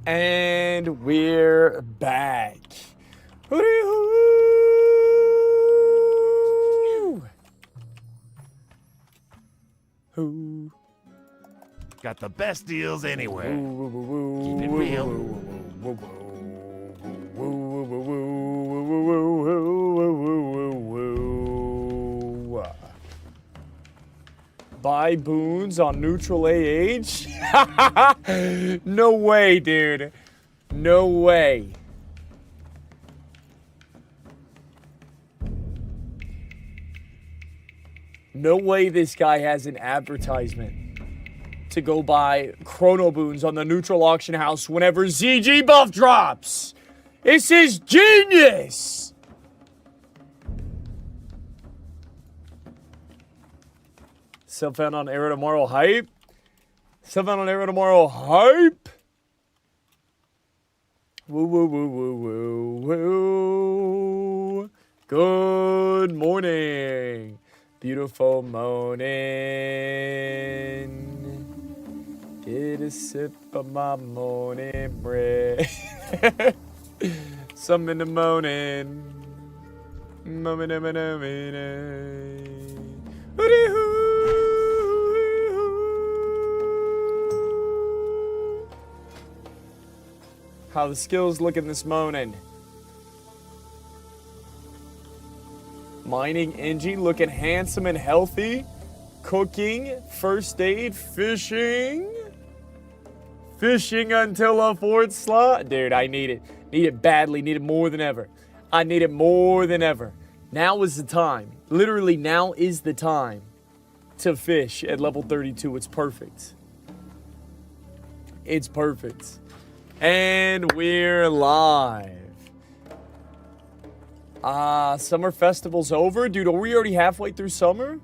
And we're back. Hoo. Got the best deals anywhere. Keep it real. Buy boons on neutral AH? No way, dude. No way. No way this guy has an advertisement to go buy chrono boons on the neutral auction house whenever ZG buff drops. This is genius. Still found on Arrow Tomorrow hype. Still found on Arrow Tomorrow hype. Woo woo woo woo woo woo. Good morning. Beautiful morning. Get a sip of my morning bread. Some in the morning. Moment of an How the skills looking this morning. Mining Engie looking handsome and healthy. Cooking, first aid, fishing. Fishing until a fourth slot? Dude, I need it. Need it badly. Need it more than ever. I need it more than ever. Now is the time. Literally, now is the time to fish at level 32. It's perfect. It's perfect. And we're live. Summer festival's over? Dude, are we already halfway through summer?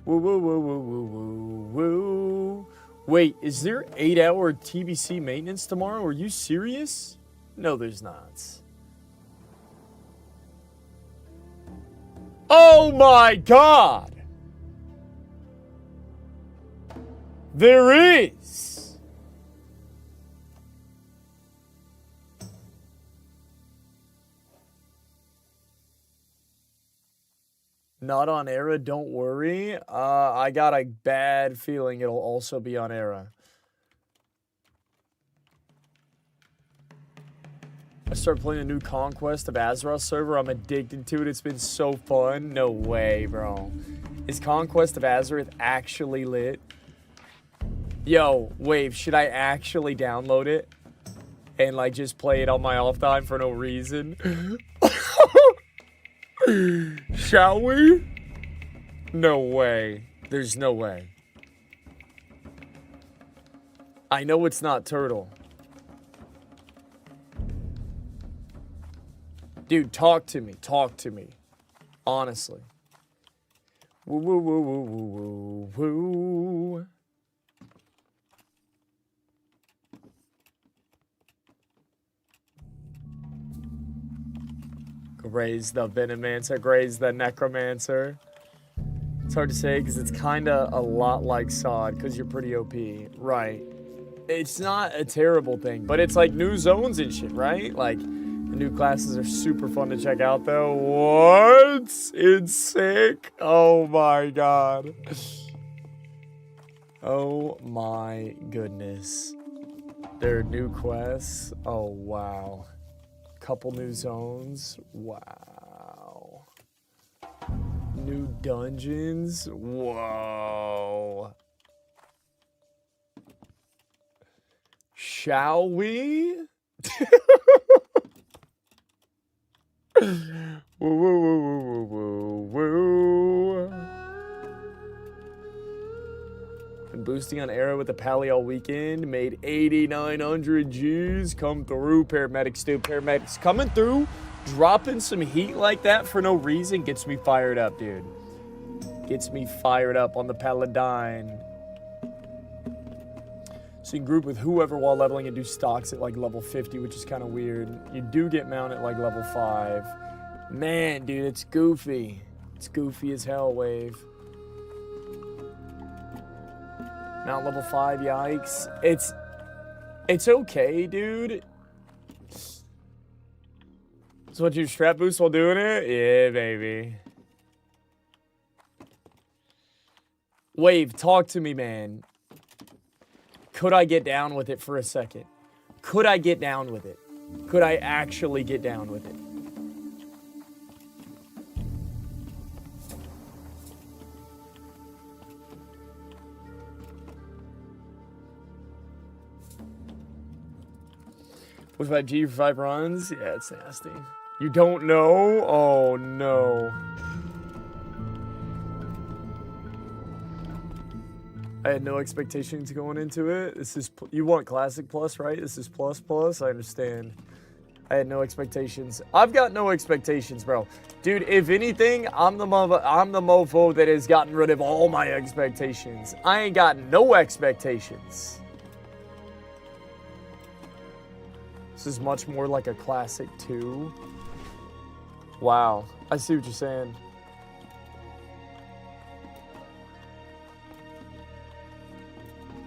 Woo, woo, woo, woo, woo, woo, woo. Wait, is there 8-hour TBC maintenance tomorrow? Are you serious? No, there's not. Oh my God! There is! Not on Era, don't worry. I got a bad feeling it'll also be on Era. I started playing a new Conquest of Azeroth server. I'm addicted to it. It's been so fun. No way, bro. Is Conquest of Azeroth actually lit? Yo, Wave, should I actually download it? And, like, just play it on my off time for no reason? Shall we? No way. There's no way. I know it's not Turtle. Dude, talk to me. Talk to me. Honestly. Woo, woo, woo, woo, woo, woo, woo. Graze the Venomancer. Graze the Necromancer. It's hard to say because it's kind of a lot like Sod because you're pretty OP. Right. It's not a terrible thing, but it's like new zones and shit, right? Like... The new classes are super fun to check out, though. What? It's sick. Oh, my God. Oh, my goodness. There are new quests. Oh, wow. Couple new zones. Wow. New dungeons. Whoa. Shall we? Woo, woo, woo, woo, woo, woo. Been boosting on Era with the Pally all weekend. Made 8,900 G's. Come through, paramedics, dude. Paramedics coming through. Dropping some heat like that for no reason gets me fired up, dude. Gets me fired up on the Paladine. So you can group with whoever while leveling and do stocks at like level 50, which is kind of weird. You do get mount at like level 5. Man, dude, it's goofy. It's goofy as hell, Wave. Mount level 5, yikes. It's okay, dude. So what, you strap boost while doing it? Yeah, baby. Wave, talk to me, man. Could I get down with it for a second? Could I get down with it? Could I actually get down with it? What's about G for 5 runs? Yeah, it's nasty. You don't know? Oh, no. I had no expectations going into it. This is, you want Classic Plus, right? This is Plus Plus. I understand. I had no expectations. I've got no expectations, bro. Dude, if anything, I'm the mofo that has gotten rid of all my expectations. I ain't got no expectations. This is much more like a Classic 2. Wow. I see what you're saying.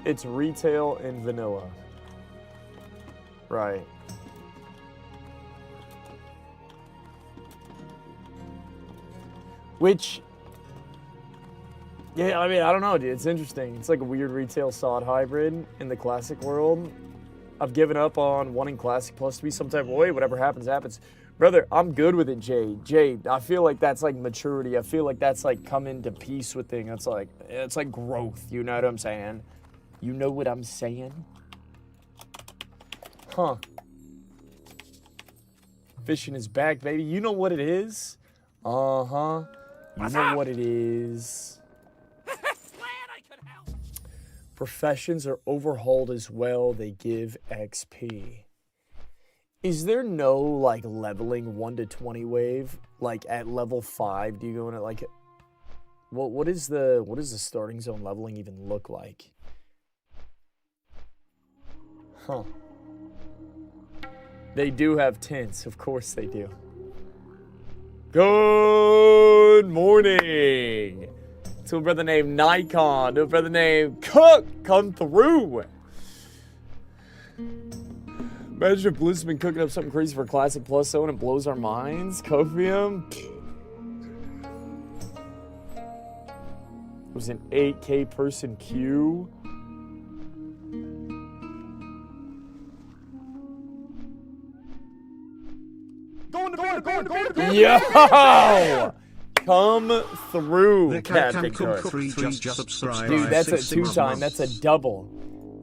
It's retail and vanilla. Right. Which, yeah, I mean, I don't know, dude. It's interesting. It's like a weird retail sod hybrid in the Classic world. I've given up on wanting Classic Plus to be some type of way. Whatever happens, happens. Brother, I'm good with it, Jade. Jade, I feel like that's like maturity. I feel like that's like coming to peace with things. It's like growth. You know what I'm saying? You know what I'm saying? Huh. Fishing is back, baby. You know what it is? Uh-huh. You know what it is. Glad I could help. Professions are overhauled as well. They give XP. Is there no, like, leveling 1 to 20 wave? Like, at level 5, do you go in at, like... What is the starting zone leveling even look like? Huh. They do have tints. Of course they do. Good morning. To a brother named Nikon. To a brother named Cook. Come through. Imagine if Bliss has been cooking up something crazy for Classic Plus though, and it blows our minds. Copium. It was an 8K person queue. Yo! Come through, Captain Cook. Dude, that's a 2-time. That's a double.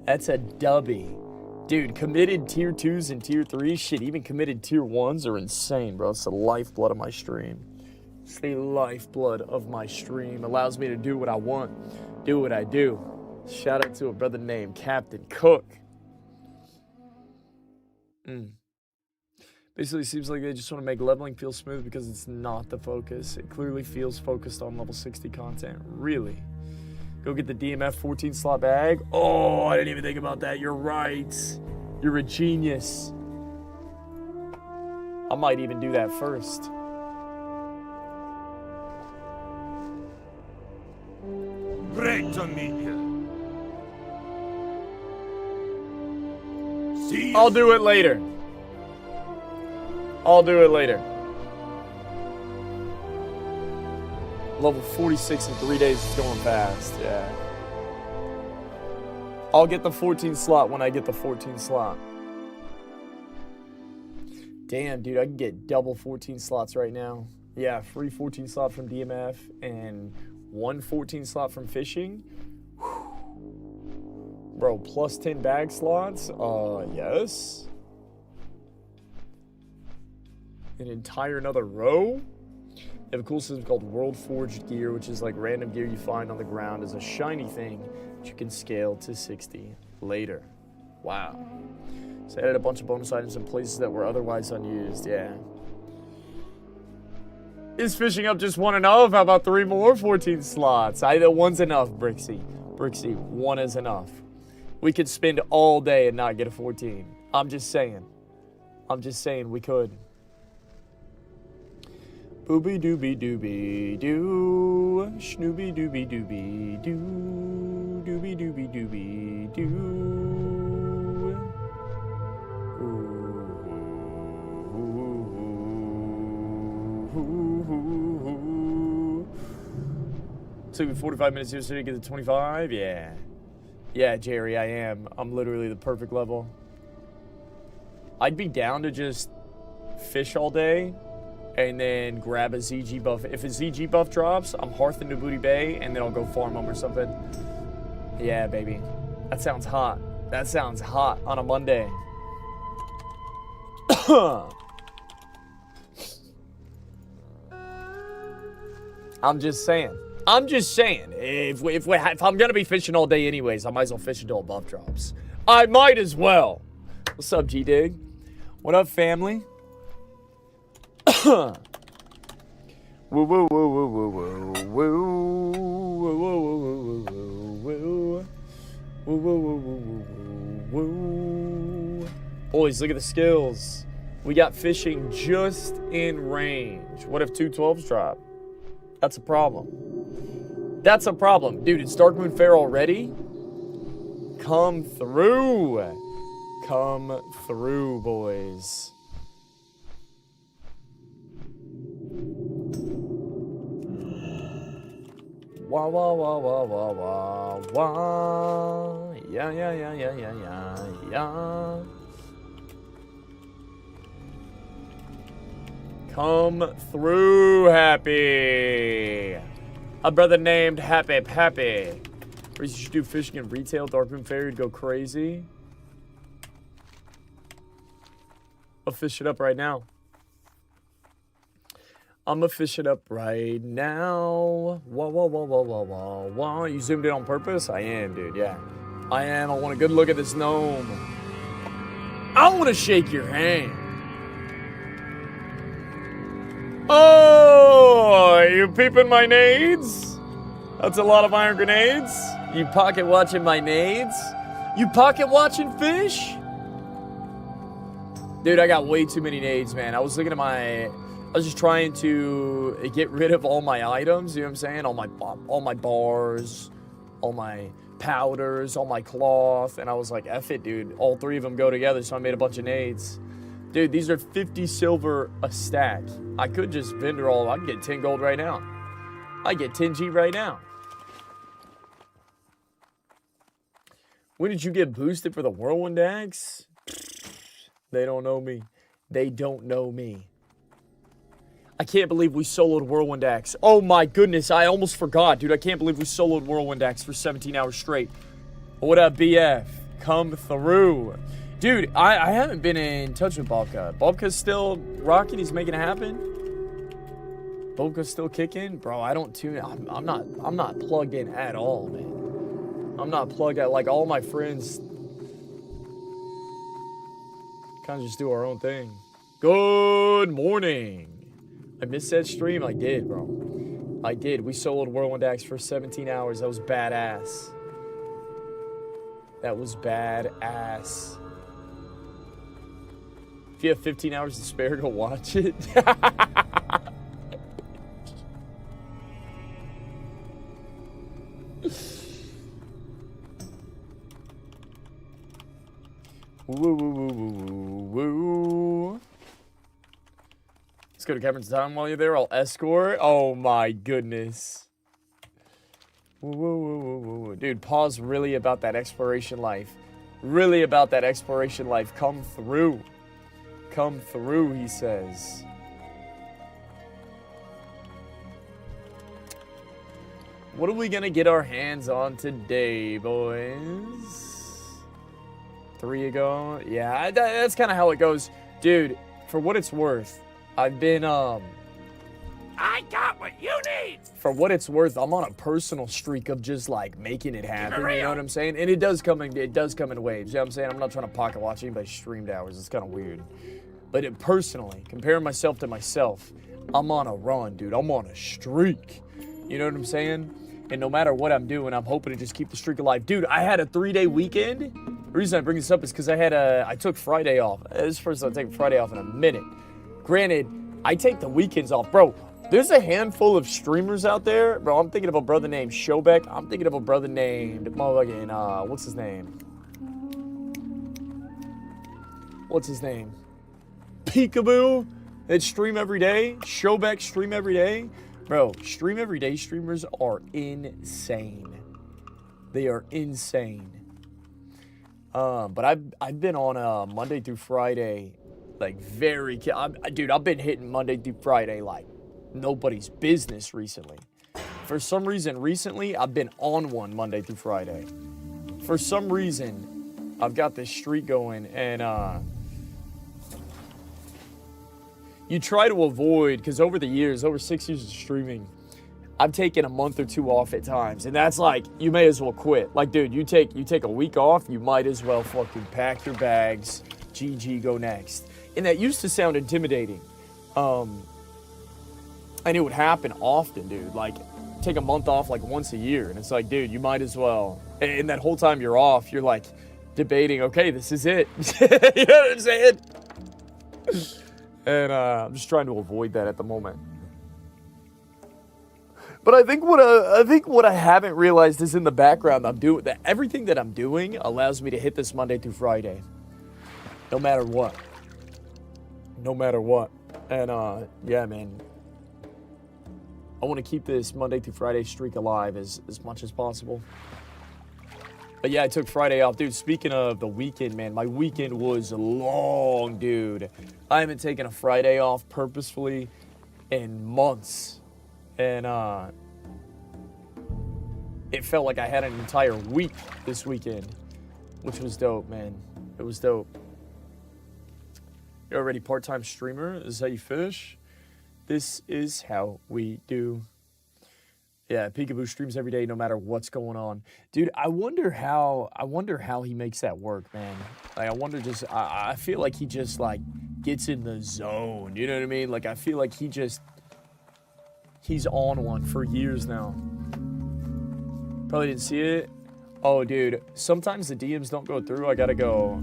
That's a dubby. Dude, committed tier 2s and tier 3s, shit, even committed tier 1s are insane, bro. It's the lifeblood of my stream. It's the lifeblood of my stream. Allows me to do what I want, do what I do. Shout out to a brother named Captain Cook. Basically, it seems like they just want to make leveling feel smooth because it's not the focus. It clearly feels focused on level 60 content. Really? Go get the DMF 14 slot bag? Oh, I didn't even think about that. You're right. You're a genius. I might even do that first. Great to meet you. See you. I'll do it later. I'll do it later. Level 46 in 3 days is going fast, yeah. I'll get the 14 slot when I get the 14 slot. Damn, dude, I can get double 14 slots right now. Yeah, free 14 slot from DMF and 1 14 slot from fishing. Whew. Bro, plus 10 bag slots? Yes. An entire another row? They have a cool system called World Forged Gear, which is like random gear you find on the ground as a shiny thing that you can scale to 60 later. Wow. So they added a bunch of bonus items in places that were otherwise unused, yeah. Is fishing up just 1 enough? How about 3 more 14 slots? Either 1's enough, Brixie. Brixie, 1 is enough. We could spend all day and not get a 14. I'm just saying. I'm just saying we could. Booby dooby dooby doo, schnooby dooby dooby doo, dooby dooby dooby doo. Took me 45 minutes yesterday to get to 25. Yeah. Yeah, Jerry, I am. I'm literally the perfect level. I'd be down to just fish all day and then grab a ZG buff. If a ZG buff drops, I'm hearthing to Booty Bay, and then I'll go farm them or something. Yeah, baby. That sounds hot. That sounds hot on a Monday. I'm just saying. I'm just saying. If I'm going to be fishing all day anyways, I might as well fish until a buff drops. I might as well. What's up, G-Dig? What up, family? Woo woo woo woo woo woo woo woo woo woo woo woo woo. Boys, look at the skills. We got fishing just in range. What if 2 12s drop? That's a problem. That's a problem. Dude, it's Dark Moon Fair already? Come through. Come through, boys. Wah, wah, wah, wah, wah, wah, wah. Yeah, yeah, yeah, yeah, yeah, yeah, yeah. Come through, Happy. A brother named Happy. Or you should do fishing and retail. Darkmoon Fairy would go crazy. I'll fish it up right now. I'ma fish it up right now. Whoa, whoa, whoa, whoa, whoa, whoa, whoa. You zoomed in on purpose? I am, dude, yeah. I am. I want a good look at this gnome. I want to shake your hand. Oh, you peeping my nades? That's a lot of iron grenades. You pocket watching my nades? You pocket watching fish? Dude, I got way too many nades, man. I was looking at I was just trying to get rid of all my items, you know what I'm saying? All my bars, all my powders, all my cloth, and I was like, F it, dude. All three of them go together, so I made a bunch of nades. Dude, these are 50 silver a stack. I could just vendor all. I can get 10 gold right now. I get 10 G right now. When did you get boosted for the Whirlwind Axe? They don't know me. They don't know me. I can't believe we soloed Whirlwind Axe. Oh my goodness, I almost forgot, dude. I can't believe we soloed Whirlwind Axe for 17 hours straight. What up, BF? Come through. Dude, I haven't been in touch with Bobka. Bobka's still rocking. He's making it happen. Bobka's still kicking. Bro, I don't tune in. I'm not plugged in at all, man. I'm not plugged at, like, all my friends kind of just do our own thing. Good morning. I missed that stream. I did, bro. I did. We soloed Whirlwind Axe for 17 hours. That was badass. That was badass. If you have 15 hours to spare, go watch it. Woo, woo, woo, woo, woo. Let's go to Cameron's Town while you're there. I'll escort. Oh my goodness. Woo, woo, woo, woo, woo. Dude, Paul's really about that exploration life. Really about that exploration life. Come through. Come through, he says. What are we gonna get our hands on today, boys? 3 ago? Yeah, that's kind of how it goes. Dude, for what it's worth, I've been, I got what you need. For what it's worth, I'm on a personal streak of just, like, making it happen, you know what I'm saying? And it does come in waves, you know what I'm saying? I'm not trying to pocket watch anybody's streamed hours. It's kind of weird. But personally, comparing myself to myself, I'm on a run, dude. I'm on a streak. You know what I'm saying? And no matter what I'm doing, I'm hoping to just keep the streak alive. Dude, I had a 3-day weekend. The reason I bring this up is because I took Friday off. This is the first time I take Friday off in a minute. Granted, I take the weekends off. Bro, there's a handful of streamers out there. Bro, I'm thinking of a brother named Showbeck. I'm thinking of a brother named, what's his name? What's his name? Peekaboo. That stream every day. Showbeck stream every day. Bro, stream every day streamers are insane. They are insane. But I've been on Monday through Friday, like dude, I've been hitting Monday through Friday like nobody's business recently. For some reason, recently I've been on one Monday through Friday. For some reason, I've got this streak going, and you try to avoid, because over the years, over 6 years of streaming, I've taken a month or two off at times, and that's like, you may as well quit. Like, dude, you take a week off, you might as well fucking pack your bags, GG, go next. And that used to sound intimidating. And it would happen often, dude. Like, take a month off like once a year, and it's like, dude, you might as well. And that whole time you're off, you're like debating, okay, this is it. You know what I'm saying? And I'm just trying to avoid that at the moment. But I think what I haven't realized is in the background I'm doing that everything that I'm doing allows me to hit this Monday through Friday. No matter what. No matter what. And yeah, man. I want to keep this Monday through Friday streak alive as much as possible. But yeah, I took Friday off. Dude, speaking of the weekend, man, my weekend was long, dude. I haven't taken a Friday off purposefully in months. And it felt like I had an entire week this weekend, which was dope, man. It was dope. You're already part-time streamer? This is how you fish? This is how we do. Yeah, Peekaboo streams every day no matter what's going on. Dude, I wonder how he makes that work, man. Like, I feel like he just, like, gets in the zone. You know what I mean? Like, I feel like he's on one for years now. Probably didn't see it. Oh, dude, sometimes the DMs don't go through. I gotta go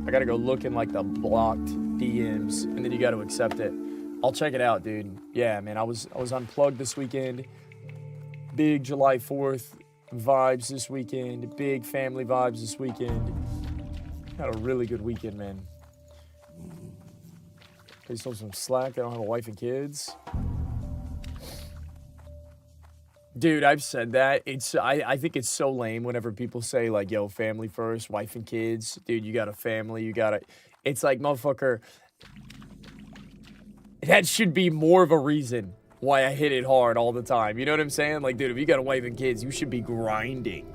look in, like, the blocked DMs, and then you gotta accept it. I'll check it out, dude. Yeah, man, I was unplugged this weekend. Big July 4th vibes this weekend. Big family vibes this weekend. Had a really good weekend, man. Please on some slack. I don't have a wife and kids. Dude, I've said that. I think it's so lame whenever people say, like, yo, family first, wife and kids. Dude, you got a family. It's like, motherfucker, that should be more of a reason why I hit it hard all the time. You know what I'm saying? Like, dude, if you got a wife and kids, you should be grinding.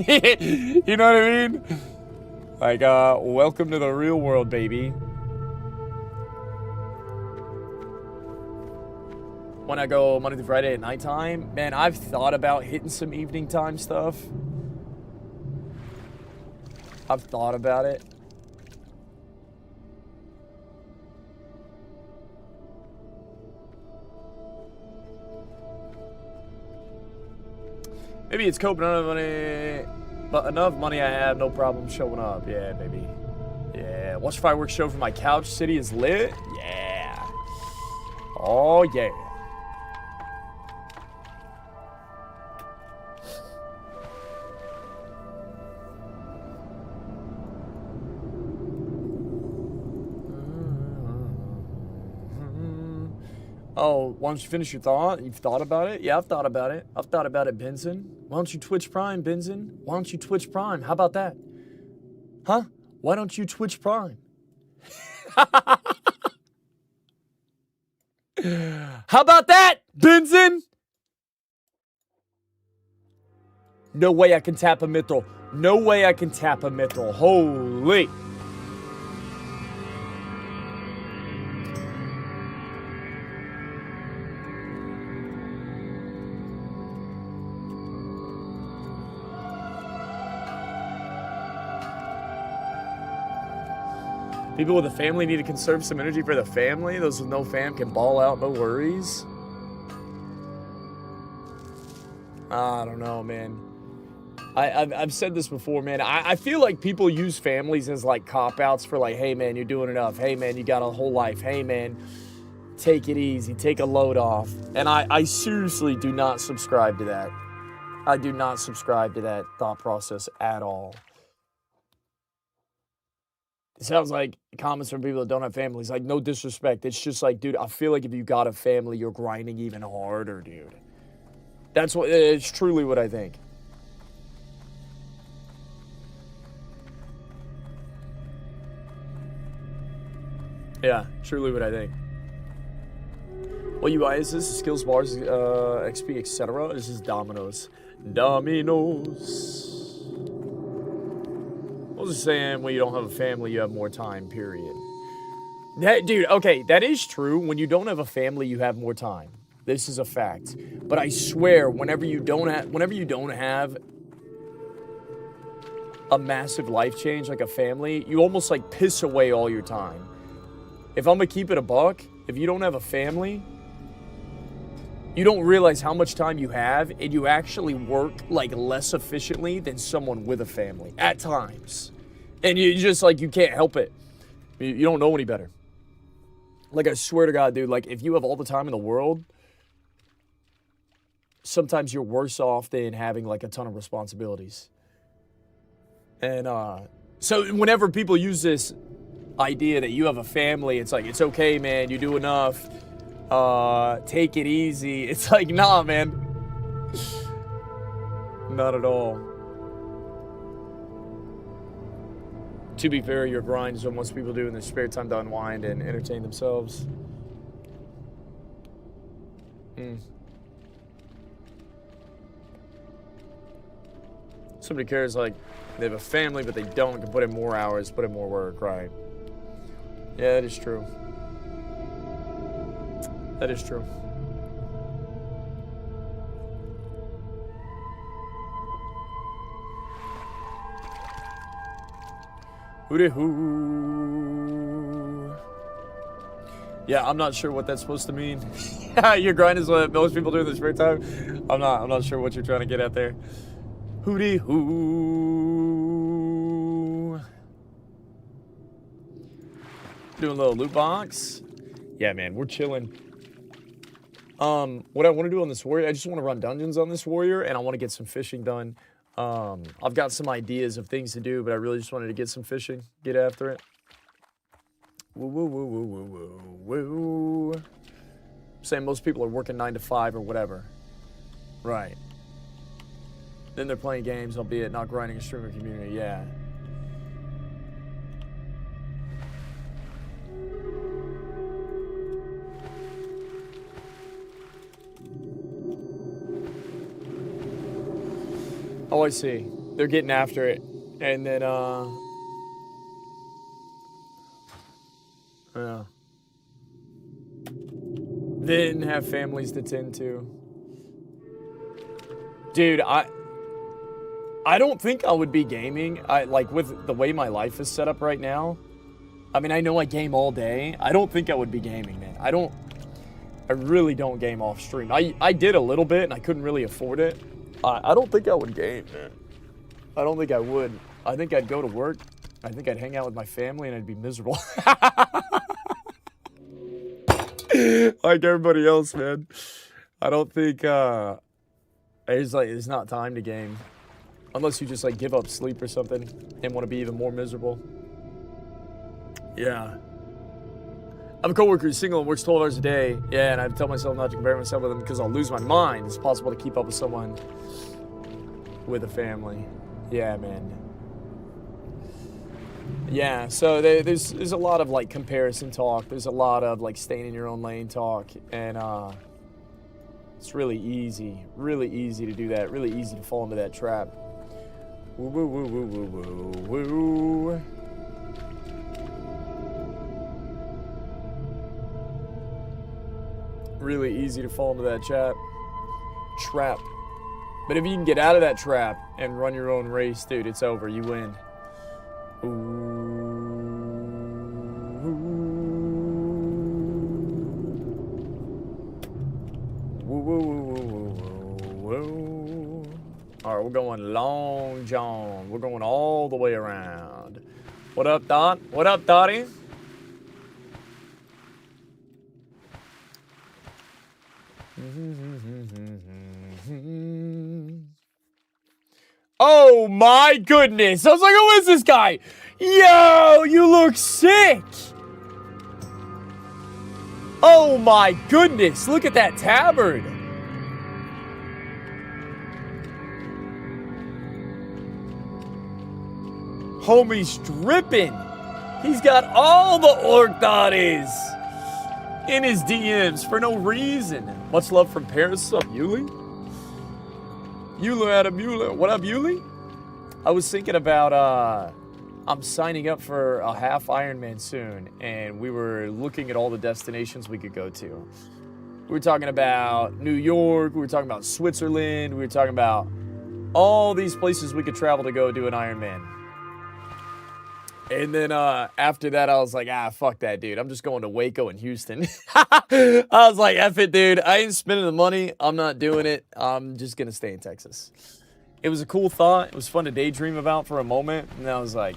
You know what I mean? Like, welcome to the real world, baby. When I go Monday through Friday at nighttime, man, I've thought about hitting some evening time stuff. I've thought about it. Maybe it's coping enough money, but enough money I have, no problem showing up. Yeah, baby. Yeah, watch fireworks show from my couch. City is lit. Yeah. Oh, yeah. Oh, why don't you finish your thought? You've thought about it? Yeah, I've thought about it. I've thought about it, Benson. Why don't you Twitch Prime, Benson? Why don't you Twitch Prime? How about that? Huh? Why don't you Twitch Prime? How about that, Benson? No way I can tap a mithril. No way I can tap a mithril. Holy. People with a family need to conserve some energy for the family. Those with no fam can ball out, no worries. I don't know, man. I've said this before, man. I feel like people use families as, like, cop-outs for, like, hey, man, you're doing enough. Hey, man, you got a whole life. Hey, man, take it easy. Take a load off. And I seriously do not subscribe to that. I do not subscribe to that thought process at all. It sounds like comments from people that don't have families. Like, no disrespect. It's just like, dude, I feel like if you got a family, you're grinding even harder, dude. It's truly what I think. Yeah, truly what I think. What UI is this? Skills bars, XP, etc. This is Dominoes. Dominoes. I was just saying, when you don't have a family, you have more time, period. Dude, okay, that is true. When you don't have a family, you have more time. This is a fact. But I swear, whenever you don't have a massive life change, like a family, you almost, like, piss away all your time. If I'm gonna keep it a buck, if you don't have a family, you don't realize how much time you have, and you actually work, like, less efficiently than someone with a family at times. And you just, like, you can't help it. You don't know any better. Like, I swear to God, dude, like, if you have all the time in the world, sometimes you're worse off than having, like, a ton of responsibilities. And so whenever people use this idea that you have a family, it's like, it's okay, man, you do enough, take it easy. It's like, nah, man. Not at all. To be fair, your grind is what most people do in their spare time to unwind and entertain themselves. Somebody cares, like, they have a family, but they don't, can put in more hours, put in more work, right? Yeah, that is true. That is true. Hooty-hoo. Yeah, I'm not sure what that's supposed to mean. Your grind is what most people do in their spare time. I'm not sure what you're trying to get at there. Hooty-hoo. Doing a little loot box. Yeah, man, we're chilling. What I want to do on this warrior, I just want to run dungeons on this warrior, and I want to get some fishing done. I've got some ideas of things to do, but I really just wanted to get some fishing, get after it. Woo, woo, woo, woo, woo, woo, woo. I'm saying most people are working 9 to 5 or whatever. Right. Then they're playing games, albeit not grinding a streamer community, yeah. Oh, I see. They're getting after it. And then, then have families to tend to. Dude, I don't think I would be gaming. Like, with the way my life is set up right now. I mean, I know I game all day. I don't think I would be gaming, man. I really don't game off stream. I did a little bit, and I couldn't really afford it. I don't think I would game, man. I don't think I would. I think I'd go to work. I think I'd hang out with my family, and I'd be miserable. Like everybody else, man. I don't think, it's not time to game. Unless you just, like, give up sleep or something and want to be even more miserable. Yeah. I have a coworker who's single and works 12 hours a day. Yeah, and I tell myself not to compare myself with them because I'll lose my mind. It's possible to keep up with someone with a family. Yeah, man. Yeah, so there's a lot of, like, comparison talk. There's a lot of, like, staying in your own lane talk. And it's really easy to do that. Really easy to fall into that trap. Woo, woo, woo, woo, woo, woo, woo. Really easy to fall into that trap. But if you can get out of that trap and run your own race, dude, it's over. You win. Ooh. Woo, woo, woo, woo, woo, woo. All right, we're going Long John. We're going all the way around. What up, Dot? What up, Dottie? Oh my goodness! I was like, who is this guy? Yo, you look sick! Oh my goodness, look at that tabard! Homie's dripping! He's got all the orc thotties in his DMs for no reason. Much love from Paris. What's up, Yuli? Yuli Adam Yuli. What up, Yuli? I was thinking about, I'm signing up for a half Ironman soon, and we were looking at all the destinations we could go to. We were talking about New York, we were talking about Switzerland, we were talking about all these places we could travel to go do an Ironman. And then after that, I was like, fuck that, dude. I'm just going to Waco and Houston. I was like, F it, dude. I ain't spending the money. I'm not doing it. I'm just going to stay in Texas. It was a cool thought. It was fun to daydream about for a moment. And I was like,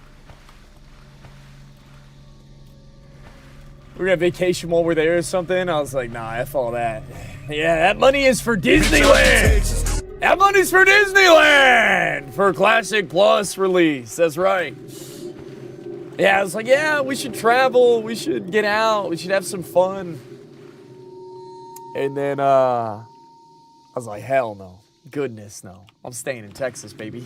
we're going to vacation while we're there or something. I was like, nah, F all that. Yeah, that money is for Disneyland. That money's for Disneyland. For Classic Plus release. That's right. Yeah, I was like, yeah, we should travel. We should get out. We should have some fun. And then I was like, hell no. Goodness no. I'm staying in Texas, baby.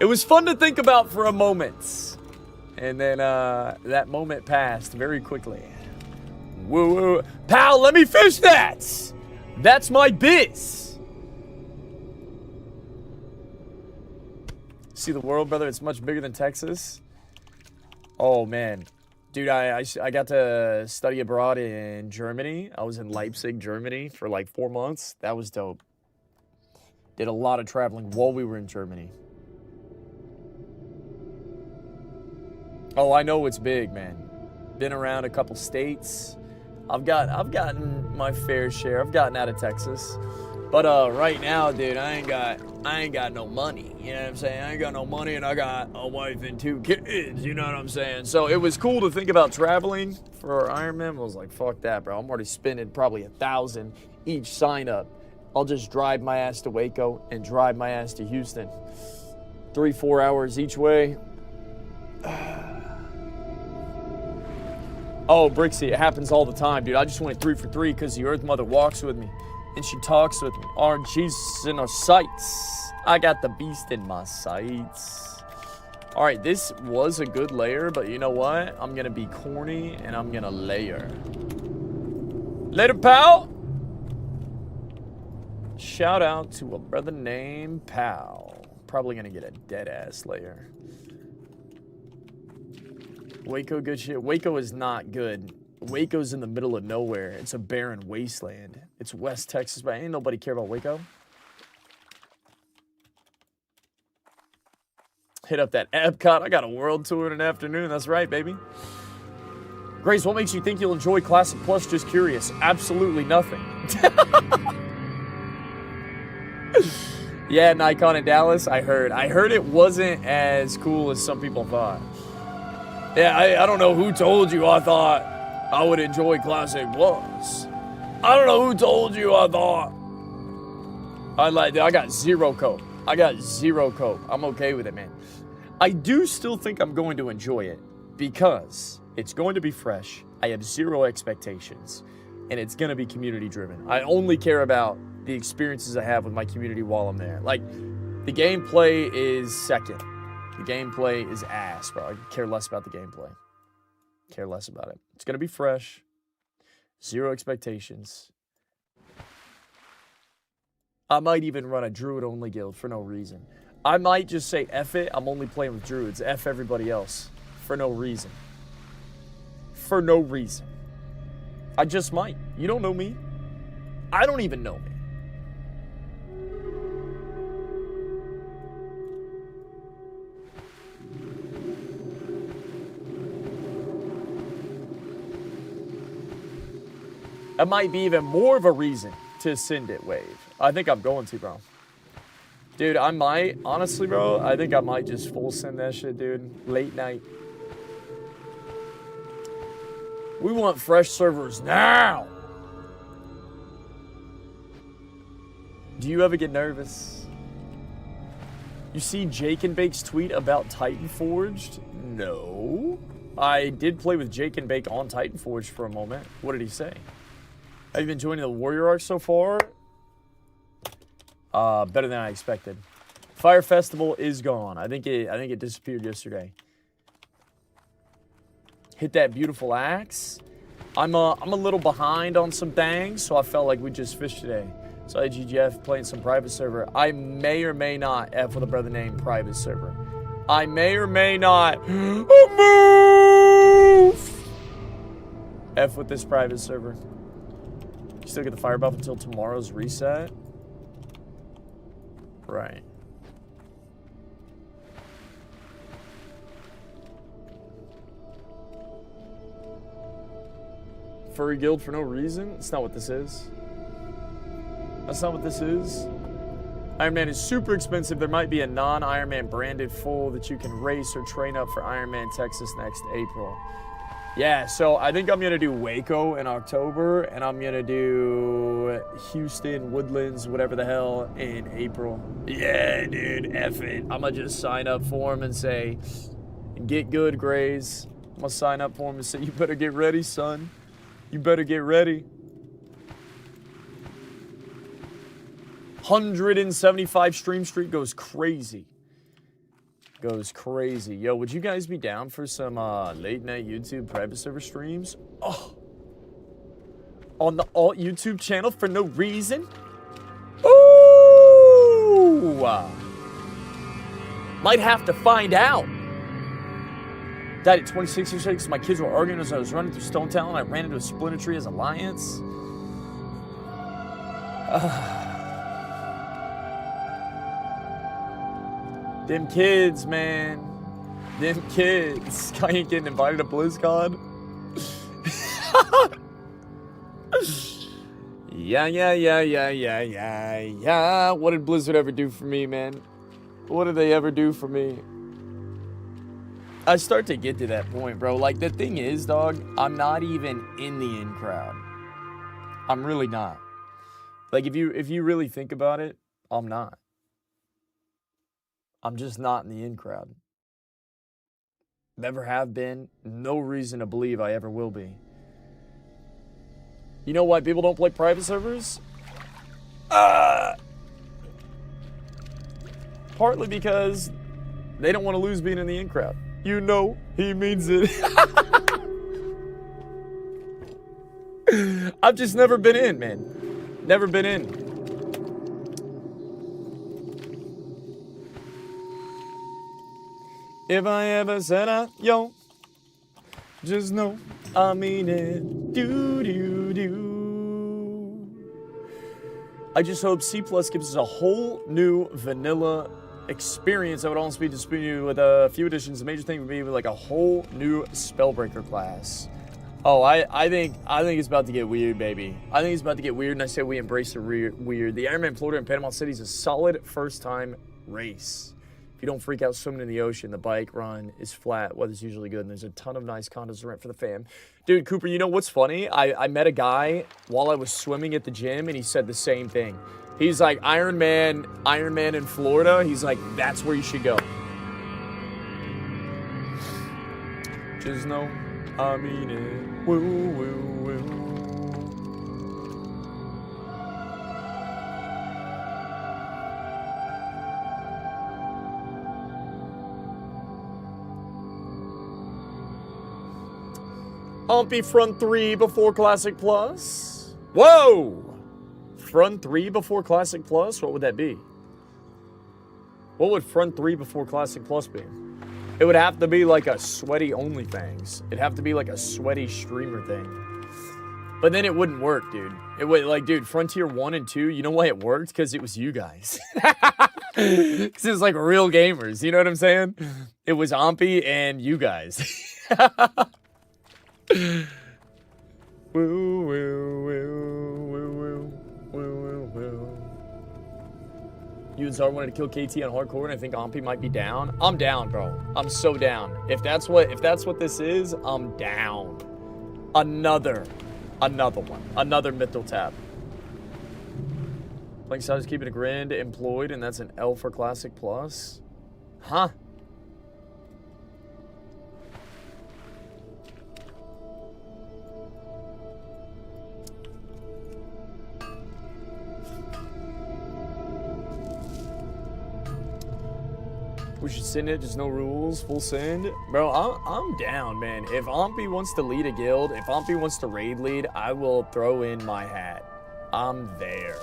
It was fun to think about for a moment. And then that moment passed very quickly. woo, woo. Pal, let me fish that! That's my biz! See the world, brother? It's much bigger than Texas. Oh, man. Dude, I got to study abroad in Germany. I was in Leipzig, Germany for like 4 months. That was dope. Did a lot of traveling while we were in Germany. Oh, I know it's big, man. Been around a couple states. I've gotten my fair share. I've gotten out of Texas. But right now, dude, I ain't got no money. You know what I'm saying? I ain't got no money, and I got a wife and 2 kids. You know what I'm saying? So it was cool to think about traveling for Iron Man. I was like, fuck that, bro. I'm already spending probably $1,000 each sign up. I'll just drive my ass to Waco and drive my ass to Houston. 3-4 hours each way. Oh, Brixie, it happens all the time, dude. I just went 3 for 3 because the Earth Mother walks with me. And she talks with me. Oh, Jesus in her sights. I got the beast in my sights. All right, this was a good layer, but you know what? I'm going to be corny, and I'm going to layer. Later, pal. Shout out to a brother named Pal. Probably going to get a dead-ass layer. Waco, good shit. Waco is not good. Waco's in the middle of nowhere. It's a barren wasteland. It's West Texas, but ain't nobody care about Waco. Hit up that Epcot. I got a world tour in an afternoon. That's right, baby. Grace, what makes you think you'll enjoy Classic Plus? Just curious. Absolutely nothing. Yeah, Nikon in Dallas, I heard. I heard it wasn't as cool as some people thought. Yeah, I don't know who told you I thought I would enjoy Classic Plus. I don't know who told you I thought. I got 0 cope. I got 0 cope. I'm okay with it, man. I do still think I'm going to enjoy it because it's going to be fresh. I have 0 expectations, and it's going to be community driven. I only care about the experiences I have with my community while I'm there. Like, the gameplay is second. The gameplay is ass, bro. I care less about the gameplay. Care less about it. It's going to be fresh. 0 expectations. I might even run a druid-only guild for no reason. I might just say, F it, I'm only playing with druids. F everybody else. For no reason. For no reason. I just might. You don't know me. I don't even know me. That might be even more of a reason to send it wave. I think I'm going to, bro. Dude, I might. Honestly, bro, I think I might just full send that shit, dude. Late night. We want fresh servers now. Do you ever get nervous? You see Jake and Bake's tweet about Titan Forged? No. I did play with Jake and Bake on Titan Forged for a moment. What did he say? Have you been enjoying the Warrior arc so far? Better than I expected. Fire Festival is gone. I think it disappeared yesterday. Hit that beautiful axe. I'm a little behind on some things, so I felt like we just fished today. So IGGF playing some private server. I may or may not F with a brother named private server. I may or may not move F with this private server. You still get the fire buff until tomorrow's reset? Right. Furry guild for no reason? That's not what this is. That's not what this is. Iron Man is super expensive. There might be a non-Iron Man branded full that you can race or train up for Iron Man Texas next April. Yeah, so I think I'm going to do Waco in October, and I'm going to do Houston, Woodlands, whatever the hell, in April. Yeah, dude, F it. I'm going to just sign up for him and say, get good, Grays. I'm going to sign up for him and say, you better get ready, son. You better get ready. 175 stream streak goes crazy. Goes crazy. Yo, would you guys be down for some late night YouTube private server streams? Oh, on the alt YouTube channel for no reason? Ooh! Might have to find out. Died at 26 years old because my kids were arguing as I was running through Stone Town. I ran into a splinter tree as Alliance. Them kids, man. Them kids. Guy ain't getting invited to BlizzCon. Yeah. What did Blizzard ever do for me, man? What did they ever do for me? I start to get to that point, bro. Like, the thing is, dog, I'm not even in the in crowd. I'm really not. Like, if you really think about it, I'm not. I'm just not in the in crowd. Never have been. No reason to believe I ever will be. You know why people don't play private servers? Partly because they don't want to lose being in the in crowd. You know, he means it. I've just never been in, man. Never been in. If I ever said yo, just know I mean it. Do. I just hope C+ gives us a whole new vanilla experience that would almost be disputed with a few additions. The major thing would be like a whole new Spellbreaker class. Oh, I think it's about to get weird, baby. I think it's about to get weird, and I say we embrace the weird. The Ironman Florida in Panama City is a solid first-time race. If you don't freak out swimming in the ocean, the bike run is flat, weather's usually good, and there's a ton of nice condos to rent for the fam. Dude, Cooper, you know what's funny? I met a guy while I was swimming at the gym, and he said the same thing. He's like, Ironman in Florida. He's like, that's where you should go. Just know, I mean it. Woo. Umpy front 3 before Classic Plus. Whoa! Front 3 before Classic Plus? What would that be? What would front 3 before Classic Plus be? It would have to be like a sweaty OnlyFans. It'd have to be like a sweaty streamer thing. But then it wouldn't work, dude. It would, like, dude, Frontier 1 and 2, you know why it worked? Because it was you guys. Because it was like real gamers, you know what I'm saying? It was Ompy and you guys. You and Zar wanted to kill KT on hardcore, and I think Ompy might be down. I'm down, bro. I'm so down. If that's what this is, I'm down. Another one. Another Mythal tap. Playing side is keeping a grind employed, and that's an L for Classic Plus. Huh? We should send it, just no rules, full send. Bro, I'm down, man. If Ompy wants to lead a guild, if Ompy wants to raid lead, I will throw in my hat. I'm there.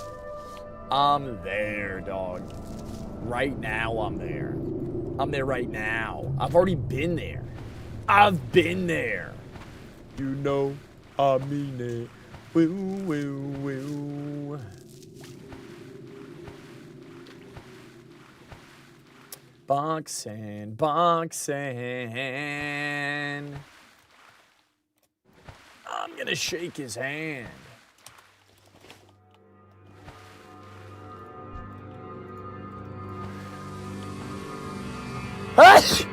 I'm there, dog. Right now, I'm there. I'm there right now. I've already been there. I've been there. You know, I mean it. Woo. Boxing. I'm gonna shake his hand. Hush!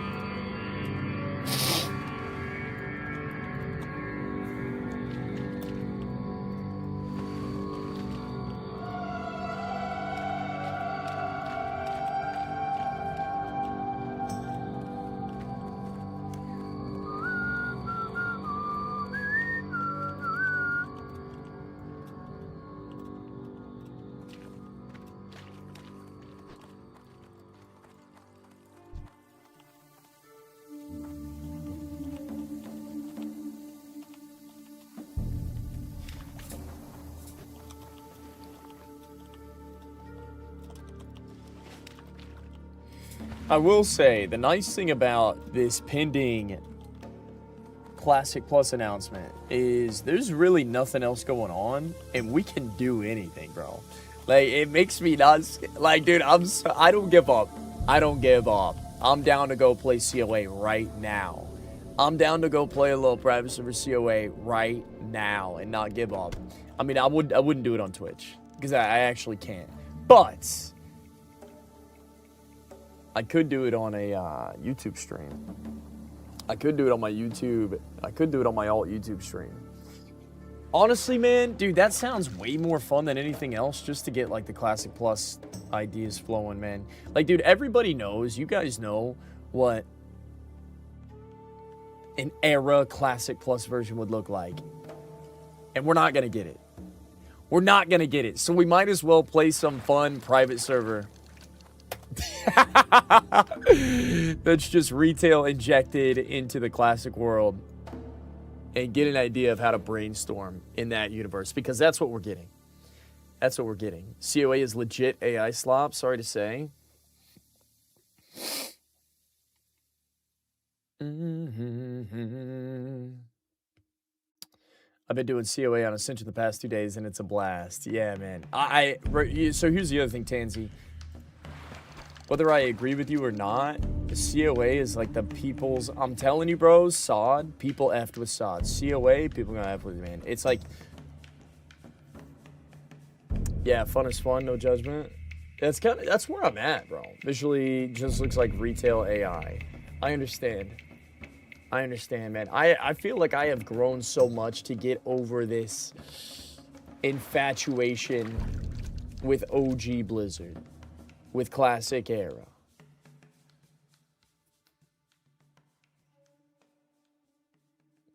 I will say, the nice thing about this pending Classic Plus announcement is there's really nothing else going on, and we can do anything, bro. Like, it makes me nuts. Like, dude, I don't give up. I don't give up. I'm down to go play COA right now. I'm down to go play a little private server COA right now and not give up. I mean, I wouldn't do it on Twitch because I actually can't. But I could do it on a YouTube stream. I could do it on my YouTube. I could do it on my alt YouTube stream. Honestly, man, dude, that sounds way more fun than anything else just to get, like, the Classic Plus ideas flowing, man. Like, dude, everybody knows, you guys know what an era Classic Plus version would look like. And we're not going to get it. We're not going to get it. So we might as well play some fun private server. That's just retail injected into the Classic world. And get an idea of how to brainstorm in that universe. Because that's what we're getting. That's what we're getting. COA is legit AI slop, sorry to say. I've been doing COA on Ascension the past 2 days, and it's a blast. Yeah, man. So here's the other thing, Tansy. Whether I agree with you or not, the COA is like the people's... I'm telling you, bro, SOD, people effed with SOD. COA, people gonna F with you, man. It's like... Yeah, fun is fun, no judgment. That's where I'm at, bro. Visually, just looks like retail AI. I understand. I understand, man. I feel like I have grown so much to get over this infatuation with OG Blizzard. With Classic Era.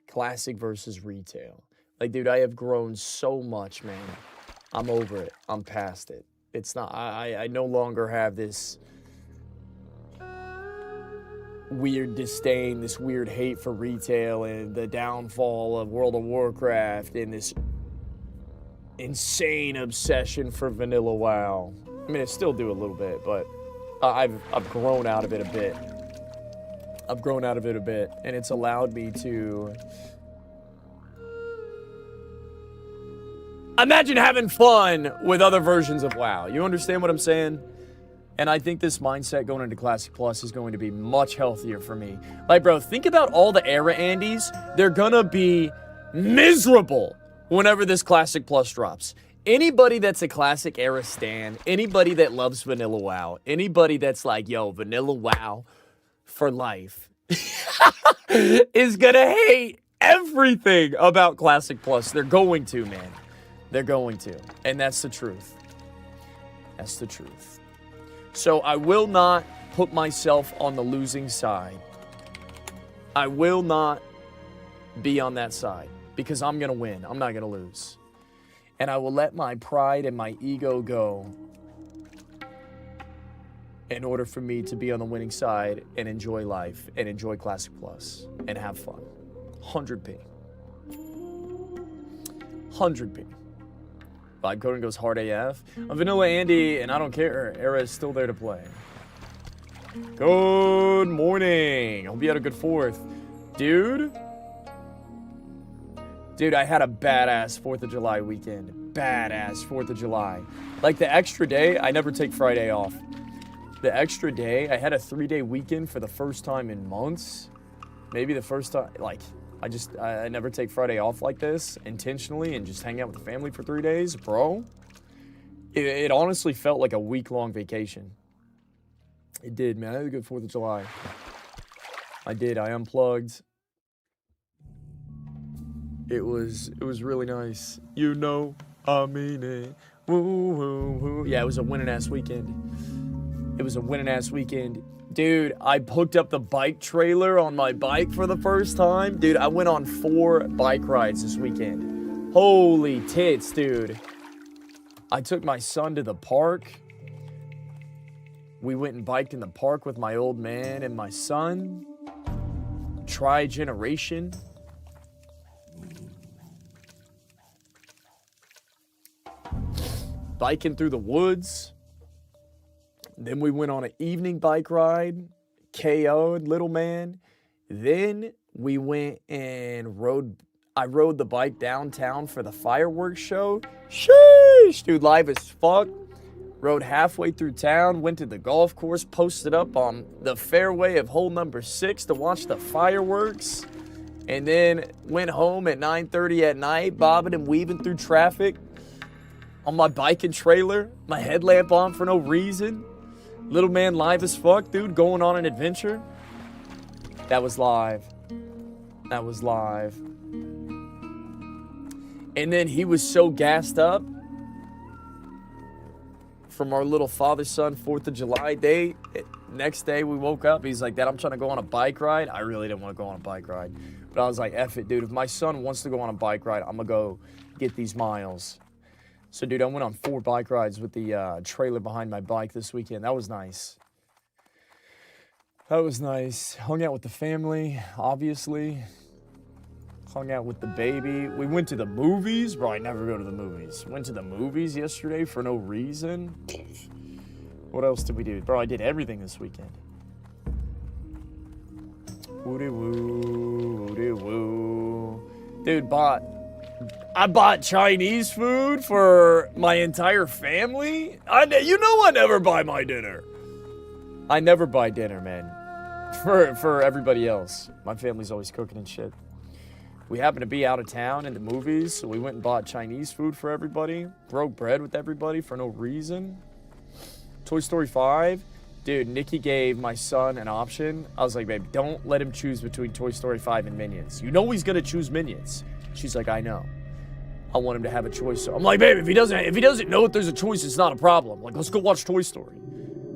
Classic versus retail. Like, dude, I have grown so much, man. I'm over it. I'm past it. It's not... I no longer have this weird disdain, this weird hate for retail and the downfall of World of Warcraft and this insane obsession for vanilla WoW. I mean, I still do a little bit, but I've grown out of it a bit. I've grown out of it a bit, and it's allowed me to imagine having fun with other versions of WoW. You understand what I'm saying? And I think this mindset going into Classic Plus is going to be much healthier for me. Like, bro, think about all the era Andys. They're gonna be miserable whenever this Classic Plus drops. Anybody that's a Classic Era stan, anybody that loves Vanilla WoW, anybody that's like, yo, Vanilla WoW for life, is gonna hate everything about Classic Plus. They're going to, man. They're going to. And that's the truth. That's the truth. So I will not put myself on the losing side. I will not be on that side because I'm gonna win. I'm not gonna lose. And I will let my pride and my ego go in order for me to be on the winning side and enjoy life and enjoy Classic Plus and have fun. 100p. 100p. Vibe coding goes hard AF. I'm Vanilla Andy, and I don't care. Era is still there to play. Good morning. Hope you had a good 4th. Dude, I had a badass 4th of July weekend. Badass 4th of July. Like, the extra day, I never take Friday off. The extra day, I had a 3-day weekend for the first time in months. Maybe the first time, like, I never take Friday off like this intentionally and just hang out with the family for 3 days. Bro, it honestly felt like a week-long vacation. It did, man. I had a good 4th of July. I did. I unplugged. It was really nice. You know, I mean it. Woo, woo, woo. Yeah, it was a winning-ass weekend. It was a winning-ass weekend. Dude, I hooked up the bike trailer on my bike for the first time. Dude, I went on 4 bike rides this weekend. Holy tits, dude. I took my son to the park. We went and biked in the park with my old man and my son. Tri-generation. Biking through the woods. Then we went on an evening bike ride, KO'd little man. Then we went and I rode the bike downtown for the fireworks show. Sheesh, dude, live as fuck. Rode halfway through town, went to the golf course, posted up on the fairway of hole number 6 to watch the fireworks. And then went home at 9:30 at night, bobbing and weaving through traffic on my bike and trailer, my headlamp on for no reason. Little man live as fuck, dude, going on an adventure. That was live. That was live. And then he was so gassed up from our little father-son 4th of July date. Next day we woke up, he's like, Dad, I'm trying to go on a bike ride. I really didn't want to go on a bike ride. But I was like, F it, dude. If my son wants to go on a bike ride, I'm going to go get these miles. So, dude, I went on 4 bike rides with the trailer behind my bike this weekend. That was nice. That was nice. Hung out with the family, obviously. Hung out with the baby. We went to the movies. Bro, I never go to the movies. Went to the movies yesterday for no reason. What else did we do? Bro, I did everything this weekend. Woody woo, woody woo. Dude, I bought Chinese food for my entire family. You know I never buy my dinner. I never buy dinner, man. For everybody else. My family's always cooking and shit. We happened to be out of town in the movies, so we went and bought Chinese food for everybody. Broke bread with everybody for no reason. Toy Story 5. Dude, Nikki gave my son an option. I was like, babe, don't let him choose between Toy Story 5 and Minions. You know he's gonna choose Minions. She's like, I know. I want him to have a choice. So I'm like, babe, if he doesn't know if there's a choice, it's not a problem. Like, let's go watch Toy Story.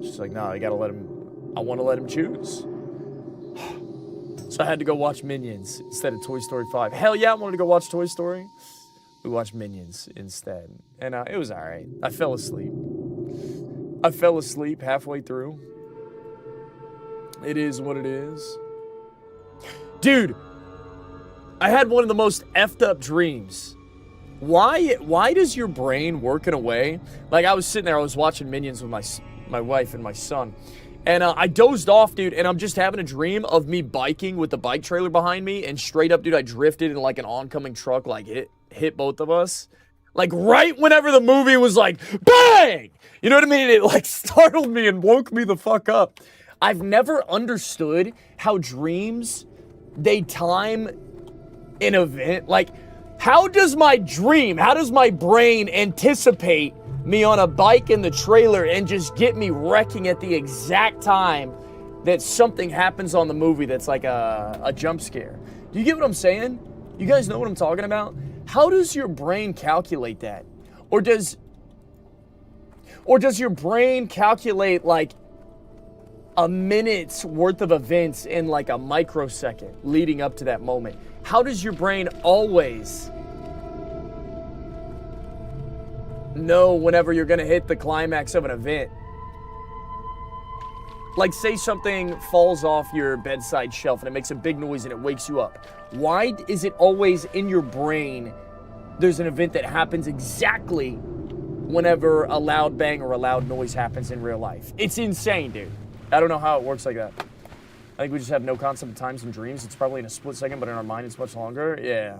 She's like, no, I gotta let him. I want to let him choose. So I had to go watch Minions instead of Toy Story 5. Hell yeah, I wanted to go watch Toy Story. We watched Minions instead, and it was all right. I fell asleep. I fell asleep halfway through. It is what it is. Dude, I had one of the most effed up dreams. Why does your brain work in a way? Like, I was sitting there, I was watching Minions with my wife and my son. And I dozed off, dude, and I'm just having a dream of me biking with the bike trailer behind me, and straight up, dude, I drifted in like an oncoming truck, like hit both of us. Like, right whenever the movie was like, bang! You know what I mean? It like startled me and woke me the fuck up. I've never understood how dreams, they time an event. Like, how does my brain anticipate me on a bike in the trailer and just get me wrecking at the exact time that something happens on the movie that's like a jump scare? Do you get what I'm saying? You guys know what I'm talking about? How does your brain calculate that? Or does your brain calculate like a minute's worth of events in like a microsecond leading up to that moment? How does your brain always know whenever you're gonna hit the climax of an event? Like, say something falls off your bedside shelf and it makes a big noise and it wakes you up. Why is it always in your brain there's an event that happens exactly whenever a loud bang or a loud noise happens in real life? It's insane, dude. I don't know how it works like that. I think we just have no concept of times and dreams. It's probably in a split second, but in our mind it's much longer. Yeah.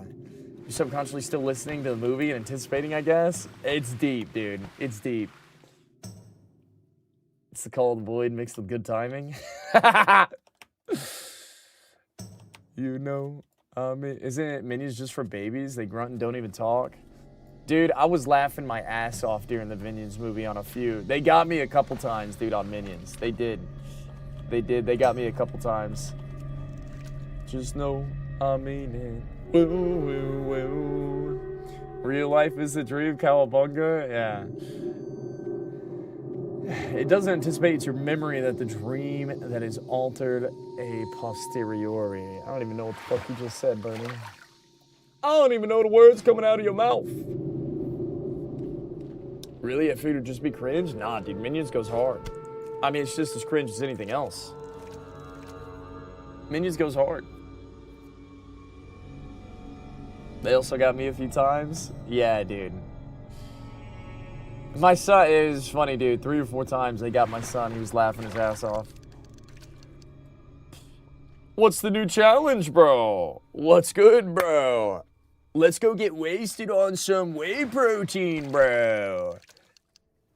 You're subconsciously still listening to the movie and anticipating, I guess. It's deep, dude. It's deep. It's the call of the void mixed with good timing. You know, isn't it Minions just for babies? They grunt and don't even talk. Dude, I was laughing my ass off during the Minions movie on a few. They got me a couple times, dude, on Minions. They did. They did. They got me a couple times. Just know I mean it. Woo, woo, woo. Real life is a dream, cowabunga. Yeah. It doesn't anticipate, it's your memory that the dream that is altered a posteriori. I don't even know what the fuck you just said, Bernie. I don't even know the words coming out of your mouth. Really? I figured it'd just be cringe? Nah, dude, Minions goes hard. I mean, it's just as cringe as anything else. Minions goes hard. They also got me a few times. Yeah, dude. My son is funny, dude. 3 or 4 times they got my son. He was laughing his ass off. What's the new challenge, bro? What's good, bro? Let's go get wasted on some whey protein, bro.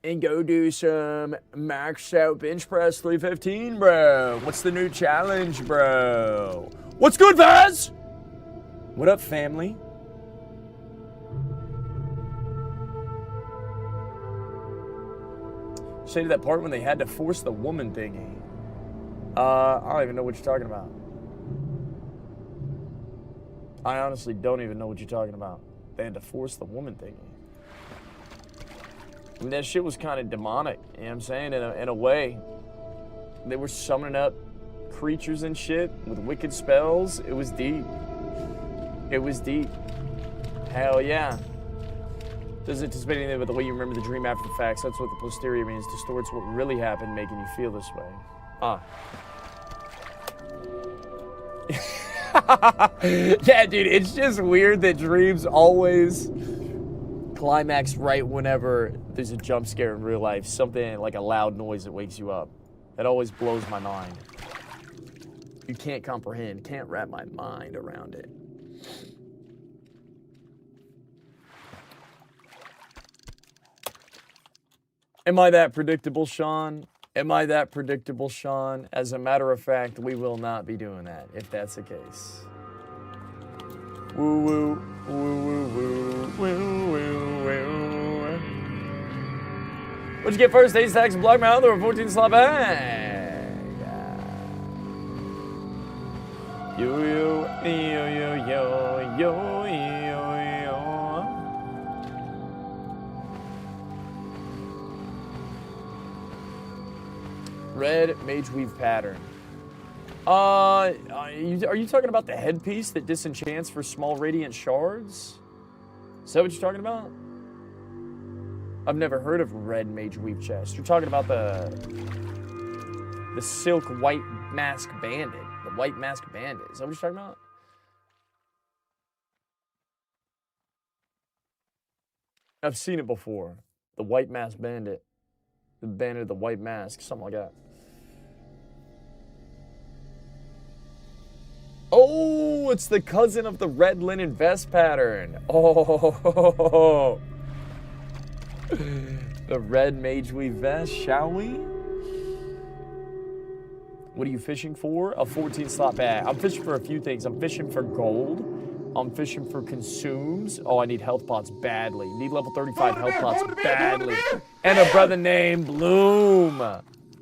And go do some max out bench press 315, bro. What's the new challenge, bro? What's good, Vaz? What up, family? Say to that part when they had to force the woman thingy. I don't even know what you're talking about. I honestly don't even know what you're talking about. They had to force the woman thingy. I mean, that shit was kind of demonic, you know what I'm saying? In a way. They were summoning up creatures and shit with wicked spells. It was deep. It was deep. Hell yeah. Doesn't anticipate anything but the way you remember the dream after the facts. That's what the posterior means. Distorts what really happened, making you feel this way. Ah. Yeah, dude, it's just weird that dreams always climax right whenever there's a jump scare in real life. Something like a loud noise that wakes you up. That always blows my mind. You can't comprehend, can't wrap my mind around it. Am I that predictable, Sean? Am I that predictable, Sean? As a matter of fact, we will not be doing that, if that's the case. Woo woo, woo woo woo, woo woo woo. What'd you get first? 8 stacks of block mouth or a 14 slot bag? Yo yo yo yo yo yo yo. Red mage weave pattern. Are you talking about the headpiece that disenchants for small radiant shards? Is that what you're talking about? I've never heard of red mage weave chest. You're talking about the silk white mask bandit. The white mask bandit. Is that what you're talking about? I've seen it before. The white mask bandit. The bandit of the white mask. Something like that. Oh, it's the cousin of the red linen vest pattern. Oh, the red mage weave vest, shall we? What are you fishing for? A 14 slot bag. I'm fishing for a few things. I'm fishing for gold. I'm fishing for consumes. Oh, I need health pots badly. Need level 35 health pots badly. And a brother named Bloom.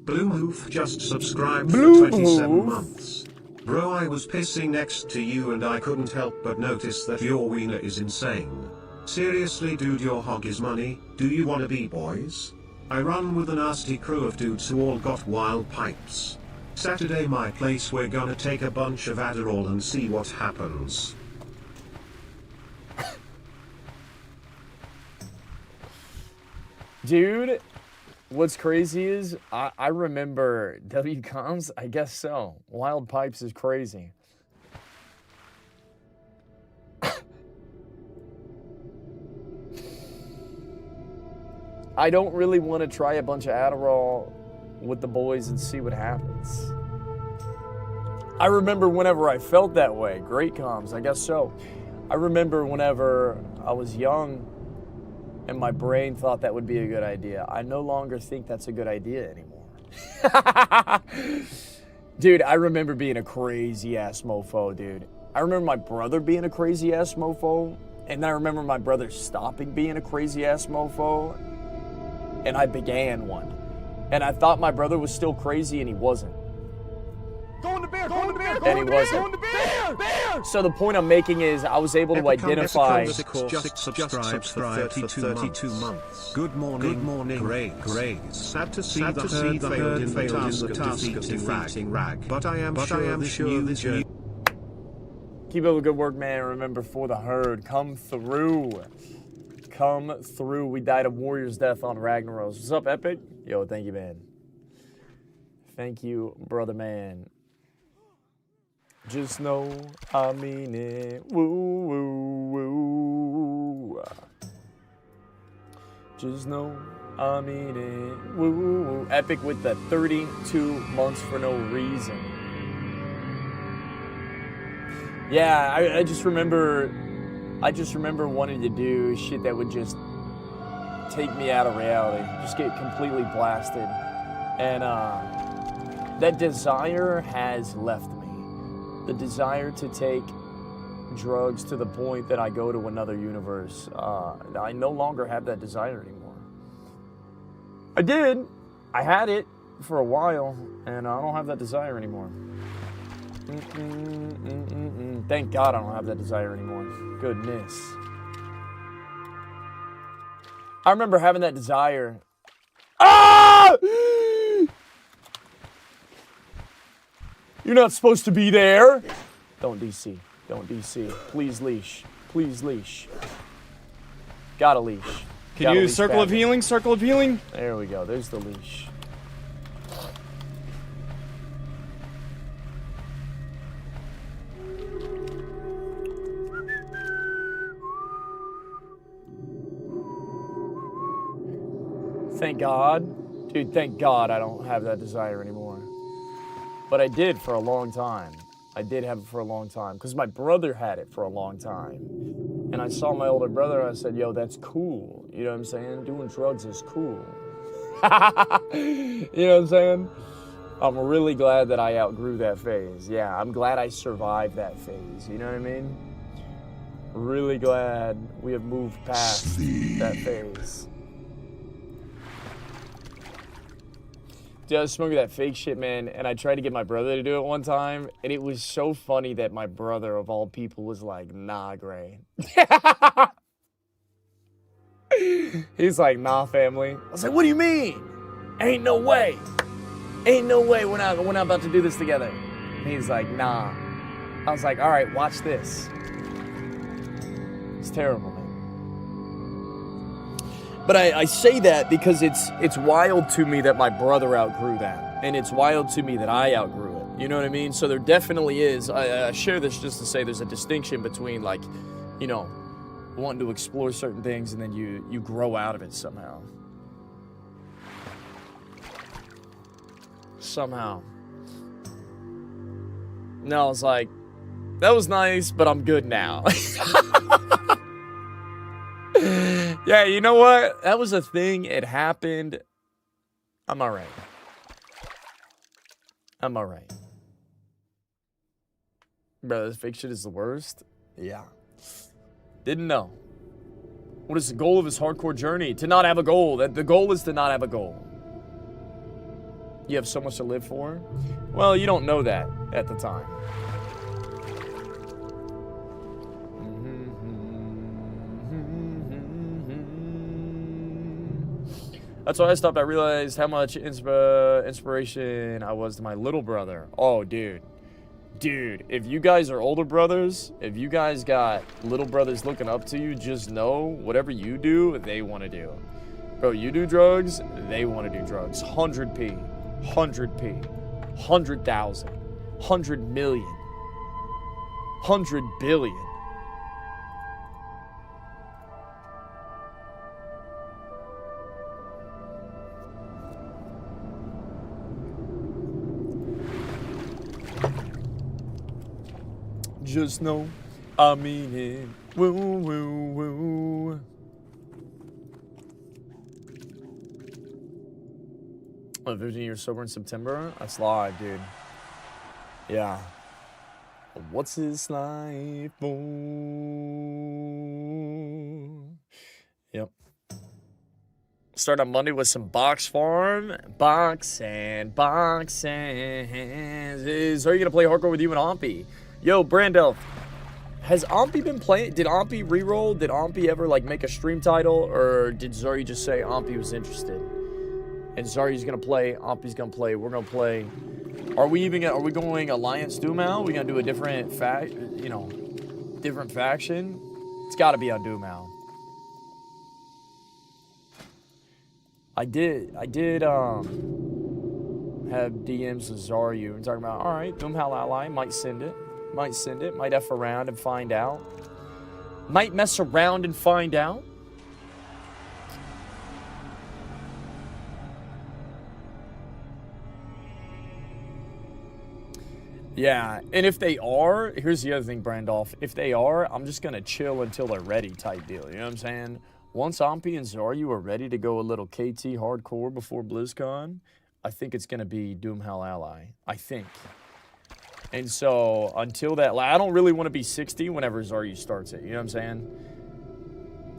Bloomhoof just subscribed Bloom for 27 Hoof. months. Bro, I was pissing next to you and I couldn't help but notice that your wiener is insane. Seriously, dude, your hog is money. Do you wanna be boys? I run with a nasty crew of dudes who all got wild pipes. Saturday my place, we're gonna take a bunch of Adderall and see what happens. Dude, what's crazy is I remember WComs. I guess so. Wild pipes is crazy. I don't really want to try a bunch of Adderall with the boys and see what happens. I remember whenever I felt that way. Great comms, I guess so. I remember whenever I was young and my brain thought that would be a good idea. I no longer think that's a good idea anymore. Dude, I remember being a crazy-ass mofo, dude. I remember my brother being a crazy-ass mofo, and then I remember my brother stopping being a crazy-ass mofo, and I began one. And I thought my brother was still crazy, and he wasn't. Going to bear, going to bear, And going he to bear, wasn't. going to bear, bear. So the point I'm making is I was able to identify... Just subscribed for 32 months. Good morning, Graves. Sad to see the herd failed in the task of defeating Rag, but I am sure this new... Keep up the good work, man. Remember, for the herd, come through. Come through. We died a warrior's death on Ragnaros. What's up, Epic? Yo, thank you, man. Thank you, brother, man. Just know I mean it. Woo, woo, woo. Just know I mean it. Woo, woo, woo. Epic with the 32 months for no reason. Yeah, I just remember wanting to do shit that would just take me out of reality, just get completely blasted. And that desire has left me. The desire to take drugs to the point that I go to another universe. I no longer have that desire anymore. I did. I had it for a while, and I don't have that desire anymore. Thank God I don't have that desire anymore. Goodness. I remember having that desire. Ah! You're not supposed to be there. Don't DC. Don't DC. Please leash. Please leash. Got a leash. Can you use Circle of Healing? Circle of Healing? There we go. There's the leash. Thank God. Dude, thank God I don't have that desire anymore. But I did for a long time. I did have it for a long time. Because my brother had it for a long time. And I saw my older brother and I said, yo, that's cool. You know what I'm saying? Doing drugs is cool. You know what I'm saying? I'm really glad that I outgrew that phase. Yeah, I'm glad I survived that phase. You know what I mean? Really glad we have moved past that phase. Dude, I was smoking that fake shit, man, and I tried to get my brother to do it one time, and it was so funny that my brother, of all people, was like, nah, Gray. He's like, nah, family. I was like, what do you mean? Ain't no way. Ain't no way we're not about to do this together. And he's like, nah. I was like, all right, watch this. It's terrible, man. But I say that because it's wild to me that my brother outgrew that. And it's wild to me that I outgrew it. You know what I mean? So there definitely is. I share this just to say there's a distinction between, like, you know, wanting to explore certain things and then you grow out of it somehow. Somehow. No, I was like, that was nice, but I'm good now. Yeah, you know what? That was a thing. It happened. I'm all right. I'm all right. Bro, this fake shit is the worst. Yeah. Didn't know. What is the goal of his hardcore journey? To not have a goal. The goal is to not have a goal. You have so much to live for? Well, you don't know that at the time. That's why I stopped. I realized how much inspiration I was to my little brother. Oh, dude. Dude, if you guys are older brothers, if you guys got little brothers looking up to you, just know whatever you do, they want to do. Bro, you do drugs, they want to do drugs. 100p, 100p, 100,000, 100 million, 100 billion. Just know, I mean it. Woo, woo, woo. Oh, 15 years sober in September? That's live, dude. Yeah. What's his life for? Yep. Start on Monday with some box farm. Boxing. Are you gonna play hardcore with you and Ompy? Yo, Brandelf, has Ompy been playing? Did Ompy re-roll? Did Ompy ever, like, make a stream title? Or did Zari just say Ompy was interested? And Zari's gonna play, Ompy's gonna play, we're gonna play. Are we going Alliance Doomau? We gonna do a different different faction? It's gotta be on Doomau. I did, have DMs with Zaryu and talking about, alright, Doomhowl Ally, might send it, might F around and find out. Might mess around and find out. Yeah, and if they are, here's the other thing, Brandolph. If they are, I'm just going to chill until they're ready type deal. You know what I'm saying? Once Ompi and Zaryu are ready to go a little KT hardcore before BlizzCon, I think it's going to be Doomhell Ally. I think. And so, until that, like, I don't really want to be 60 whenever Zaryu starts it. You know what I'm saying?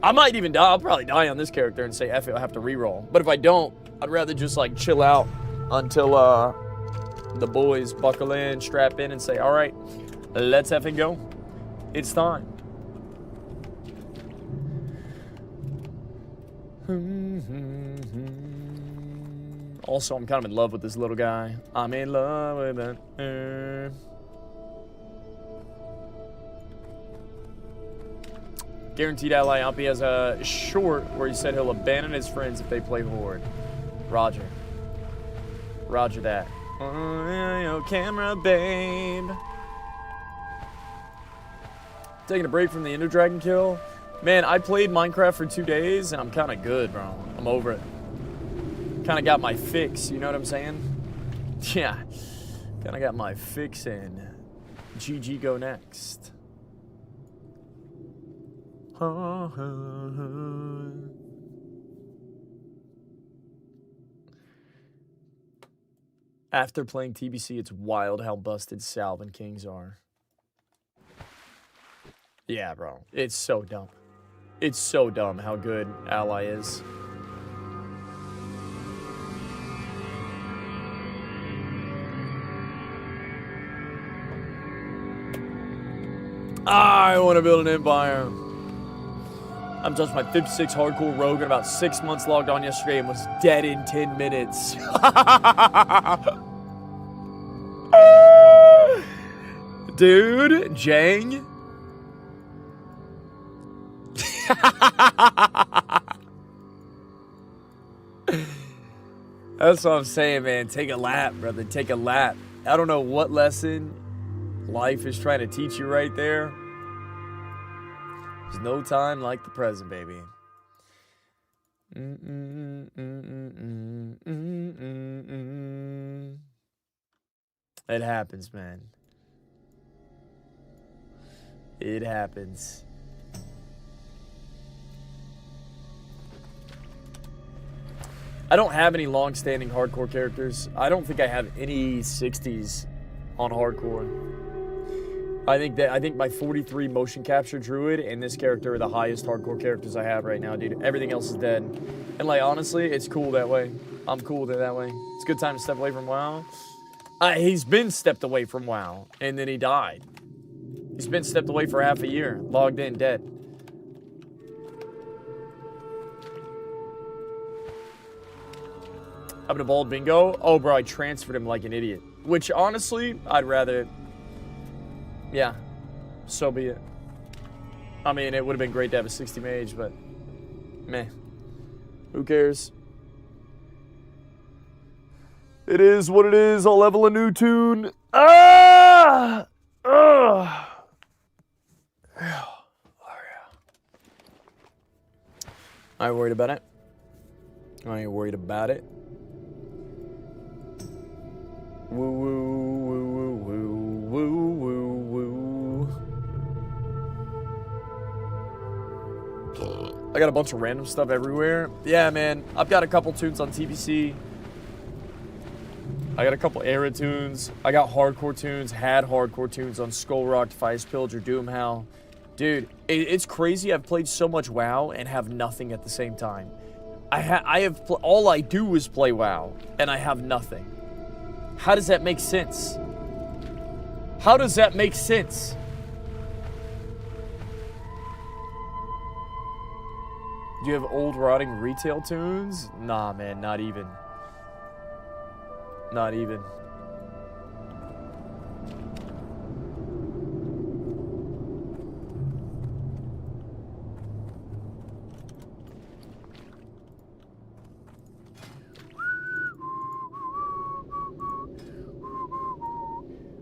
I might even die. I'll probably die on this character and say, F it, I'll have to reroll. But if I don't, I'd rather just, like, chill out until, the boys buckle in, strap in, and say, all right, let's effing go. It's time. Also, I'm kind of in love with this little guy. I'm in love with it. Guaranteed ally Ompi has a short where he said he'll abandon his friends if they play Horde. Roger. Roger that. Oh, camera, babe. Taking a break from the Ender Dragon kill. Man, I played Minecraft for 2 days, and I'm kind of good, bro. I'm over it. Kind of got my fix, you know what I'm saying? Yeah. Kind of got my fix in. GG go next. After playing TBC, it's wild how busted Salve and Kings are. Yeah, bro. It's so dumb. It's so dumb how good Ally is. I want to build an empire. I'm just my 56 hardcore rogue and about 6 months logged on yesterday and was dead in 10 minutes. Dude, Jang. That's what I'm saying, man. Take a lap, brother. Take a lap. I don't know what lesson life is trying to teach you right there. There's no time like the present, baby. It happens, man. It happens. I don't have any long-standing hardcore characters. I don't think I have any 60s on hardcore. I think my 43 motion capture druid and this character are the highest hardcore characters I have right now, dude. Everything else is dead. And like honestly, it's cool that way. I'm cool with it that way. It's a good time to step away from WoW. He's been stepped away from WoW, and then he died. He's been stepped away for half a year, logged in, dead. Having a bald bingo? Oh, bro, I transferred him like an idiot. Which, honestly, I'd rather... Yeah, so be it. I mean, it would have been great to have a 60 mage, but... Meh. Who cares? It is what it is. I'll level a new tune. Ah! Ugh. I ain't worried about it. I ain't worried about it. Woo woo woo woo woo woo woo. I got a bunch of random stuff everywhere. Yeah, man. I've got a couple tunes on TBC. I got a couple era tunes. I got hardcore tunes. Had hardcore tunes on Skull Rock, Defiance Pillager, Doomhowl. Dude, it's crazy. I've played so much WoW and have nothing at the same time. All I do is play WoW, and I have nothing. How does that make sense? How does that make sense? Do you have old rotting retail tunes? Nah, man, not even. Not even.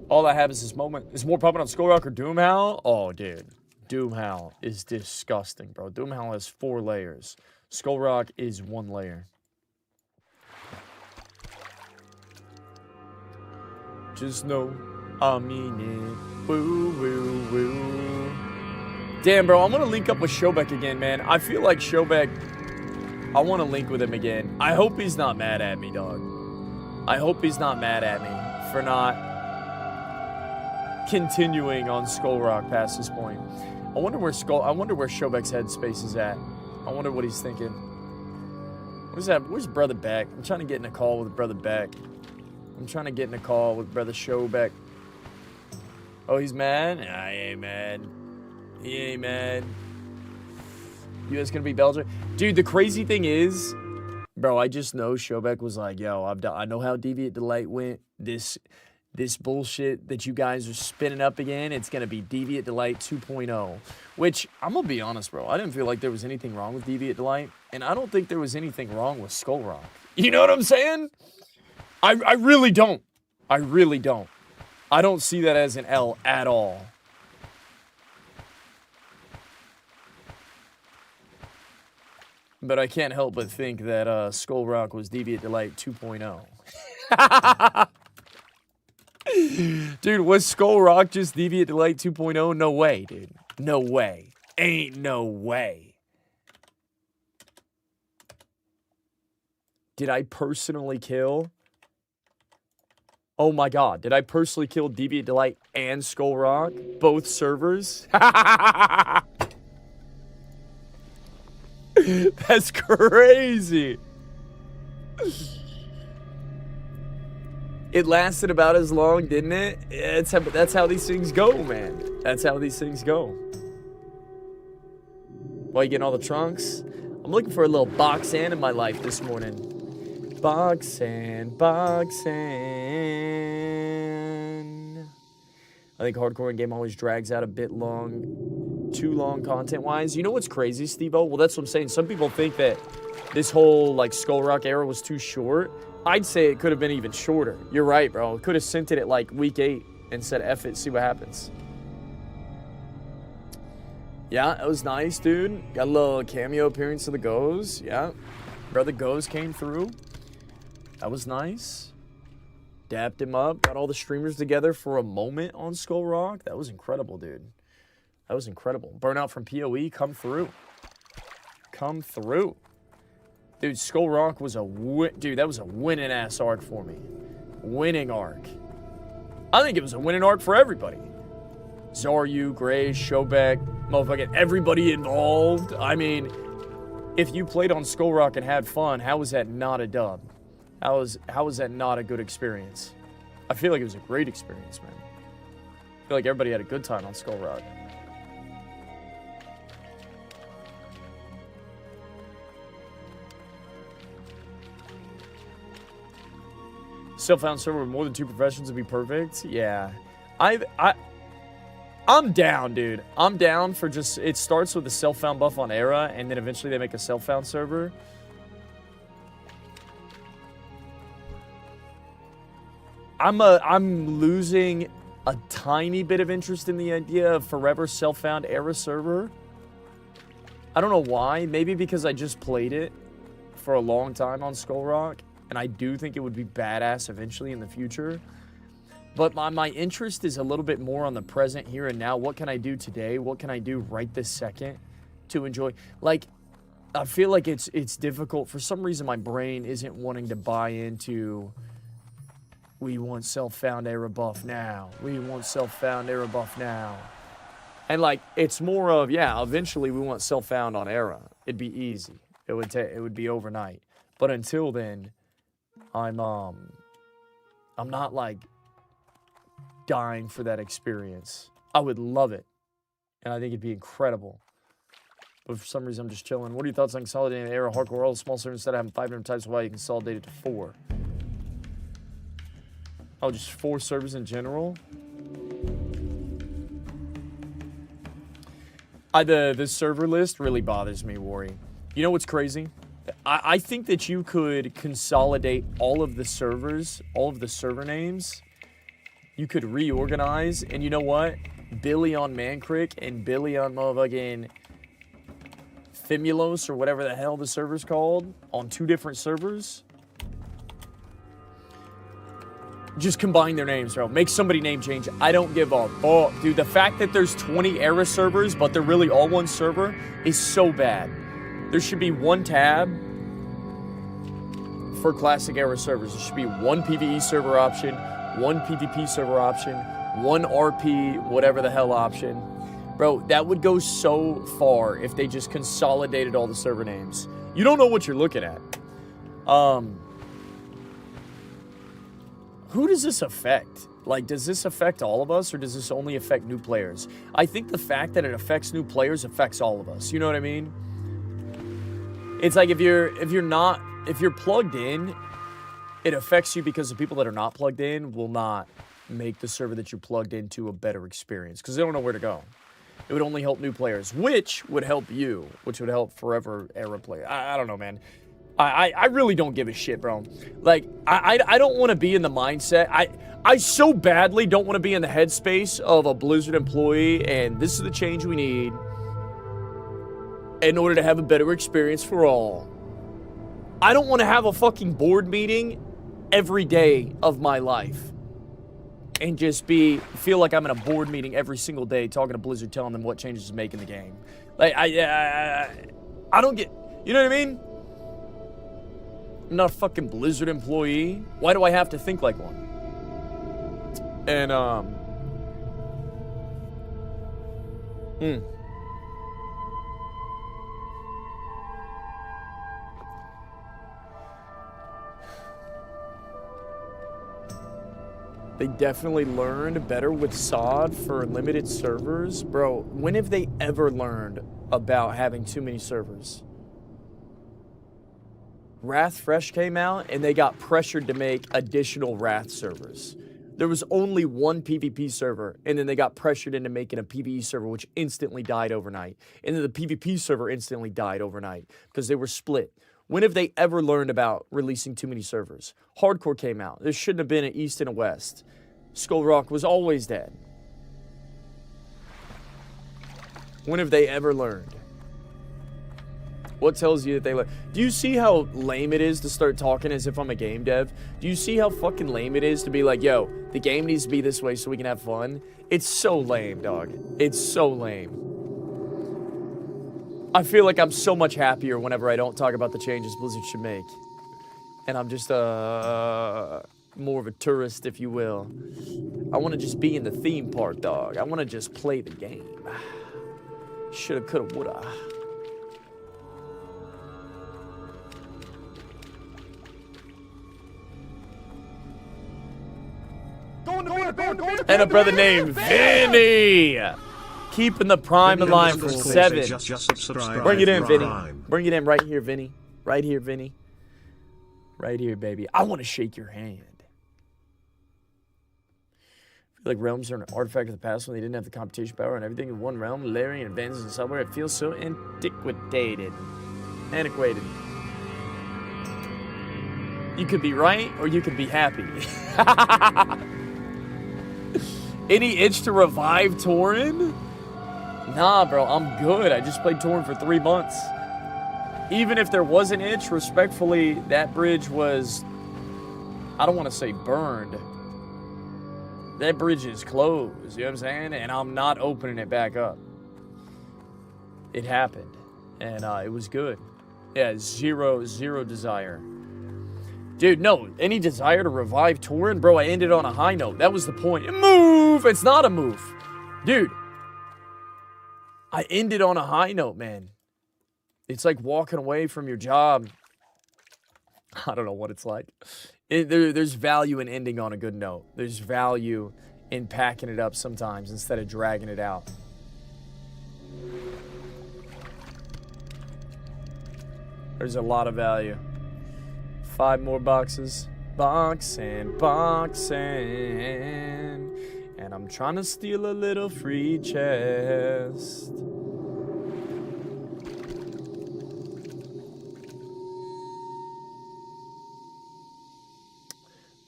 All I have is this moment. Is more popping on Skull Rock or Doomhowl? Oh, dude. Doomhowl is disgusting, bro. Doomhowl has 4 layers. Skull Rock is 1 layer. Just know I mean it. Woo, woo, woo. Damn, bro, I'm gonna link up with Shobek again, man. I feel like Shobek, I want to link with him again. I hope he's not mad at me, dog. I hope he's not mad at me for not continuing on Skull Rock past this point. I wonder where Shobek's headspace is at. I wonder what he's thinking. Where's that? Where's Brother Beck? I'm trying to get in a call with Brother Beck. I'm trying to get in a call with Brother Shobek. Oh, he's mad? Nah, he ain't mad. He ain't mad. US gonna be Belgium? Dude, the crazy thing is, bro, I just know Shobek was like, yo, I know how Deviant Delight went. This bullshit that you guys are spinning up again, it's gonna be Deviant Delight 2.0. Which, I'm gonna be honest, bro, I didn't feel like there was anything wrong with Deviant Delight, and I don't think there was anything wrong with Skull Rock. You know what I'm saying? I really don't. I really don't. I don't see that as an L at all. But I can't help but think that Skull Rock was Deviant Delight 2.0. Dude, was Skull Rock just Deviant Delight 2.0? No way, dude. No way. Ain't no way. Did I personally kill? Oh my god. Did I personally kill Deviant Delight and Skull Rock? Both servers? That's crazy. It lasted about as long, didn't it? That's how these things go, man. That's how these things go. Why you getting all the trunks? I'm looking for a little box sand in my life this morning. Box sand, box sand. I think hardcore in game always drags out a bit long, too long content-wise. You know what's crazy, Steve-O? Well, that's what I'm saying. Some people think that this whole, like, Skull Rock era was too short. I'd say it could have been even shorter. You're right, bro. Could have sent it at, like, week 8 and said, F it, see what happens. Yeah, it was nice, dude. Got a little cameo appearance of the Goes. Yeah. Brother Goes came through. That was nice. Dapped him up. Got all the streamers together for a moment on Skull Rock. That was incredible, dude. That was incredible. Burnout from PoE, come through. Come through. Dude, Skull Rock was dude, that was a winning ass arc for me. Winning arc. I think it was a winning arc for everybody. Zaryu, Gray, Shobek, motherfucking everybody involved. I mean, if you played on Skull Rock and had fun, how was that not a dub? How was that not a good experience? I feel like it was a great experience, man. I feel like everybody had a good time on Skull Rock. Self-found server with more than 2 professions would be perfect. Yeah. I'm down, dude. I'm down for just... It starts with a self-found buff on Era, and then eventually they make a self-found server. I'm losing a tiny bit of interest in the idea of forever self-found Era server. I don't know why. Maybe because I just played it for a long time on Skull Rock. And I do think it would be badass eventually in the future. But my interest is a little bit more on the present here and now. What can I do today? What can I do right this second to enjoy? Like, I feel like it's difficult. For some reason, my brain isn't wanting to buy into, we want self-found Era buff now. We want self-found Era buff now. And, like, it's more of, yeah, eventually we want self-found on Era. It'd be easy. It would be overnight. But until then... I'm not, like, dying for that experience. I would love it. And I think it'd be incredible. But for some reason, I'm just chilling. What are your thoughts on consolidating Era hardcore all the small servers instead of having 500 types? Why you consolidate it to 4? Oh, just 4 servers in general? The server list really bothers me, Worry. You know what's crazy? I think that you could consolidate all of the servers, all of the server names. You could reorganize, and you know what? Billy on Mancrick and Billy on motherfucking Thimulos, or whatever the hell the server's called, on 2 different servers. Just combine their names, bro. Make somebody name change. I don't give a fuck. Dude, the fact that there's 20 era servers, but they're really all one server is so bad. There should be one tab for classic era servers. There should be one PvE server option, one PvP server option, one RP, whatever the hell option. Bro, that would go so far if they just consolidated all the server names. You don't know what you're looking at. Who does this affect? Like, does this affect all of us, or does this only affect new players? I think the fact that it affects new players affects all of us. You know what I mean? It's like if you're plugged in, it affects you because the people that are not plugged in will not make the server that you're plugged into a better experience because they don't know where to go. It would only help new players, which would help you, which would help forever era players. I don't know, man. I really don't give a shit, bro. Like, I don't want to be in the mindset. I so badly don't want to be in the headspace of a Blizzard employee, and this is the change we need in order to have a better experience for all. I don't want to have a fucking board meeting every day of my life and just feel like I'm in a board meeting every single day talking to Blizzard, telling them what changes to make in the game. Like, I don't get, you know what I mean? I'm not a fucking Blizzard employee. Why do I have to think like one? And, They definitely learned better with SOD for limited servers. Bro, when have they ever learned about having too many servers? Wrath Fresh came out, and they got pressured to make additional Wrath servers. There was only one PvP server, and then they got pressured into making a PvE server, which instantly died overnight. And then the PvP server instantly died overnight because they were split. When have they ever learned about releasing too many servers? Hardcore came out. There shouldn't have been an East and a West. Skull Rock was always dead. When have they ever learned? What tells you that they learn? Do you see how lame it is to start talking as if I'm a game dev? Do you see how fucking lame it is to be like, yo, the game needs to be this way so we can have fun? It's so lame, dog. It's so lame. I feel like I'm so much happier whenever I don't talk about the changes Blizzard should make. And I'm just more of a tourist, if you will. I want to just be in the theme park, dog. I want to just play the game. Shoulda, coulda, woulda. And a brother named Vinny. Keeping the prime alive for 7. Bring it in, Vinny. Bring it in right here, Vinny. Right here, Vinny. Right here, baby. I want to shake your hand. I feel like realms are an artifact of the past when they didn't have the competition power and everything in one realm, layering and advances in somewhere. It feels so antiquated. Antiquated. You could be right or you could be happy. Any itch to revive Tauren? Nah, bro, I'm good. I just played Tauren for 3 months. Even if there was an itch, respectfully, that bridge was, I don't want to say burned. That bridge is closed, you know what I'm saying? And I'm not opening it back up. It happened, and it was good. Yeah, zero desire. Dude, no, any desire to revive Tauren? Bro, I ended on a high note. That was the point. Move! It's not a move. Dude. I ended on a high note, man. It's like walking away from your job. I don't know what it's like. There's value in ending on a good note. There's value in packing it up sometimes instead of dragging it out. There's a lot of value. 5 more boxes. Boxing. And I'm trying to steal a little free chest.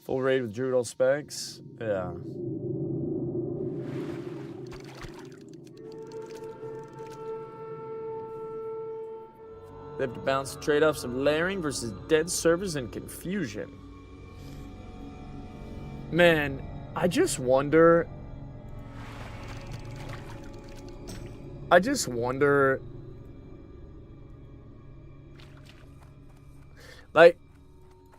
Full raid with Druid all specs. Yeah. They have to balance the trade-offs of layering versus dead servers and confusion. Man, I just wonder... Like,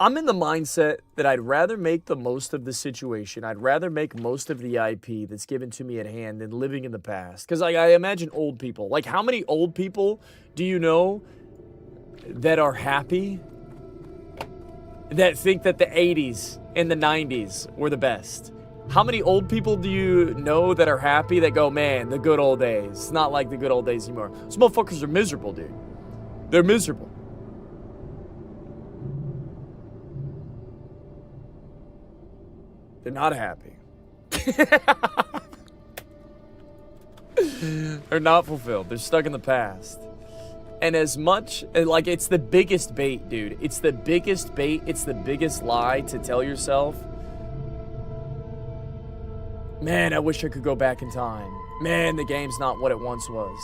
I'm in the mindset that I'd rather make the most of the situation. I'd rather make most of the IP that's given to me at hand than living in the past. Because, like, I imagine old people. Like, how many old people do you know that are happy, that think that the 80s and the 90s were the best? How many old people do you know that are happy that go, man, the good old days? It's not like the good old days anymore. Those motherfuckers are miserable, dude. They're miserable. They're not happy. They're not fulfilled. They're stuck in the past. And as much, like, it's the biggest bait, dude. It's the biggest bait. It's the biggest lie to tell yourself, man, I wish I could go back in time. Man, the game's not what it once was.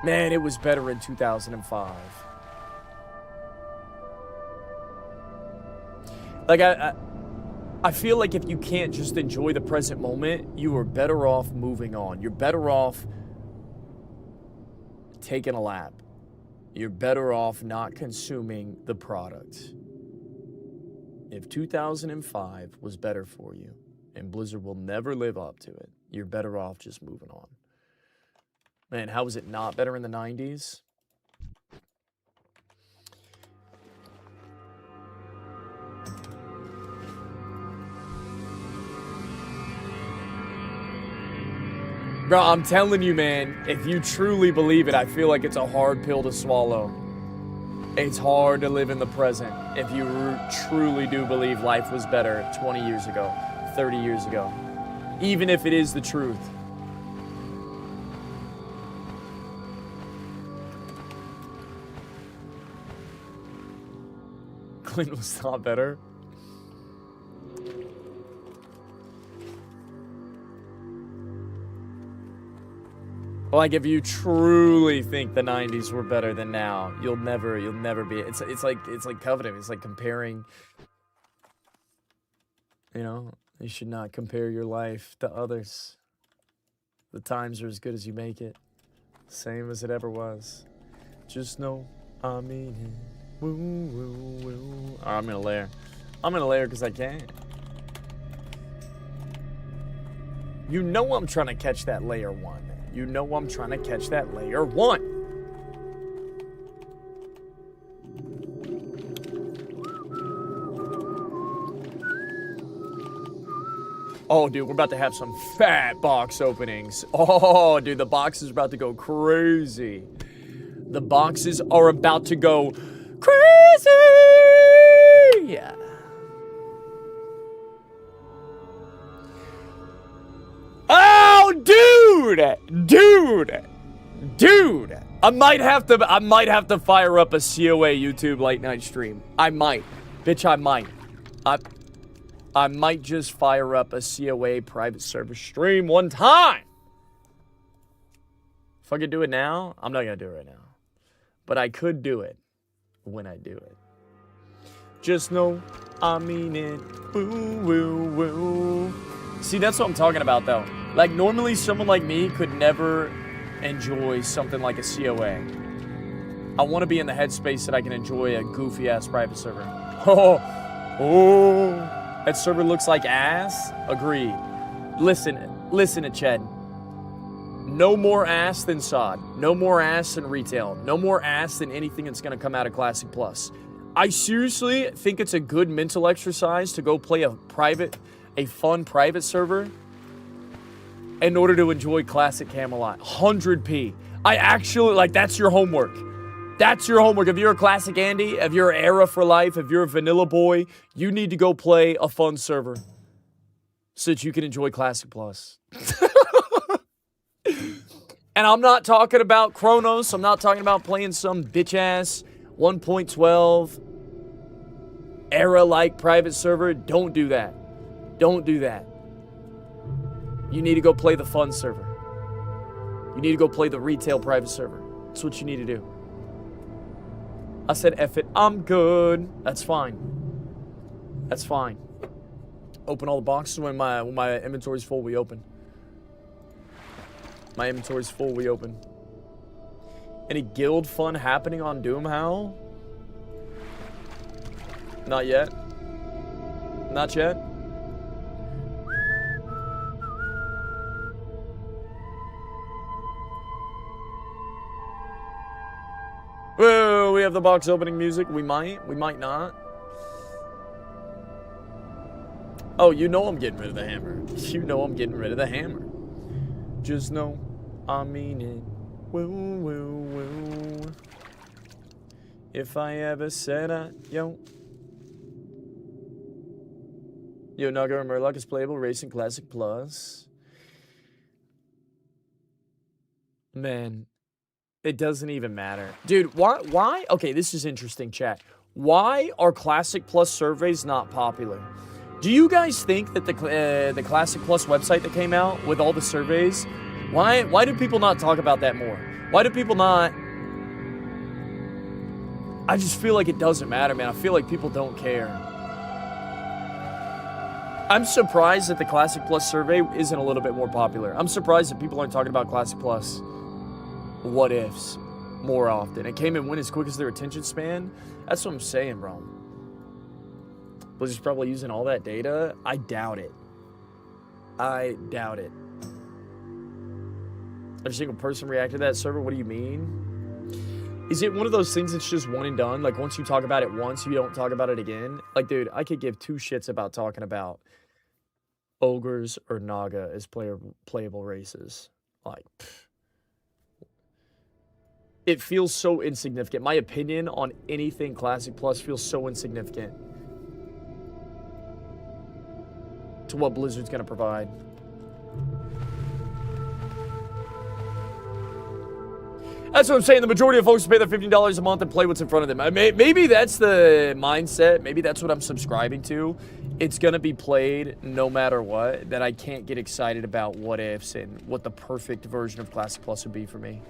Man, it was better in 2005. Like, I feel like if you can't just enjoy the present moment, you are better off moving on. You're better off taking a lap. You're better off not consuming the product. If 2005 was better for you, and Blizzard will never live up to it, you're better off just moving on. Man, how was it not better in the 90s? Bro, I'm telling you, man, if you truly believe it, I feel like it's a hard pill to swallow. It's hard to live in the present if you truly do believe life was better 20 years ago, 30 years ago, even if it is the truth. Clint was not better. Like, if you truly think the 90s were better than now, you'll never be. It's like coveting. It's like comparing. You know, you should not compare your life to others. The times are as good as you make it. Same as it ever was. Just know I mean it. Woo, woo, woo. Alright, I'm gonna layer. I'm gonna layer because I can. You know I'm trying to catch that layer 1. You know I'm trying to catch that layer 1. Oh, dude, we're about to have some fat box openings. Oh, dude, the boxes are about to go crazy. The boxes are about to go crazy! Yeah. Oh, dude! I might have to fire up a COA YouTube late night stream. I might. Bitch, I might. I might just fire up a COA private server stream one time. If I could do it now, I'm not gonna do it right now. But I could do it when I do it. Just know I mean it. Woo, woo, woo. See, that's what I'm talking about, though. Like, normally someone like me could never enjoy something like a COA. I want to be in the headspace that I can enjoy a goofy-ass private server. Oh, that server looks like ass? Agreed. Listen to Ched. No more ass than SOD. No more ass than retail. No more ass than anything that's going to come out of Classic Plus. I seriously think it's a good mental exercise to go play a fun private server in order to enjoy Classic Camelot. 100p. I actually, like, that's your homework. That's your homework. If you're a Classic Andy, if you're Era for life, if you're a Vanilla Boy, you need to go play a fun server so that you can enjoy Classic Plus. And I'm not talking about Chronos. I'm not talking about playing some bitch-ass 1.12 Era-like private server. Don't do that. Don't do that. You need to go play the fun server. You need to go play the retail private server. That's what you need to do. I said, F it, I'm good. That's fine. That's fine. Open all the boxes when my inventory's full, we open. My inventory's full, we open. Any guild fun happening on Doomhow? Not yet. Not yet. Whoa, we have the box opening music. We might not. Oh, you know I'm getting rid of the hammer. You know I'm getting rid of the hammer. Just know I mean it. Woo, woo, woo. If I ever said yo, Nugger and Murloc is playable. Racing Classic Plus. Man, it doesn't even matter. Dude, why? Okay, this is interesting, chat. Why are Classic Plus surveys not popular? Do you guys think that the Classic Plus website that came out with all the surveys, why do people not talk about that more? Why do people not? I just feel like it doesn't matter, man. I feel like people don't care. I'm surprised that the Classic Plus survey isn't a little bit more popular. I'm surprised that people aren't talking about Classic Plus what ifs more often. It came and went as quick as their attention span. That's what I'm saying, bro. Blizzard's probably using all that data. I doubt it. I doubt it. Every single person reacted to that server? What do you mean? Is it one of those things that's just one and done? Like, once you talk about it once, you don't talk about it again? Like, dude, I could give two shits about talking about ogres or Naga as playable races. Like, it feels so insignificant. My opinion on anything Classic Plus feels so insignificant to what Blizzard's going to provide. That's what I'm saying. The majority of folks pay their $15 a month and play what's in front of them. Maybe that's the mindset. Maybe that's what I'm subscribing to. It's going to be played no matter what. That I can't get excited about what ifs and what the perfect version of Classic Plus would be for me.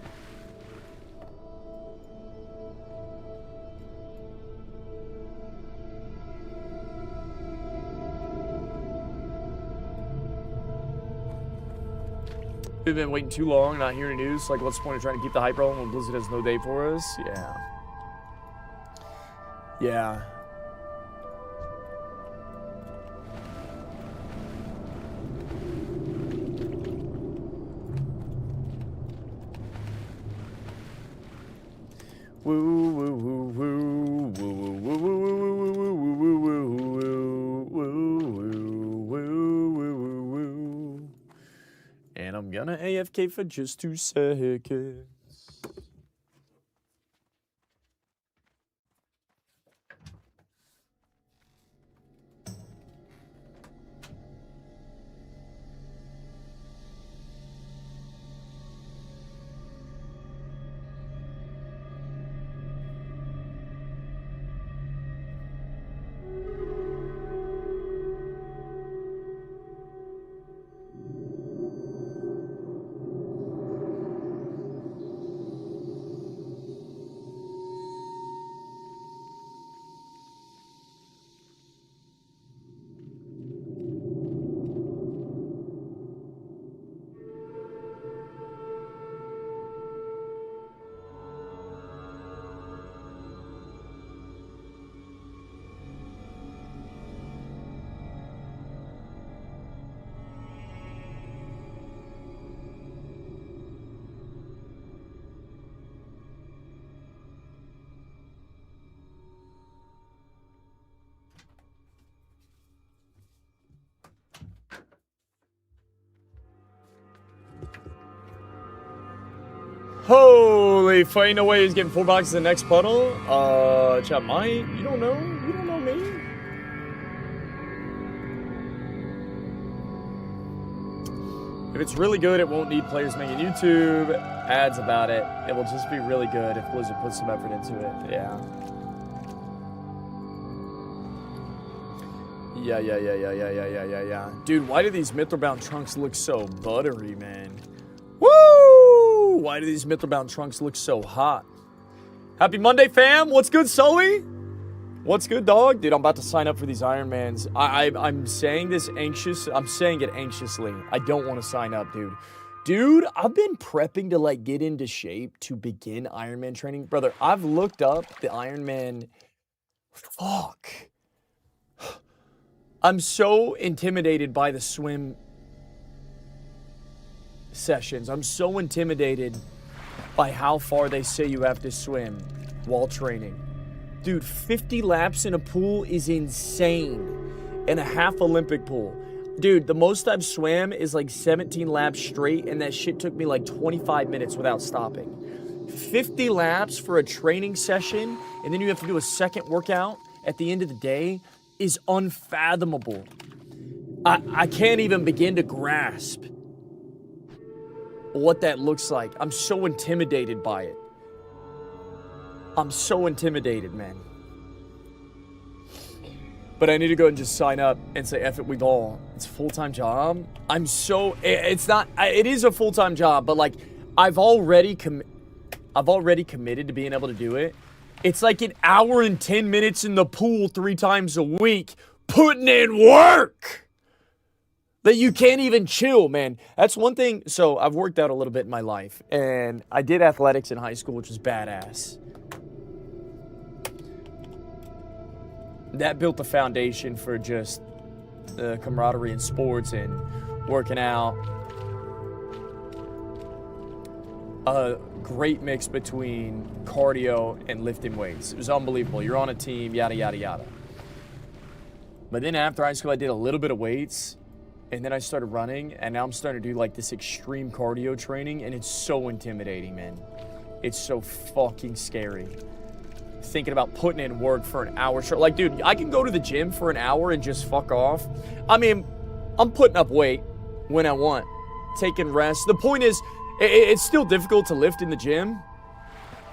We've been waiting too long, not hearing news. Like, what's the point of trying to keep the hype rolling when Blizzard has no day for us? Yeah. Yeah. Woo, woo, woo, woo, woo, woo, woo, woo, woo, woo, woo, woo, woo, woo, woo, woo. And I'm gonna AFK for just 2 seconds. Holy, ain't no way he's getting 4 boxes in the next puddle. Chat might. You don't know. You don't know me. If it's really good, it won't need players making YouTube ads about it. It will just be really good if Blizzard puts some effort into it. Yeah. Yeah. Dude, why do these Mithril-bound trunks look so buttery, man? Woo! Why do these Mithril-bound trunks look so hot? Happy Monday, fam! What's good, Sully? What's good, dog? Dude, I'm about to sign up for these Ironmans. I'm saying this anxious. I'm saying it anxiously. I don't want to sign up, dude. Dude, I've been prepping to, like, get into shape to begin Ironman training. Brother, I've looked up the Ironman. Fuck. I'm so intimidated by the swim sessions. I'm so intimidated by how far they say you have to swim while training. Dude, 50 laps in a pool is insane. In a half Olympic pool. Dude, the most I've swam is like 17 laps straight, and that shit took me like 25 minutes without stopping. 50 laps for a training session, and then you have to do a second workout at the end of the day is unfathomable. I can't even begin to grasp what that looks like. I'm so intimidated by it. I'm so intimidated, man. But I need to go and just sign up and say, F it, we ball. It's a full-time job. I'm so, it's not, it is a full-time job, but like, I've already committed to being able to do it. It's like an hour and 10 minutes in the pool 3 times a week, putting in work that you can't even chill, man. That's one thing. So I've worked out a little bit in my life, and I did athletics in high school, which was badass. That built the foundation for just camaraderie in sports and working out. A great mix between cardio and lifting weights. It was unbelievable. You're on a team, yada, yada, yada. But then after high school, I did a little bit of weights, and then I started running, and now I'm starting to do like this extreme cardio training, and it's so intimidating, man. It's so fucking scary. Thinking about putting in work for an hour straight. Like, dude, I can go to the gym for an hour and just fuck off. I mean, I'm putting up weight when I want, taking rest. The point is, it's still difficult to lift in the gym.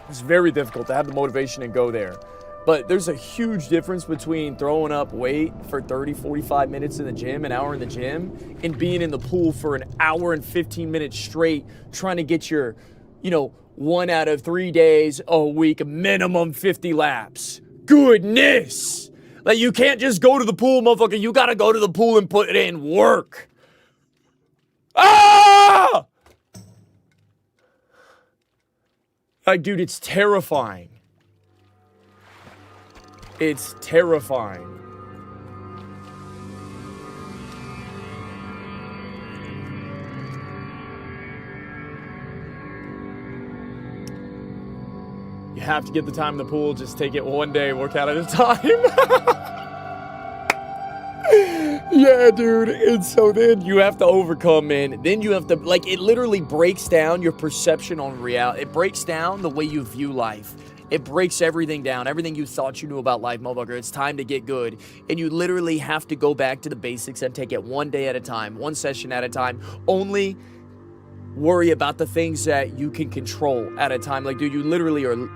It's very difficult to have the motivation and go there. But there's a huge difference between throwing up weight for 30, 45 minutes in the gym, an hour in the gym, and being in the pool for an hour and 15 minutes straight, trying to get your, 1 out of 3 days a week, minimum 50 laps. Goodness! Like, you can't just go to the pool, motherfucker. You gotta go to the pool and put in work. Ah! Like, dude, it's terrifying. It's terrifying. You have to get the time in the pool. Just take it one day, work out at a time. Yeah, dude. And so then you have to overcome, man. Then you have to, like, it literally breaks down your perception on reality. It breaks down the way you view life. It breaks everything down. Everything you thought you knew about life, motherfucker. It's time to get good. And you literally have to go back to the basics and take it one day at a time, one session at a time. Only worry about the things that you can control at a time. Like, dude, you literally are...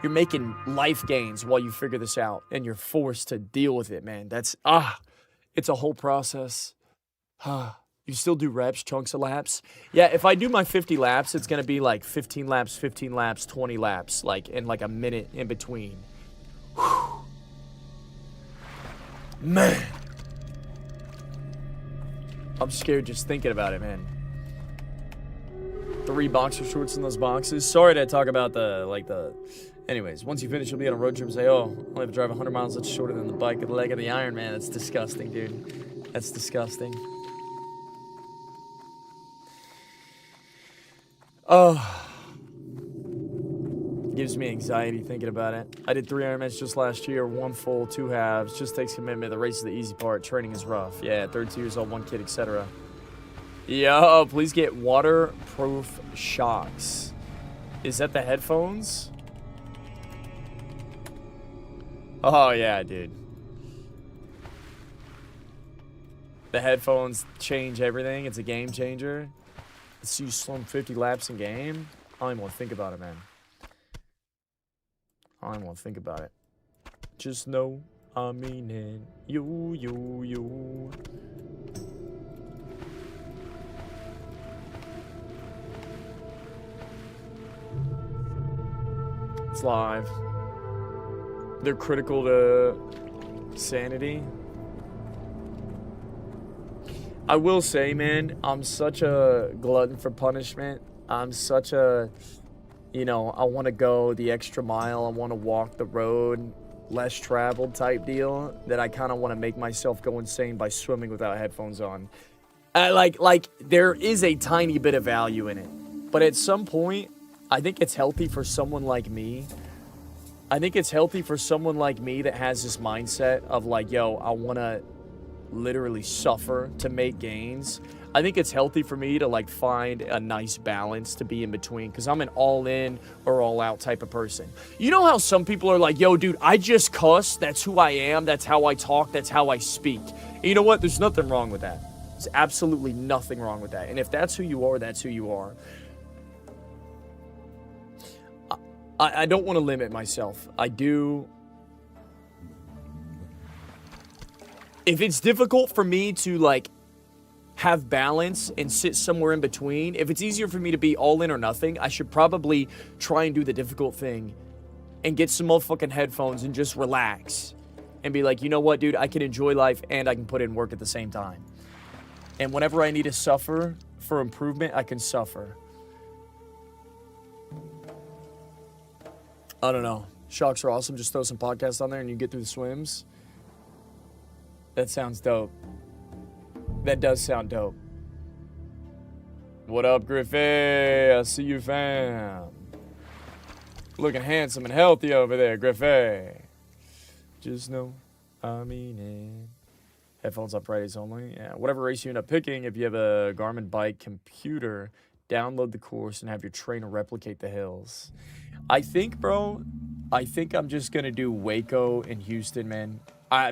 You're making life gains while you figure this out, and you're forced to deal with it, man. That's, it's a whole process. You still do reps, chunks of laps. Yeah, if I do my 50 laps, it's going to be like 15 laps, 20 laps, like in like a minute in between. Whew. Man. I'm scared just thinking about it, man. 3 boxer shorts in those boxes. Sorry to talk about Anyways, once you finish, you'll be on a road trip and say, oh, I only have to drive 100 miles. That's shorter than the bike of the leg of the Iron Man. That's disgusting, dude. That's disgusting. Oh. Gives me anxiety thinking about it. I did 3 Ironmans just last year. 1 full, 2 halves. Just takes commitment. The race is the easy part. Training is rough. Yeah, 32 years old, 1 kid, etc. Yo, please get waterproof shocks. Is that the headphones? Oh, yeah, dude. The headphones change everything. It's a game changer. Let's you swim 50 laps in game. I don't even want to think about it, man. I don't even want to think about it. Just know I mean it. You. It's live. They're critical to sanity. I will say, man, I'm such a glutton for punishment. I'm such a, you know, I want to go the extra mile. I want to walk the road, less traveled type deal, that I kind of want to make myself go insane by swimming without headphones on. Like there is a tiny bit of value in it. But at some point, I think it's healthy for someone like me. I think it's healthy for someone like me that has this mindset of like, yo, I want to literally suffer to make gains. I think it's healthy for me to like find a nice balance to be in between, because I'm an all in or all out type of person. You know how some people are like, yo, dude, I just cuss. That's who I am. That's how I talk. That's how I speak. And you know what? There's nothing wrong with that. There's absolutely nothing wrong with that. And if that's who you are, that's who you are. I don't want to limit myself. I do. If it's difficult for me to like have balance and sit somewhere in between, if it's easier for me to be all in or nothing, I should probably try and do the difficult thing and get some motherfucking headphones and just relax and be like, you know what, dude, I can enjoy life and I can put in work at the same time. And whenever I need to suffer for improvement, I can suffer. I don't know. Shocks are awesome. Just throw some podcasts on there and you get through the swims. That sounds dope. That does sound dope. What up, Griffey? I see you, fam. Looking handsome and healthy over there, Griffey. Just know I mean it. Headphones on Fridays only. Yeah, whatever race you end up picking, if you have a Garmin bike computer, download the course and have your trainer replicate the hills. I think, bro, I'm just going to do Waco in Houston, man.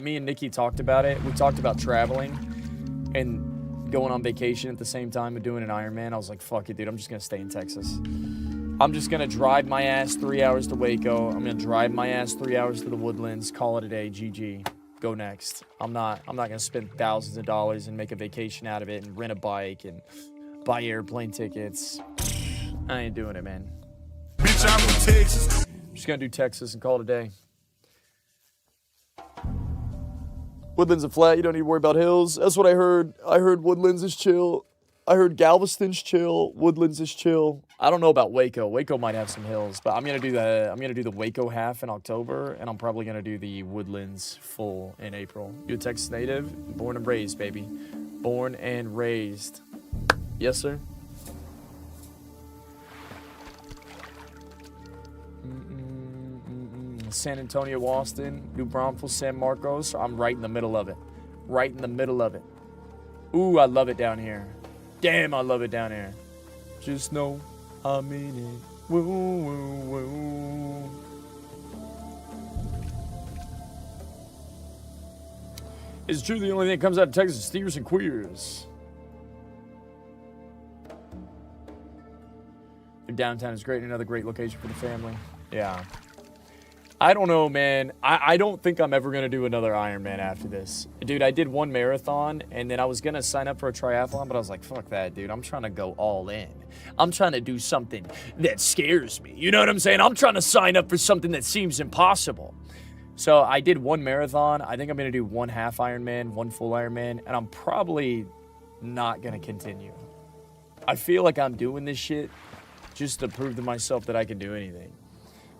Me and Nikki talked about it. We talked about traveling and going on vacation at the same time and doing an Ironman. I was like, fuck it, dude. I'm just going to stay in Texas. I'm just going to drive my ass 3 hours to Waco. I'm going to drive my ass 3 hours to the Woodlands. Call it a day. GG. Go next. I'm not going to spend thousands of dollars and make a vacation out of it and rent a bike and buy airplane tickets. I ain't doing it, man. Bitch, I'm from Texas. I'm just going to do Texas and call it a day. Woodlands are flat. You don't need to worry about hills. That's what I heard. I heard Woodlands is chill. I heard Galveston's chill. Woodlands is chill. I don't know about Waco. Waco might have some hills, but I'm gonna do the Waco half in October, and I'm probably gonna do the Woodlands full in April. You a Texas native? Born and raised, baby. Born and raised. Yes, sir. San Antonio, Austin, New Braunfels, San Marcos. I'm right in the middle of it. Right in the middle of it. Ooh, I love it down here. Damn, I love it down here. Just know I mean it. Woo, woo, woo. It's true the only thing that comes out of Texas is steers and queers. Your downtown is great. Another great location for the family. Yeah. I don't know, man. I don't think I'm ever going to do another Ironman after this. Dude, I did one marathon, and then I was going to sign up for a triathlon, but I was like, fuck that, dude. I'm trying to go all in. I'm trying to do something that scares me. You know what I'm saying? I'm trying to sign up for something that seems impossible. So I did one marathon. I think I'm going to do one half Ironman, one full Ironman, and I'm probably not going to continue. I feel like I'm doing this shit just to prove to myself that I can do anything.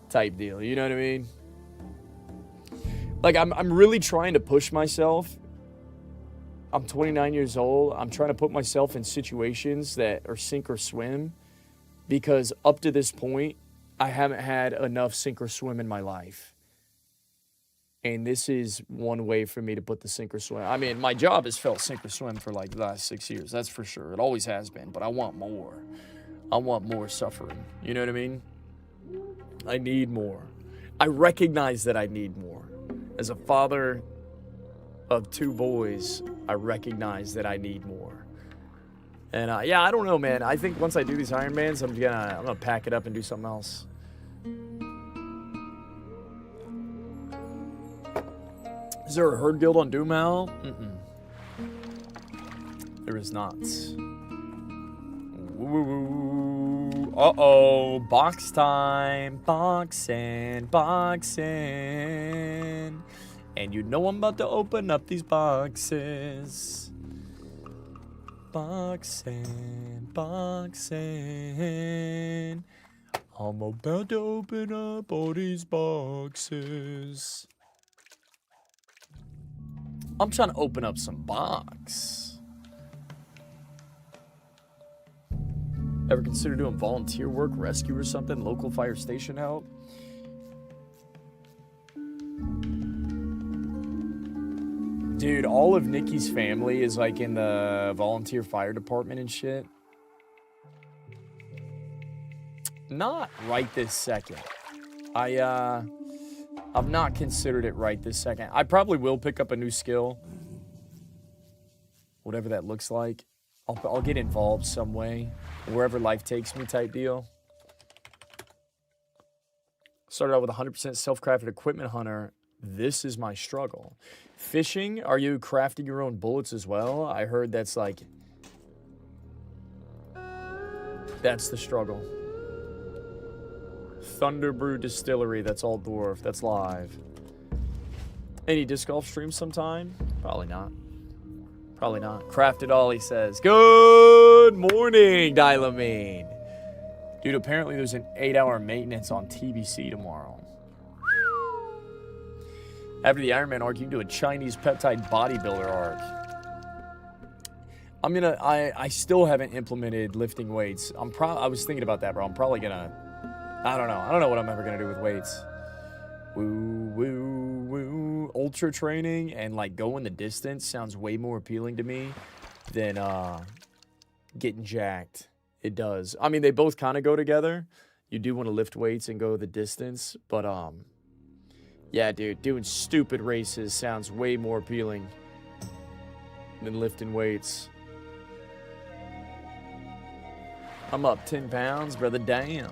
Type deal, you know what I mean? Like, I'm really trying to push myself. I'm 29 years old. I'm trying to put myself in situations that are sink or swim, because up to this point, I haven't had enough sink or swim in my life. And this is one way for me to put the sink or swim. I mean, my job has felt sink or swim for like the last 6 years. That's for sure. It always has been, but I want more. I want more suffering. You know what I mean? I need more. I recognize that I need more. As a father of 2 boys, I recognize that I need more. And yeah, I don't know, man. I think once I do these Ironmans, I'm gonna pack it up and do something else. Is there a herd guild on Doomhow? There is not. Uh-oh. Box time. Boxing. And you know I'm about to open up these boxes. Boxing. I'm about to open up all these boxes. I'm trying to open up some box. Ever consider doing volunteer work, rescue or something? Local fire station help? Dude, all of Nikki's family is like in the volunteer fire department and shit. Not right this second. I've not considered it right this second. I probably will pick up a new skill. Whatever that looks like. I'll get involved some way. Wherever life takes me type deal. Started out with 100% self-crafted equipment hunter. This is my struggle. Fishing, are you crafting your own bullets as well? I heard that's like... That's the struggle. Thunderbrew Distillery, that's all dwarf. That's live. Any disc golf streams sometime? Probably not. Probably not. Crafted all, he says. Good morning, Dylamine. Dude, apparently there's an 8-hour maintenance on TBC tomorrow. After the Iron Man arc, you can do a Chinese peptide bodybuilder arc. I still haven't implemented lifting weights. I was thinking about that, bro. I'm probably gonna... I don't know. I don't know what I'm ever gonna do with weights. Woo. Ultra training and like going the distance sounds way more appealing to me than getting jacked. It does. I mean, they both kind of go together. You do want to lift weights and go the distance, but yeah, dude, doing stupid races sounds way more appealing than lifting weights. I'm up 10 pounds, brother. Damn.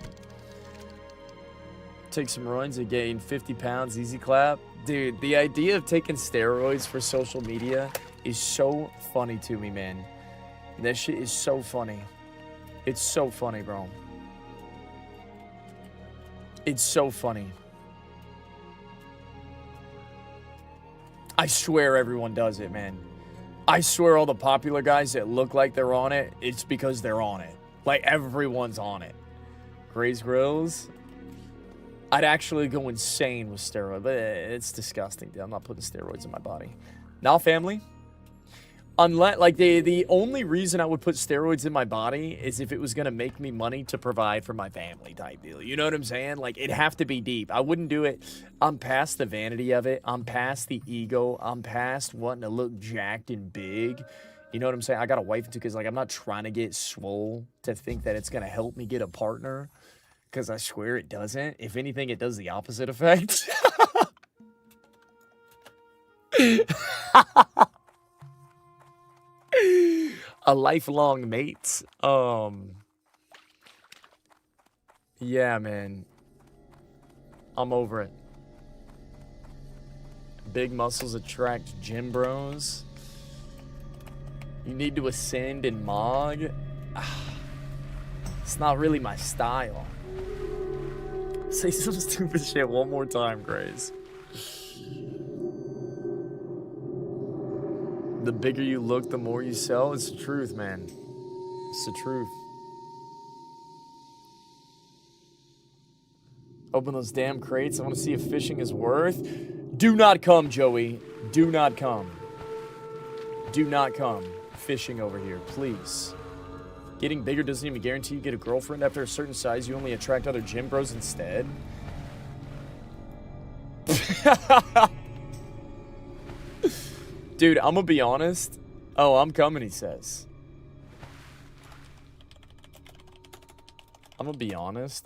Take some runs and gain 50 pounds, easy clap. Dude, the idea of taking steroids for social media is so funny to me, man. That shit is so funny. It's so funny, bro. It's so funny. I swear everyone does it, man. I swear all the popular guys that look like they're on it, it's because they're on it. Like, everyone's on it. Gray's Grills. I'd actually go insane with steroids, but it's disgusting, dude. I'm not putting steroids in my body. Now, family, unless, like, the only reason I would put steroids in my body is if it was going to make me money to provide for my family type deal. You know what I'm saying? Like, it'd have to be deep. I wouldn't do it. I'm past the vanity of it. I'm past the ego. I'm past wanting to look jacked and big. You know what I'm saying? I got a wife, too, because, like, I'm not trying to get swole to think that it's going to help me get a partner. Because I swear it doesn't. If anything, it does the opposite effect. A lifelong mate. Yeah, man. I'm over it. Big muscles attract gym bros. You need to ascend in Mog. It's not really my style. Say some stupid shit one more time, Grace. The bigger you look, the more you sell. It's the truth, man. It's the truth. Open those damn crates. I want to see if fishing is worth. Do not come, Joey. Do not come. Do not come fishing over here, please. Getting bigger doesn't even guarantee you get a girlfriend. After a certain size, you only attract other gym bros instead. Dude, I'm gonna be honest. Oh, I'm coming, he says. I'm gonna be honest.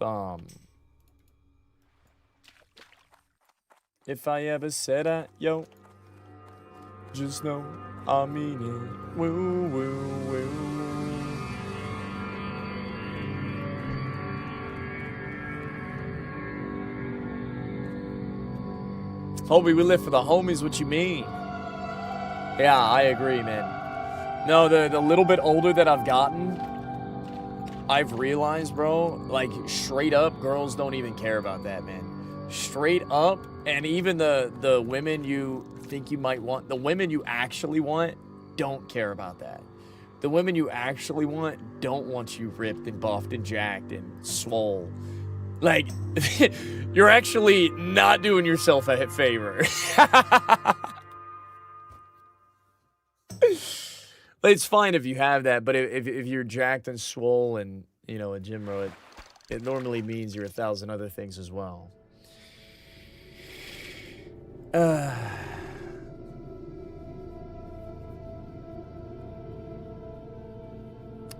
If I ever said that, yo, just know I mean it. Woo, woo, woo. Homie, we live for the homies, what you mean? Yeah, I agree, man. No, the little bit older that I've gotten, I've realized, bro, like, straight up, girls don't even care about that, man. Straight up, and even the women you think you might want, the women you actually want, don't care about that. The women you actually want don't want you ripped and buffed and jacked and swole. Like, you're actually not doing yourself a favor. It's fine if you have that, but if you're jacked and swole and, you know, a gym bro, it normally means you're 1,000 other things as well.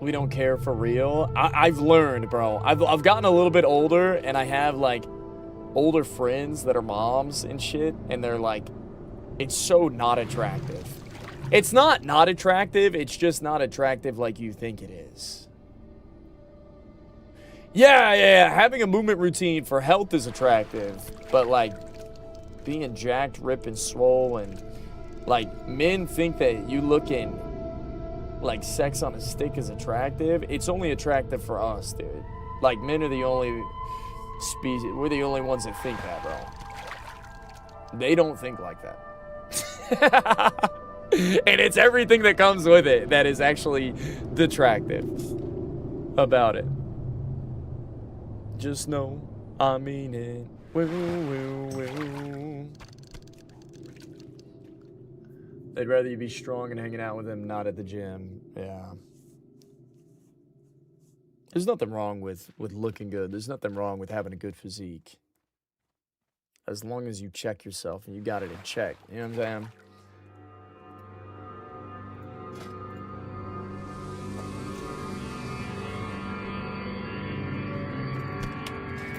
We don't care for real. I've learned, bro. I've gotten a little bit older, and I have, like, older friends that are moms and shit, and they're like, it's so not attractive. It's not attractive, it's just not attractive like you think it is. Yeah, having a movement routine for health is attractive, but, like, being jacked, ripped, and swole, and, like, men think that you looking like sex on a stick is attractive. It's only attractive for us, dude. Like, men are the only species, we're the only ones that think that, bro. They don't think like that. And it's everything that comes with it that is actually detractive about it. Just know I mean it. Woo, woo, woo. They'd rather you be strong and hanging out with them, not at the gym. Yeah. There's nothing wrong with looking good. There's nothing wrong with having a good physique. As long as you check yourself and you got it in check. You know what I'm saying?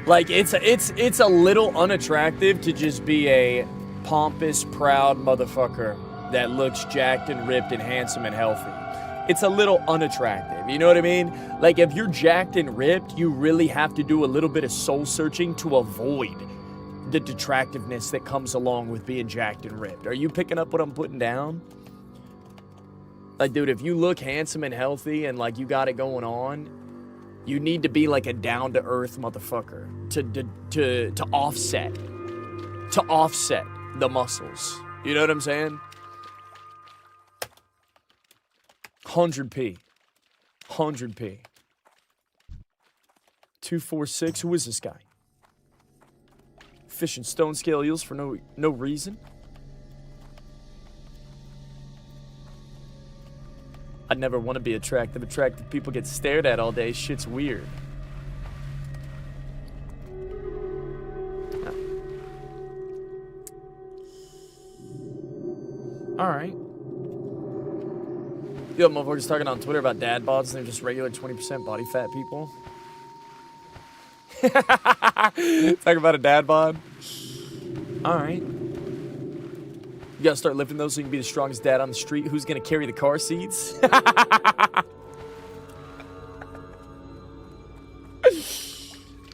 Like, it's a little unattractive to just be a pompous, proud motherfucker that looks jacked and ripped and handsome and healthy. It's a little unattractive, you know what I mean? Like, if you're jacked and ripped, you really have to do a little bit of soul searching to avoid the detractiveness that comes along with being jacked and ripped. Are you picking up what I'm putting down? Like, dude, if you look handsome and healthy and, like, you got it going on, you need to be like a down-to-earth motherfucker to offset the muscles. You know what I'm saying? 100p. 100p. 246. Who is this guy? Fishing stone scale eels for no reason. I'd never want to be attractive. Attractive people get stared at all day. Shit's weird. Alright. Yo, motherfuckers talking on Twitter about dad bods and they're just regular 20% body fat people. Talk about a dad bod. Alright. You gotta start lifting those so you can be the strongest dad on the street. Who's gonna carry the car seats?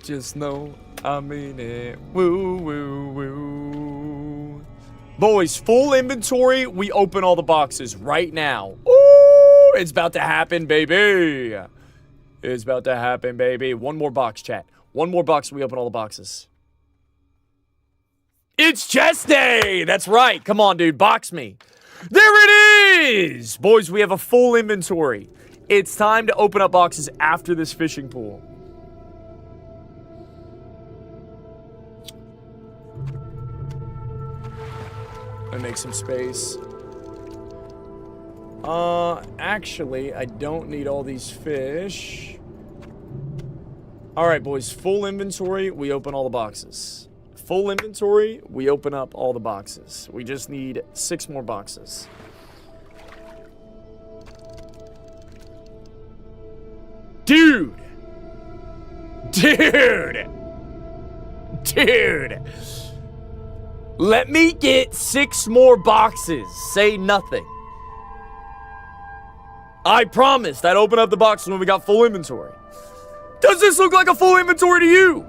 Just know I mean it. Woo, woo, woo. Boys, full inventory. We open all the boxes right now. Ooh, it's about to happen, baby. It's about to happen, baby. One more box, chat. One more box. We open all the boxes. It's chest day! That's right. Come on, dude. Box me. There it is! Boys, we have a full inventory. It's time to open up boxes after this fishing pool. Gonna make some space. Actually, I don't need all these fish. Alright, boys. Full inventory. We open all the boxes. Full inventory, we open up all the boxes. We just need 6 more boxes. Dude! Let me get 6 more boxes. Say nothing. I promised I'd open up the boxes when we got full inventory. Does this look like a full inventory to you?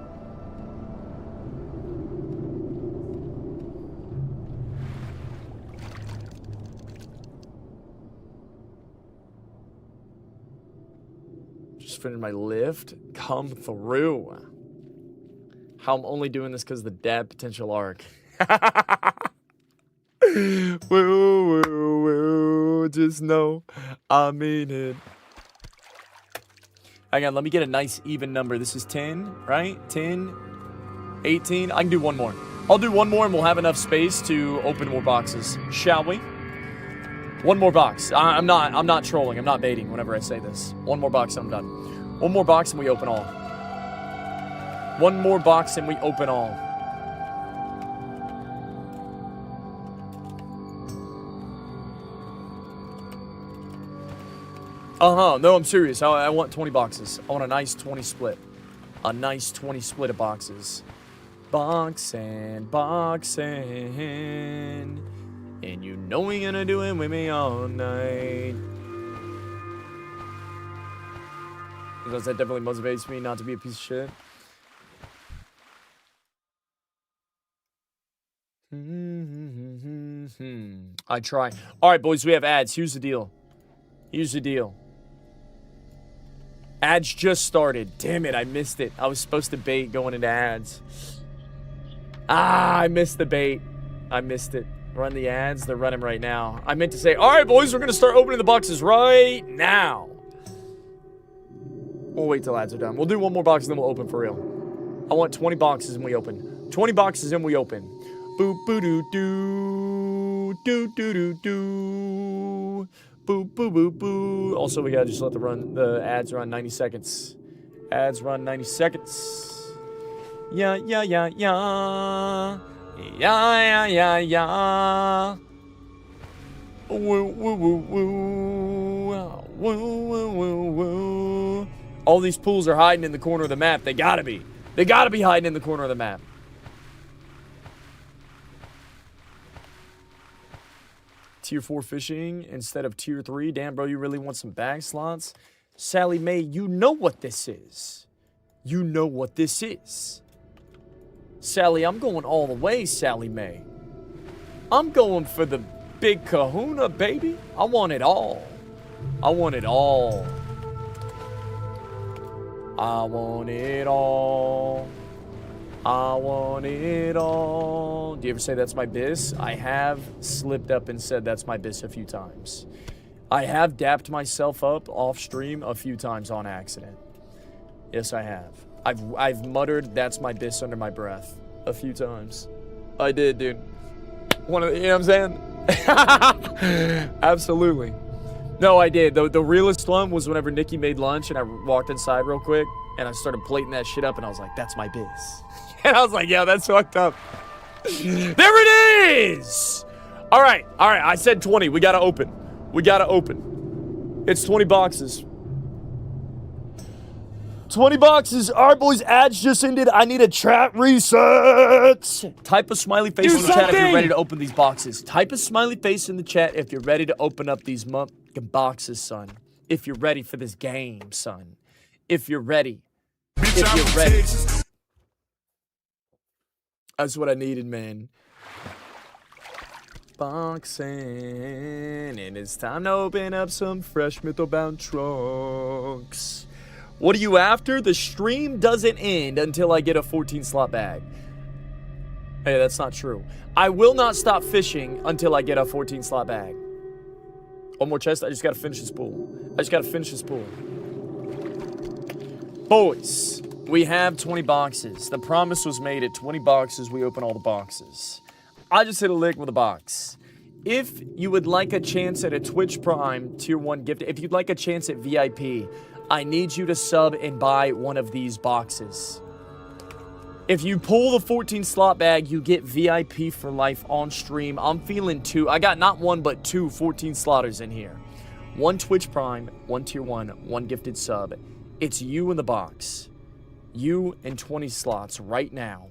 finished my lift. Come through. How I'm only doing this because of the dad potential arc. Woo, woo, woo. Just know I mean it. Hang on, let me get a nice even number. This is 10, right? 10, 18. I can do one more. I'll do one more and we'll have enough space to open more boxes. Shall we? One more box. I'm not trolling. I'm not baiting whenever I say this. One more box and I'm done. One more box and we open all. One more box and we open all. No, I'm serious. I want 20 boxes. I want a nice 20 split. A nice 20 split of boxes. Boxing. And you know you're gonna do it with me all night. Because that definitely motivates me not to be a piece of shit. I try. Alright, boys, we have ads. Here's the deal. Ads just started. Damn it, I missed it. I was supposed to bait going into ads. I missed the bait. I missed it. Run the ads. They're running right now. I meant to say, all right, boys, we're going to start opening the boxes right now. We'll wait till ads are done. We'll do one more box and then we'll open for real. I want 20 boxes and we open. 20 boxes and we open. Boop, boo, doo, doo. Doo, doo, doo, doo. Boop, boo, boo, boo. Also, we got to just let the ads run 90 seconds. Ads run 90 seconds. Yeah. Yeah. Woo, woo, woo, woo. Woo. All these pools are hiding in the corner of the map. They gotta be. They gotta be hiding in the corner of the map. Tier 4 fishing instead of tier 3. Damn, bro, you really want some bag slots? Sally Mae, you know what this is. You know what this is. Sally, I'm going all the way, Sally Mae. I'm going for the big kahuna, baby. I want it all. I want it all. I want it all. I want it all. Do you ever say that's my bis? I have slipped up and said that's my bis a few times. I have dapped myself up off stream a few times on accident. Yes, I have. I've muttered that's my bis under my breath a few times. I did, dude. You know what I'm saying? Absolutely. No, I did. The realest one was whenever Nikki made lunch and I walked inside real quick and I started plating that shit up and I was like, that's my biz. And I was like, yeah, that's fucked up. There it is! All right. I said 20. We gotta open. It's 20 boxes. 20 boxes. All right, boys. Ads just ended. I need a chat reset. Type a smiley face in the chat if you're ready to open these boxes. Type a smiley face in the chat if you're ready to open up these boxes, son. If you're ready for this game, son. If you're ready. That's what I needed, man. Boxing, and it's time to open up some fresh mythobound trunks. What are you after? The stream doesn't end until I get a 14 slot bag. Hey, that's not true. I will not stop fishing until I get a 14 slot bag. One more chest. I just gotta finish this pool. Boys, we have 20 boxes. The promise was made at 20 boxes. We open all the boxes. I just hit a lick with a box. If you would like a chance at a Twitch Prime Tier 1 gift, if you'd like a chance at VIP, I need you to sub and buy one of these boxes. If you pull the 14 slot bag, you get VIP for life on stream. I'm feeling two. I got not one, but two 14 slotters in here. One Twitch Prime, one Tier 1, one gifted sub. It's you in the box. You and 20 slots right now.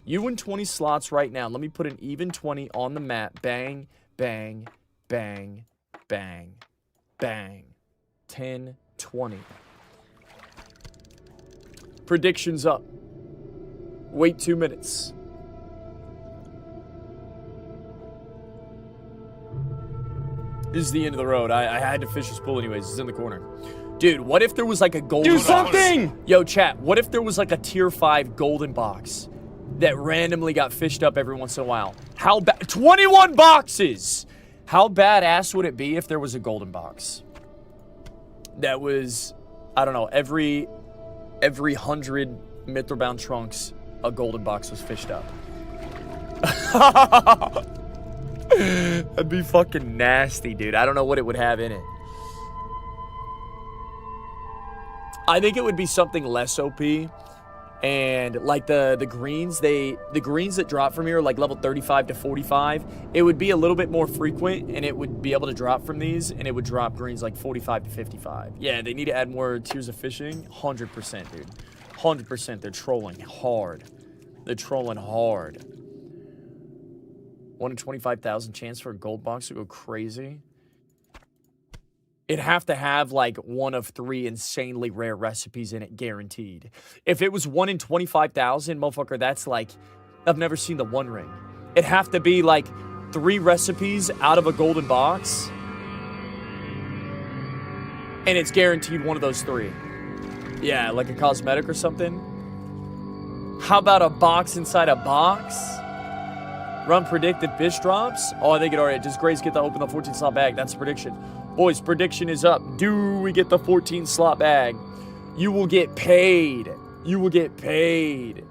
You and 20 slots right now. Let me put an even 20 on the map. Bang, bang, bang, bang, bang. 10, 20. Predictions up. Wait 2 minutes. This is the end of the road. I had to fish this pool anyways. It's in the corner. Dude, what if there was like a golden Do box? something! Yo, chat, what if there was like a tier 5 golden box that randomly got fished up every once in a while? How bad? 21 boxes! How badass would it be if there was a golden box? That was, I don't know, every 100 Mithril-bound trunks, a golden box was fished up. That'd be fucking nasty, dude. I don't know what it would have in it. I think it would be something less OP. And like the greens, the greens that drop from here are like level 35 to 45. It would be a little bit more frequent, and it would be able to drop from these, and it would drop greens like 45 to 55. Yeah, they need to add more tiers of fishing. 100%, dude. 100%. They're trolling hard. They're trolling hard. 1 in 25,000 chance for a gold box to go crazy. It'd have to have like 1 of 3 insanely rare recipes in it, guaranteed. If it was 1 in 25,000, motherfucker, that's like, I've never seen the One Ring. It'd have to be like 3 recipes out of a golden box, and it's guaranteed one of those 3. Yeah, like a cosmetic or something. How about a box inside a box? Run predicted fish drops. Oh, I think it already. Does Grace get to open the 14 slot bag? That's a prediction. Boys, prediction is up. Do we get the 14 slot bag? You will get paid. You will get paid.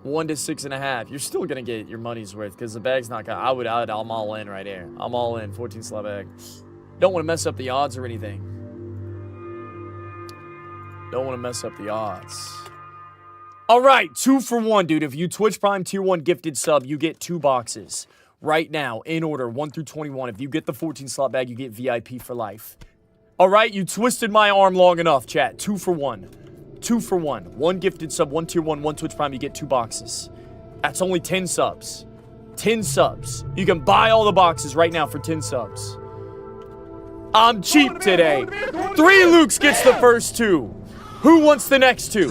1 to 6.5. You're still gonna get your money's worth because the bag's not gonna. I'm all in right here. I'm all in. 14 slot bag. Don't want to mess up the odds or anything. Don't want to mess up the odds. All right, 2 for 1, dude. If you Twitch Prime Tier 1 gifted sub, you get 2 boxes. Right now, in order, 1 through 21. If you get the 14 slot bag, you get VIP for life. All right, you twisted my arm long enough, chat. 2 for 1. 2 for 1. 1 gifted sub, 1 Tier 1, 1 Twitch Prime, you get 2 boxes. That's only 10 subs. 10 subs. You can buy all the boxes right now for 10 subs. I'm cheap today. 3 Lukes gets the first 2. Who wants the next 2?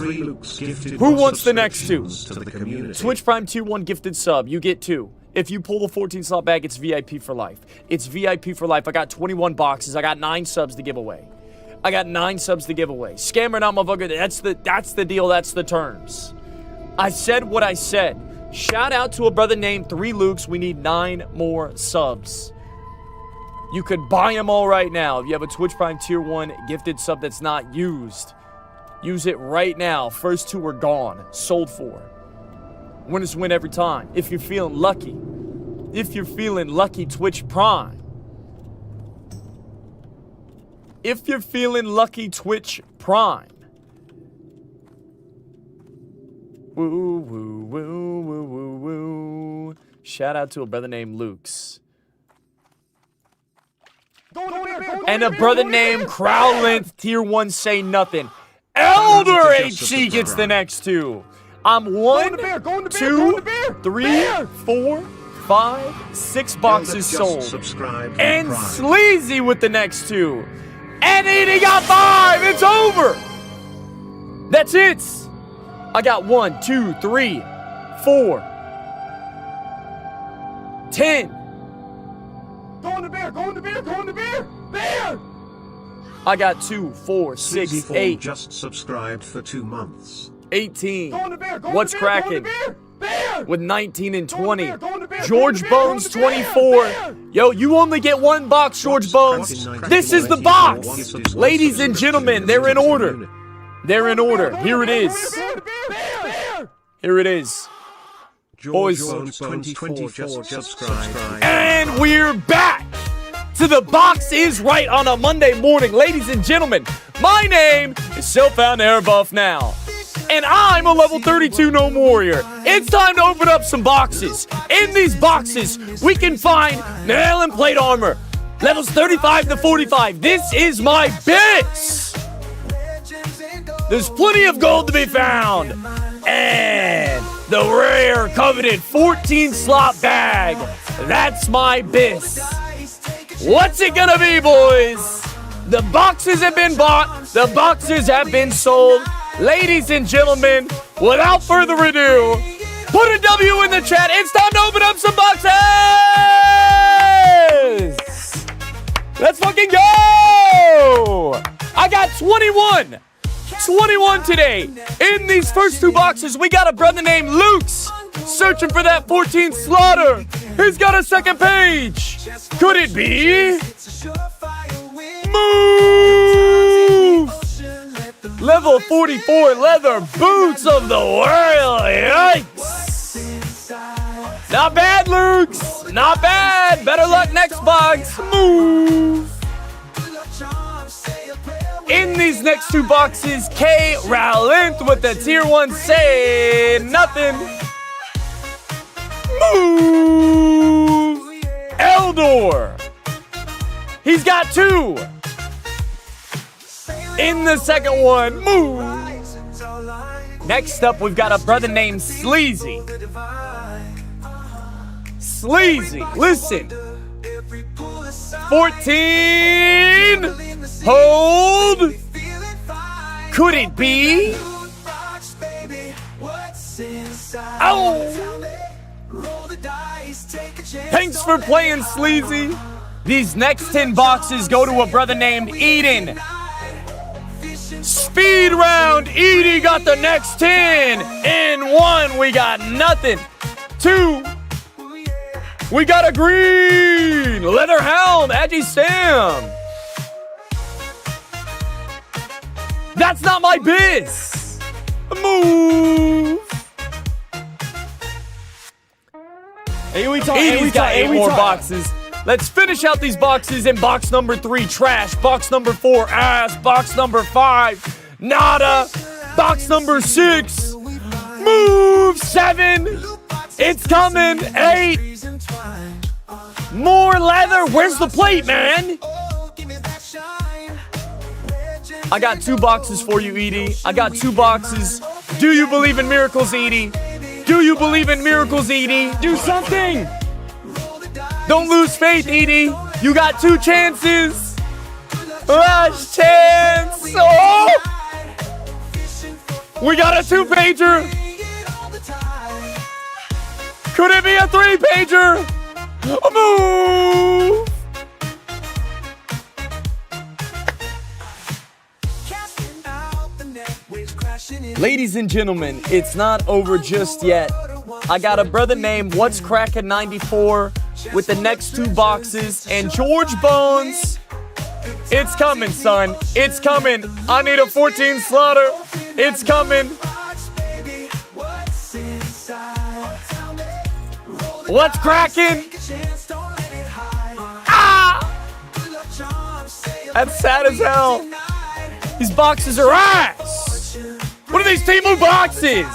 Who wants the next 2? Twitch Prime Tier 1 gifted sub, you get 2. If you pull the 14 slot bag, it's VIP for life. It's VIP for life. I got 21 boxes. I got 9 subs to give away. I got 9 subs to give away. Scammer not motherfucker. That's the deal. That's the terms. I said what I said. Shout out to a brother named 3 Lukes. We need 9 more subs. You could buy them all right now. If you have a Twitch Prime Tier 1 gifted sub that's not used, use it right now. First 2 are gone. Sold for. Winners win every time. If you're feeling lucky. If you're feeling lucky, Twitch Prime. If you're feeling lucky, Twitch Prime. Woo, woo, woo, woo, woo, woo. Shout out to a brother named Luke's. And a brother named Crowlength Tier 1 say nothing. Elder HC gets the next 2. I'm 1, 2, 3, 4, 5, 6 boxes sold. And Sleazy with the next 2. And he got 5. It's over. That's it. I got 1, 2, 3, 4, 10. Go on the bear, go on the bear, go on the bear! Bear! I got 2, 4, 6, 8. Just subscribed for 2 months. 18. Go on the bear, go on What's the bear, cracking? Go on the bear! Bear! With 19 and Go on the 20. bear, go on the bear, George go on Bones, the bear, go on the bear, 24. bear! Yo, you only get 1 box, George Bones. This is the box. Ladies and gentlemen, they're in order. They're in order. Here it is. Bear! Here it is. Boys. George Bones 24 just subscribed. And we're back to the box is right on a Monday morning. Ladies and gentlemen, my name is Self-Found Air Buff Now. And I'm a level 32 Gnome Warrior. It's time to open up some boxes. In these boxes, we can find nail and plate armor. Levels 35 to 45. This is my bits. There's plenty of gold to be found. And the rare coveted 14 slot bag. That's my bis. What's it gonna be, boys? The boxes have been bought. The boxes have been sold. Ladies and gentlemen, without further ado, put a W in the chat. It's time to open up some boxes! boxes! Let's fucking go! I got 21! 21 today. In these first two boxes, we got a brother named Luke's searching for that 14th slaughter. He's got a second page. Could it be? Move! Level 44 leather boots of the world. Yikes! Not bad, Luke's. Not bad. Better luck next box. Move! In these next two boxes, K. Rowland with the tier 1 say nothing. Move! Eldor. He's got 2. In the second one, move. Next up, we've got a brother named Sleazy. Sleazy, listen. 14. Hold. Could it be? Oh. Thanks for playing, Sleazy. These next 10 boxes go to a brother named Eden. Speed round. Edie got the next 10. In 1, we got nothing. 2. We got a green. Leather helm. Aggie Sam. That's not my biz. Move. He's got 8 more boxes. Let's finish out these boxes in box number 3, trash. Box number 4, ass. Box number 5, nada. Box number 6, move. 7, it's coming. 8, more leather. Where's the plate, man? I got 2 boxes for you, Edie. I got 2 boxes. Do you believe in miracles, Edie? Do you believe in miracles, Edie? Do something! Don't lose faith, Edie. You got 2 chances. Last chance. Oh! We got a 2-pager. Could it be a 3-pager? Move! Ladies and gentlemen, it's not over just yet. I got a brother named What's Crackin' 94 with the next 2 boxes, and George Bones. It's coming, son. It's coming. I need a 14 slaughter. It's coming. What's cracking? Ah! That's sad as hell. These boxes are ass. What are these Temu boxes?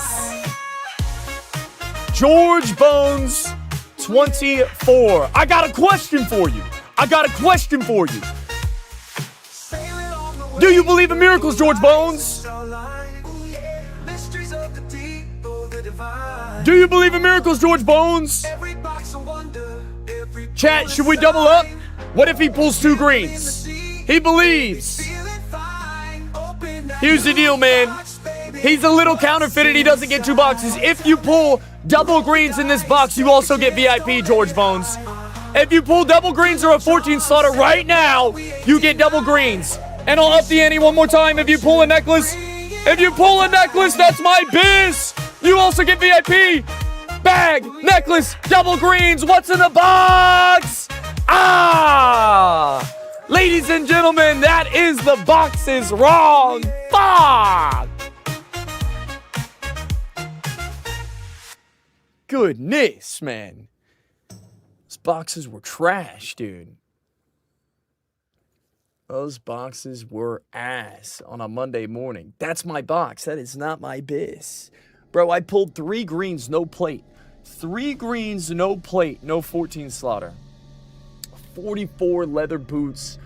George Bones 24. I got a question for you. Do you believe in miracles, George Bones? Do you believe in miracles, George Bones? Chat, should we double up? What if he pulls 2 greens? He believes. Here's the deal, man. He's a little counterfeited. He doesn't get 2 boxes. If you pull double greens in this box, you also get VIP, George Bones. If you pull double greens or a 14 slaughter right now, you get double greens. And I'll up the ante one more time. If you pull a necklace, that's my biz. You also get VIP. Bag, necklace, double greens. What's in the box? Ah! Ladies and gentlemen, that is the boxes wrong. Fuck! Goodness, man. Those boxes were trash, dude. Those boxes were ass on a Monday morning. That's my box. That is not my biz. Bro, I pulled 3 greens, no plate. 3 greens, no plate, no 14 slaughter. 44 leather boots,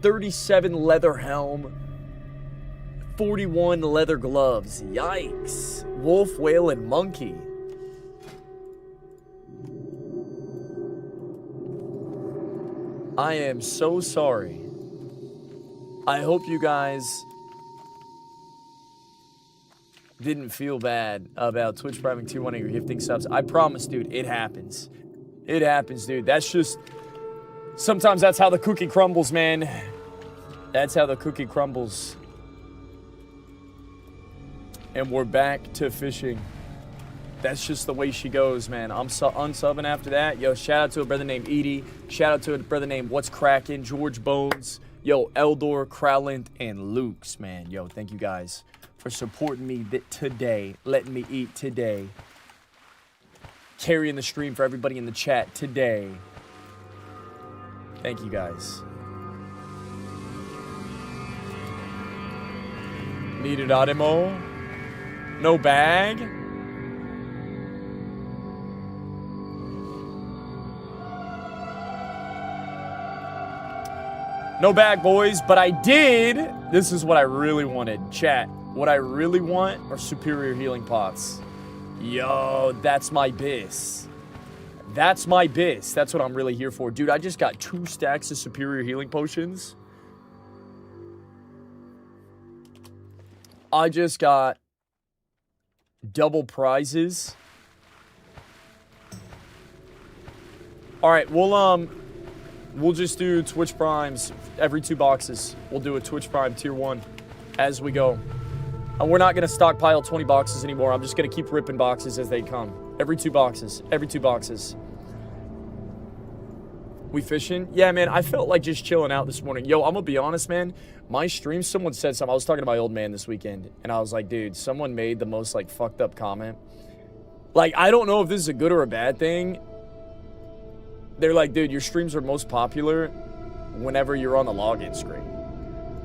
37 leather helm, 41 leather gloves. Yikes. Wolf, whale, and monkey. I am so sorry. I hope you guys didn't feel bad about Twitch Prime Tier 1 or gifting subs. I promise, dude, it happens. It happens, dude. That's just Sometimes that's how the cookie crumbles, man. That's how the cookie crumbles. And we're back to fishing. That's just the way she goes, man. I'm unsubbing after that. Yo, shout out to a brother named Edie. Shout out to a brother named What's Crackin', George Bones. Yo, Eldor, Crowland, and Luke's, man. Yo, thank you guys for supporting me today. Letting me eat today. Carrying the stream for everybody in the chat today. Thank you guys. Needed Ademo. No bag. No bag, boys, but I did. This is what I really wanted. Chat, what I really want are superior healing pots. Yo, that's my biz. That's my biz. That's what I'm really here for. Dude, I just got 2 stacks of superior healing potions. I just got double prizes. All right, we'll just do Twitch Primes every 2 boxes. We'll do a Twitch Prime tier 1 as we go. And we're not going to stockpile 20 boxes anymore. I'm just going to keep ripping boxes as they come. Every 2 boxes. Every 2 boxes. We fishing? Yeah, man, I felt like just chilling out this morning. Yo, I'm going to be honest, man. My stream, someone said something. I was talking to my old man this weekend. And I was like, dude, someone made the most, like, fucked up comment. Like, I don't know if this is a good or a bad thing. They're like, dude, your streams are most popular whenever you're on the login screen.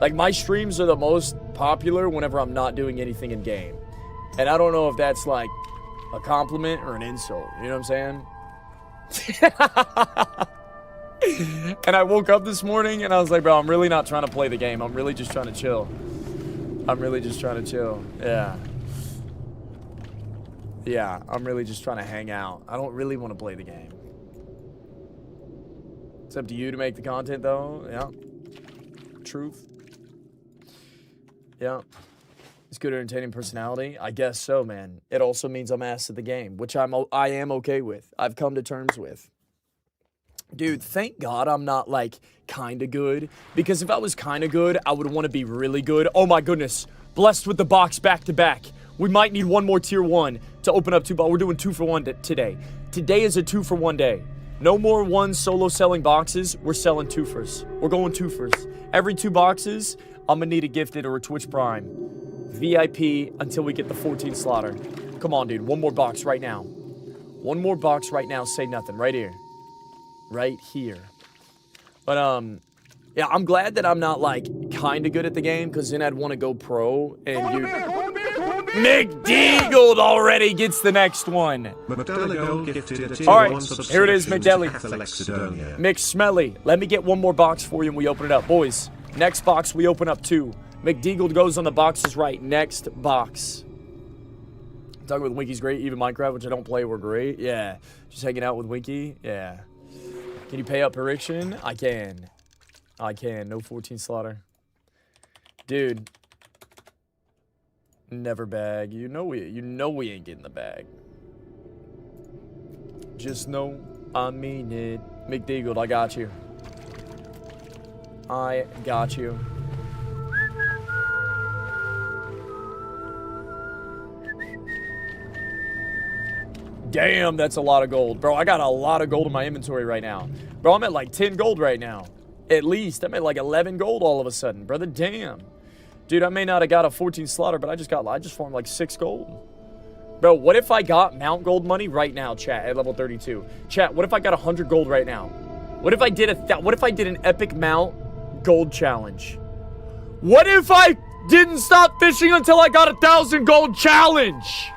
Like, my streams are the most popular whenever I'm not doing anything in game. And I don't know if that's, like, a compliment or an insult. You know what I'm saying? And I woke up this morning and I was like, bro, I'm really not trying to play the game. I'm really just trying to chill. I'm really just trying to chill. Yeah. Yeah, I'm really just trying to hang out. I don't really want to play the game. It's up to you to make the content, though. Yeah. Truth. Yeah. It's good entertaining personality. I guess so, man. It also means I'm ass at the game, which I am okay with. I've come to terms with. Dude, thank God I'm not, like, kind of good. Because if I was kind of good, I would want to be really good. Oh, my goodness. Blessed with the box back-to-back. We might need one more tier 1 to open up 2 boxes. We're doing 2 for 1 today. Today is a 2 for 1 day. No more 1 solo selling boxes. We're selling 2-fers. We're going 2-fers. Every 2 boxes, I'm going to need a gifted or a Twitch Prime. VIP until we get the 14 slaughter. Come on, dude. 1 more box right now. 1 more box right now. Say nothing. Right here. Right here. But, yeah, I'm glad that I'm not, like, kind of good at the game, because then I'd want to go pro, and you... McDeagle already gets the next one. All right, here it is, McDelly. McSmelly. Let me get 1 more box for you, and we open it up. Boys, next box, we open up 2. McDeagle goes on the boxes right. Next box. Talking with Winky's great. Even Minecraft, which I don't play, we're great. Yeah. Just hanging out with Winky. Yeah. Can you pay up Periction? I can. I can. No 14 slaughter. Dude. Never bag. You know we ain't getting the bag. Just know I mean it. McDeagle, I got you. I got you. Damn, that's a lot of gold. Bro, I got a lot of gold in my inventory right now. Bro, I'm at like 10 gold right now. At least. I'm at like 11 gold all of a sudden. Brother, damn. Dude, I may not have got a 14 slaughter, but I just farmed like 6 gold. Bro, what if I got Mount Gold money right now, chat, at level 32? Chat, what if I got 100 gold right now? What if I did an epic Mount Gold challenge? What if I didn't stop fishing until I got 1,000 gold challenge?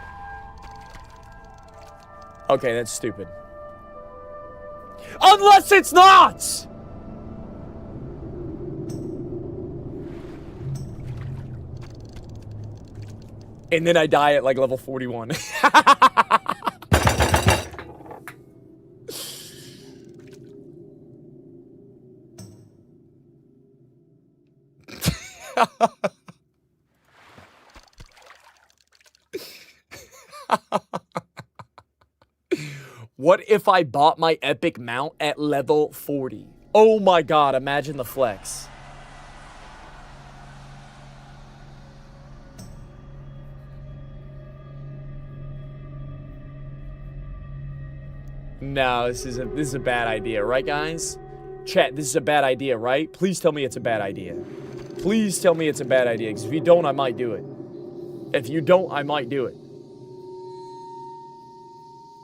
Okay, that's stupid. Unless it's not! And then I die at like level 41. What if I bought my epic mount at level 40? Oh my God, imagine the flex. No, this is a bad idea, right, guys? Chat, this is a bad idea, right? Please tell me it's a bad idea. Please tell me it's a bad idea, because if you don't, I might do it. If you don't, I might do it.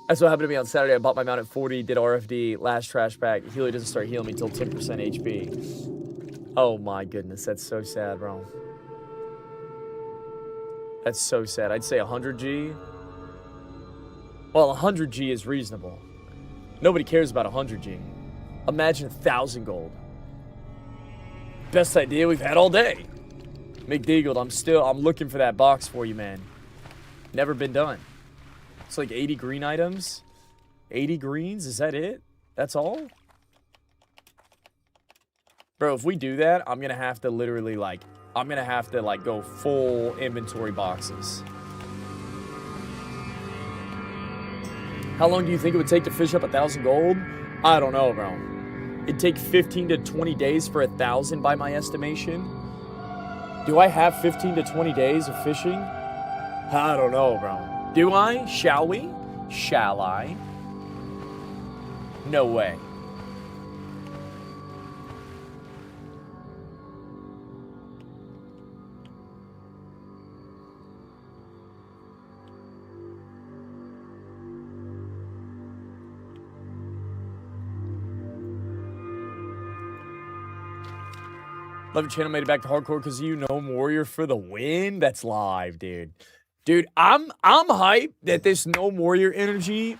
That's what happened to me on Saturday. I bought my mount at 40, did RFD, last trash pack. Healer doesn't start healing me until 10% HP. Oh my goodness, that's so sad, bro. That's so sad. I'd say 100G. Well, 100G is reasonable. Nobody cares about 100G. Imagine 1,000 gold. Best idea we've had all day. McDeagled, I'm looking for that box for you, man. Never been done. It's like 80 green items. 80 greens, is that it? That's all? Bro, if we do that, I'm gonna have to literally go full inventory boxes. How long do you think it would take to fish up 1,000 gold? I don't know, bro. It'd take 15 to 20 days for 1,000 by my estimation. Do I have 15 to 20 days of fishing? I don't know, bro. Do I? Shall we? Shall I? No way. Love your channel, made it back to hardcore because you know Warrior for the win. That's live, dude. Dude, I'm hyped that this No Warrior energy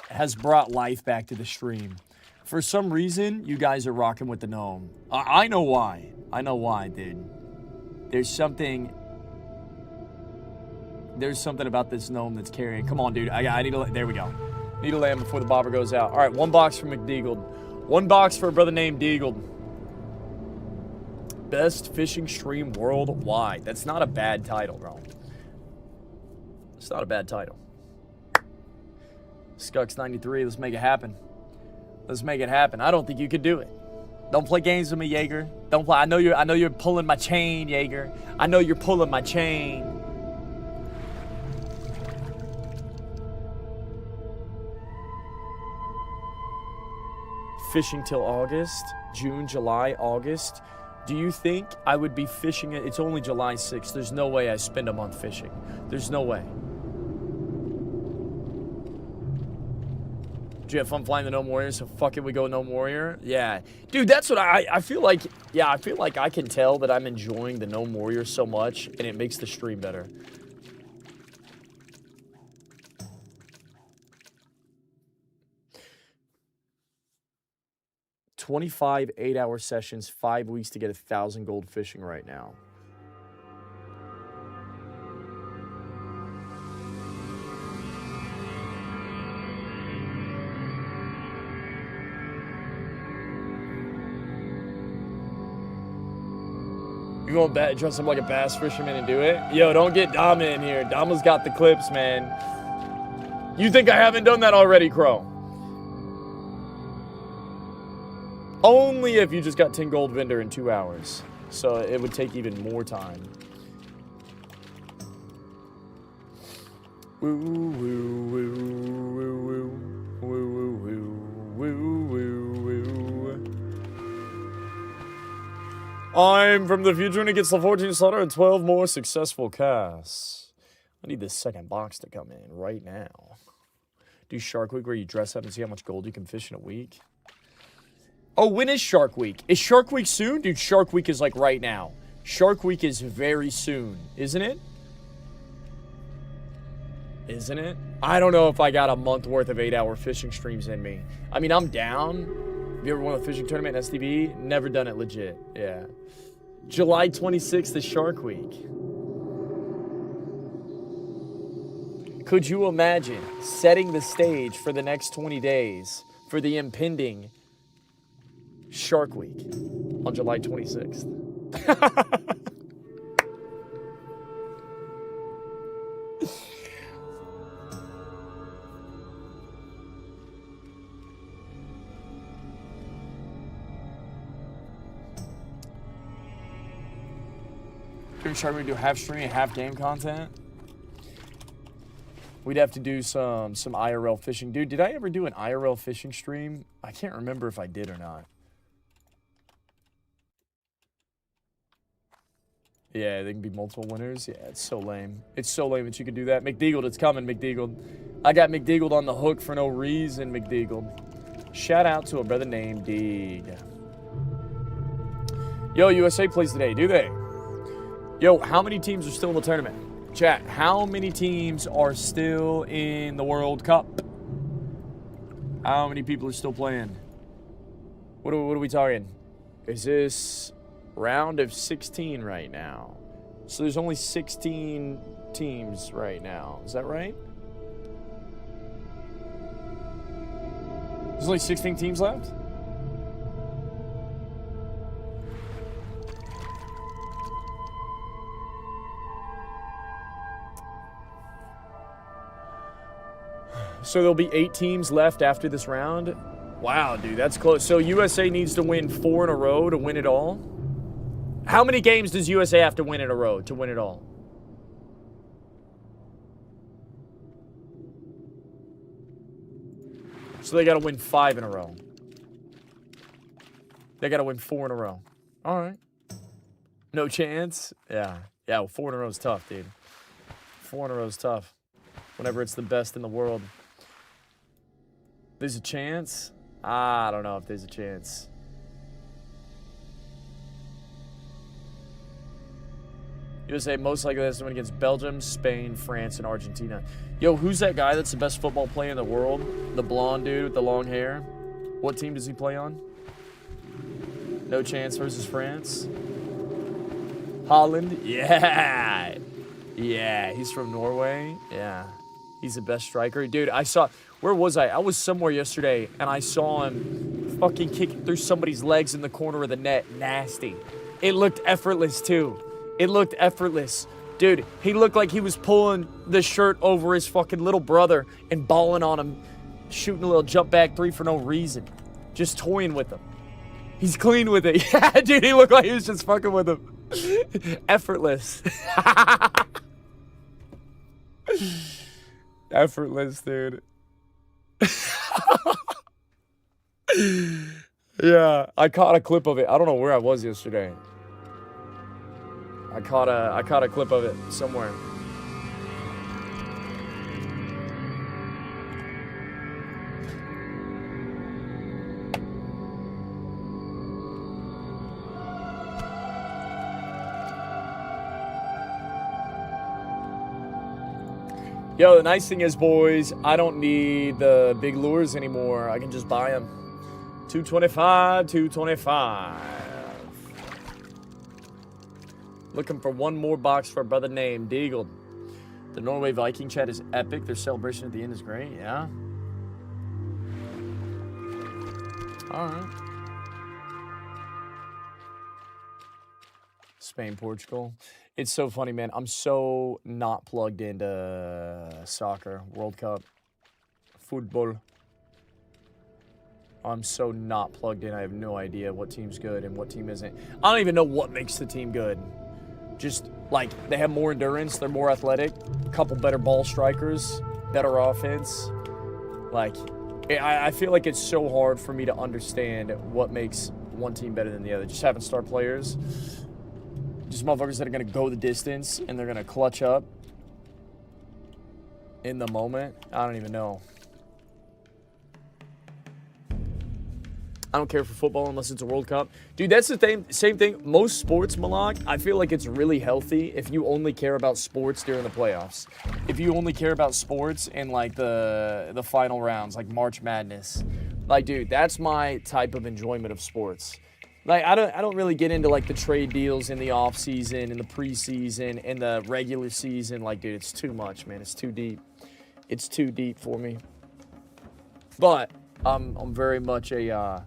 has brought life back to the stream. For some reason, you guys are rocking with the gnome. I know why. I know why, dude. There's something about this gnome that's carrying. Come on, dude. I need to. There we go. Need to land before the bobber goes out. All right, 1 box for McDeagled. 1 box for a brother named Deagled. Best fishing stream worldwide. That's not a bad title, bro. It's not a bad title. Skux93, let's make it happen. Let's make it happen. I don't think you could do it. Don't play games with me, Jaeger. Don't play. I know you're pulling my chain, Jaeger. I know you're pulling my chain. Fishing till August, June, July, August. Do you think I would be fishing it? It's only July 6th. There's no way I spend a month fishing. There's no way. Did you have fun flying the Gnome Warrior? So fuck it, we go Gnome Warrior? Yeah. Dude, that's what I feel like. Yeah, I feel like I can tell that I'm enjoying the Gnome Warrior so much, and it makes the stream better. $25 8-hour sessions, 5 weeks to get 1,000 gold fishing right now. You gonna dress up like a bass fisherman and do it? Yo, don't get Dama in here. Dama's got the clips, man. You think I haven't done that already, Crow? Only if you just got 10 gold vendor in 2 hours. So it would take even more time. Woo, woo, woo, woo, woo, woo, woo, woo, woo, woo. I'm from the future and it gets the 14 slaughter and 12 more successful casts. I need this second box to come in right now. Do Shark Week where you dress up and see how much gold you can fish in a week. Oh, when is Shark Week? Is Shark Week soon? Dude, Shark Week is like right now. Shark Week is very soon, isn't it? Isn't it? I don't know if I got a month worth of 8-hour fishing streams in me. I mean, I'm down. Have you ever won a fishing tournament in STB? Never done it legit. Yeah. July 26th is Shark Week. Could you imagine setting the stage for the next 20 days for the impending Shark Week on July 26th? Should we do half stream and half game content? We'd have to do some IRL fishing. Dude, did I ever do an IRL fishing stream? I can't remember if I did or not. Yeah, there can be multiple winners. Yeah, it's so lame. It's so lame that you could do that. McDeagled, it's coming, McDeagled. I got McDeagled on the hook for no reason, McDeagled. Shout out to a brother named Deeg. Yo, USA plays today, do they? Yo, how many teams are still in the tournament? Chat, how many teams are still in the World Cup? How many people are still playing? What are we talking? Is this round of 16 right now? So there's only 16 teams right now. Is that right? There's only 16 teams left? So there'll be 8 teams left after this round? Wow, dude, that's close. So USA needs to win 4 in a row to win it all? How many games does USA have to win in a row to win it all? So they got to win 5 in a row. They got to win 4 in a row. All right. No chance? Yeah. Yeah, well, 4 in a row is tough, dude. 4 in a row is tough. Whenever it's the best in the world. There's a chance? I don't know if there's a chance. USA most likely has to win against Belgium, Spain, France, and Argentina. Yo, who's that guy that's the best football player in the world? The blonde dude with the long hair? What team does he play on? No chance versus France. Holland? Yeah. Yeah, he's from Norway. Yeah. He's the best striker. Dude, I saw... Where was I? I was somewhere yesterday, and I saw him fucking kicking through somebody's legs in the corner of the net. Nasty. It looked effortless, too. It looked effortless. Dude, he looked like he was pulling the shirt over his fucking little brother and balling on him, shooting a little jump back 3 for no reason. Just toying with him. He's clean with it. Yeah, dude, he looked like he was just fucking with him. Effortless. Effortless, dude. Yeah, I caught a clip of it. I don't know where I was yesterday. I caught a clip of it somewhere. Yo, the nice thing is, boys, I don't need the big lures anymore. I can just buy them. 225, 225. Looking for one more box for a brother named Deagle. The Norway Viking chat is epic. Their celebration at the end is great, yeah? All right. Spain, Portugal. It's so funny, man. I'm so not plugged into soccer, World Cup, football. I'm so not plugged in. I have no idea what team's good and what team isn't. I don't even know what makes the team good. Just, like, they have more endurance. They're more athletic. A couple better ball strikers. Better offense. Like, I feel like it's so hard for me to understand what makes one team better than the other. Just having star players. Just motherfuckers that are going to go the distance and they're going to clutch up in the moment. I don't even know. I don't care for football unless it's a World Cup. Dude, that's the thing. Same thing. Most sports, Malak, I feel like it's really healthy if you only care about sports during the playoffs. If you only care about sports in, like, the final rounds, like March Madness. Like, dude, that's my type of enjoyment of sports. Like, I don't really get into, like, the trade deals in the off season, in the preseason, in the regular season. Like, dude, it's too much, man. It's too deep. It's too deep for me. But I'm very much a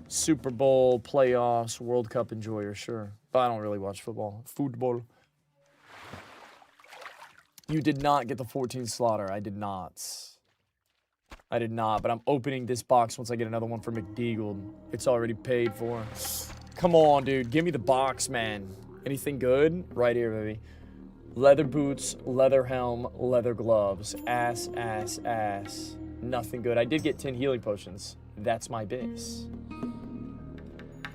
Super Bowl, playoffs, World Cup enjoyer, sure. But I don't really watch football. Football. You did not get the 14 slaughter. I did not. I did not, but I'm opening this box once I get another one for McDeagle. It's already paid for. Come on, dude. Give me the box, man. Anything good? Right here, baby. Leather boots, leather helm, leather gloves. Ass, ass, ass. Nothing good. I did get 10 healing potions. That's my base.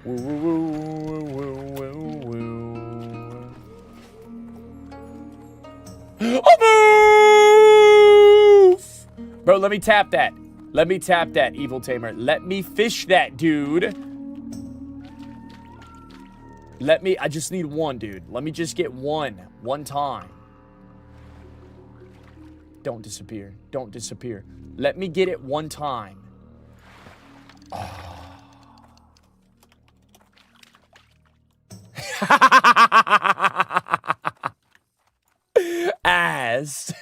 Woo, woo, woo, woo, woo, woo. A move! Bro, let me tap that. Let me tap that, Evil Tamer. Let me fish that, dude. I just need one, dude. Let me just get one. One time. Don't disappear. Don't disappear. Let me get it one time. Oh. Ass.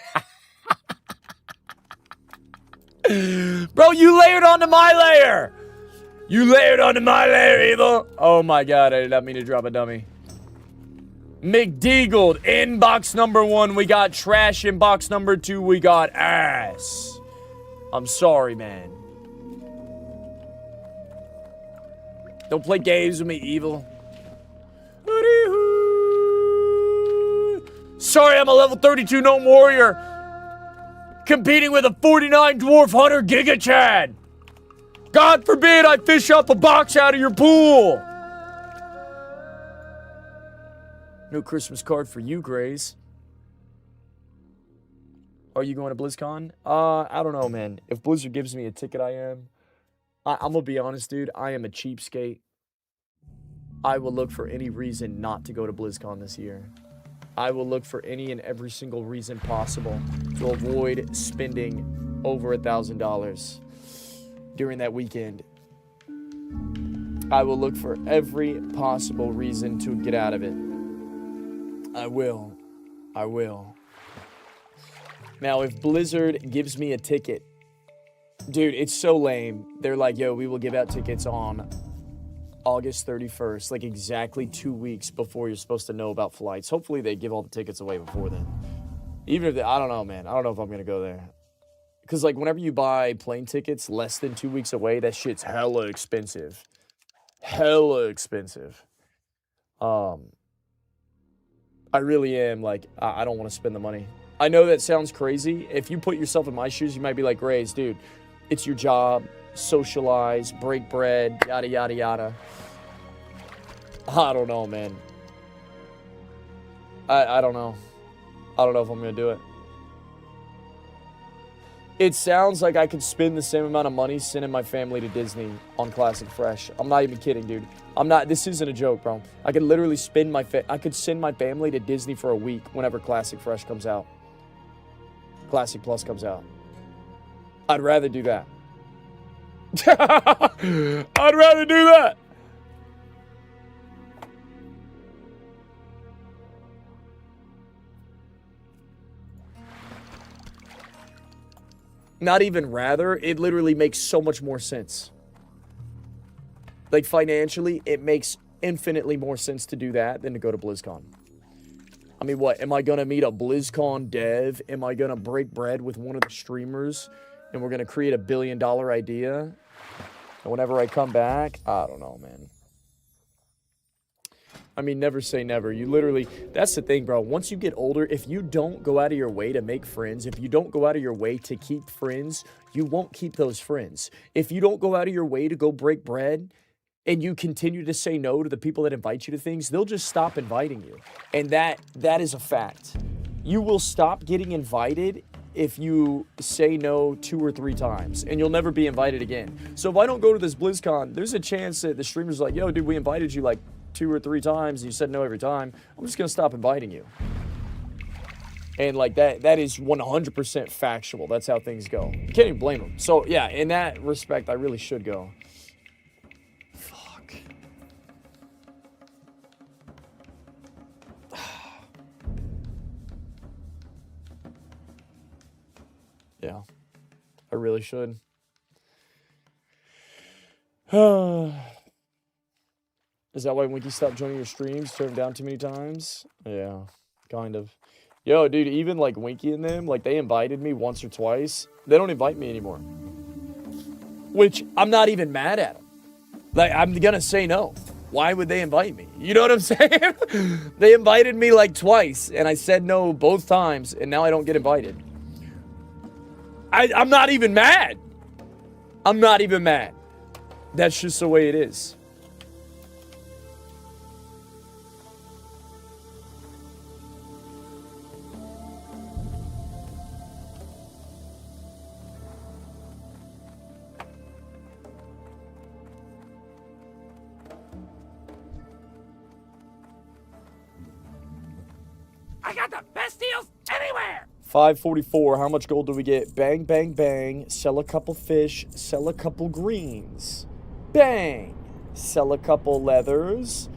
Bro, you layered onto my layer. You layered onto my layer, Evil. Oh my god, I did not mean to drop a dummy. McDeagled in box number 1. We got trash in box number 2. We got ass. I'm sorry, man. Don't play games with me, Evil. Sorry, I'm a level 32 gnome warrior. Competing with a 49 dwarf hunter Giga Chad. God forbid I fish up a box out of your pool. No Christmas card for you, Grays. Are you going to BlizzCon? I don't know, man. If Blizzard gives me a ticket, I am. I'm gonna be honest, dude. I am a cheapskate. I will look for any reason not to go to BlizzCon this year. I will look for any and every single reason possible to avoid spending over $1,000 during that weekend. I will look for every possible reason to get out of it. I will. I will. Now, if Blizzard gives me a ticket, dude, it's so lame. They're like, yo, we will give out tickets on August 31st, like exactly 2 weeks before you're supposed to know about flights. Hopefully they give all the tickets away before then. Even if they, I don't know, man. I don't know if I'm going to go there. Because, like, whenever you buy plane tickets less than 2 weeks away, that shit's hella expensive. Hella expensive. I really am, like, I don't want to spend the money. I know that sounds crazy. If you put yourself in my shoes, you might be like, Grays, dude, it's your job. Socialize, break bread, yada, yada, yada. I don't know, man. I don't know. I don't know if I'm going to do it. It sounds like I could spend the same amount of money sending my family to Disney on Classic Fresh. I'm not even kidding, dude. This isn't a joke, bro. I could literally I could send my family to Disney for a week whenever Classic Fresh comes out. Classic Plus comes out. I'd rather do that. I'd rather do that. Not even rather. It literally makes so much more sense. Like, financially, it makes infinitely more sense to do that than to go to BlizzCon. I mean, what? Am I going to meet a BlizzCon dev? Am I going to break bread with one of the streamers? And we're going to create $1 billion idea? And whenever I come back, I don't know, man. I mean, never say never. You literally, that's the thing, bro. Once you get older, if you don't go out of your way to make friends, if you don't go out of your way to keep friends, you won't keep those friends. If you don't go out of your way to go break bread and you continue to say no to the people that invite you to things, they'll just stop inviting you. And that is a fact. You will stop getting invited if you say no 2 or 3 times, and you'll never be invited again. So if I don't go to this BlizzCon, there's a chance that the streamer's like, yo, dude, we invited you like 2 or 3 times, and you said no every time. I'm just gonna stop inviting you. And like that is 100% factual. That's how things go. You can't even blame them. So yeah, in that respect, I really should go. Fuck. Yeah, I really should. Is that why Winky stopped joining your streams? Turned him down too many times? Yeah, kind of. Yo, dude, even like Winky and them, like they invited me once or twice. They don't invite me anymore. Which I'm not even mad at them. Like, I'm gonna say no. why would they invite me? You know what I'm saying? They invited me like twice, and I said no both times, and now I don't get invited. I'm not even mad. I'm not even mad. That's just the way it is. I got the best deals anywhere. 544. How much gold do we get? Bang, bang, bang. Sell a couple fish. Sell a couple greens. Bang. Sell a couple leathers.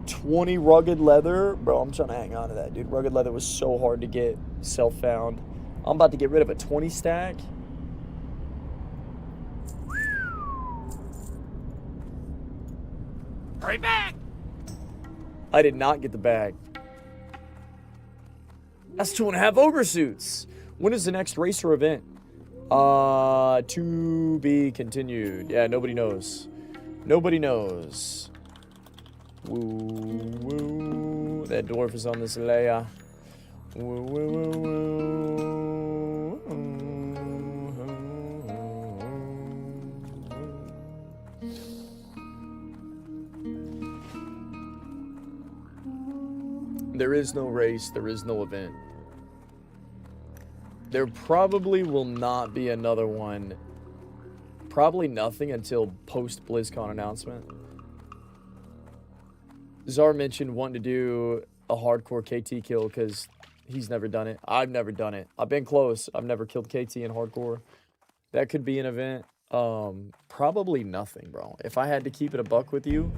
20 rugged leather. Bro, I'm trying to hang on to that, dude. Rugged leather was so hard to get. Self-found. I'm about to get rid of a 20 stack. Hurry back. I did not get the bag. That's 2.5 ogre suits. When is the next race or event? To be continued. Yeah, nobody knows. Nobody knows. Woo, woo. That dwarf is on this layer. Woo, woo, woo, woo. There is no race, there is no event. There probably will not be another one. Probably nothing until post BlizzCon announcement. Czar mentioned wanting to do a hardcore KT kill because he's never done it. I've never done it. I've been close. I've never killed KT in hardcore. That could be an event. Probably nothing, bro. If I had to keep it a buck with you,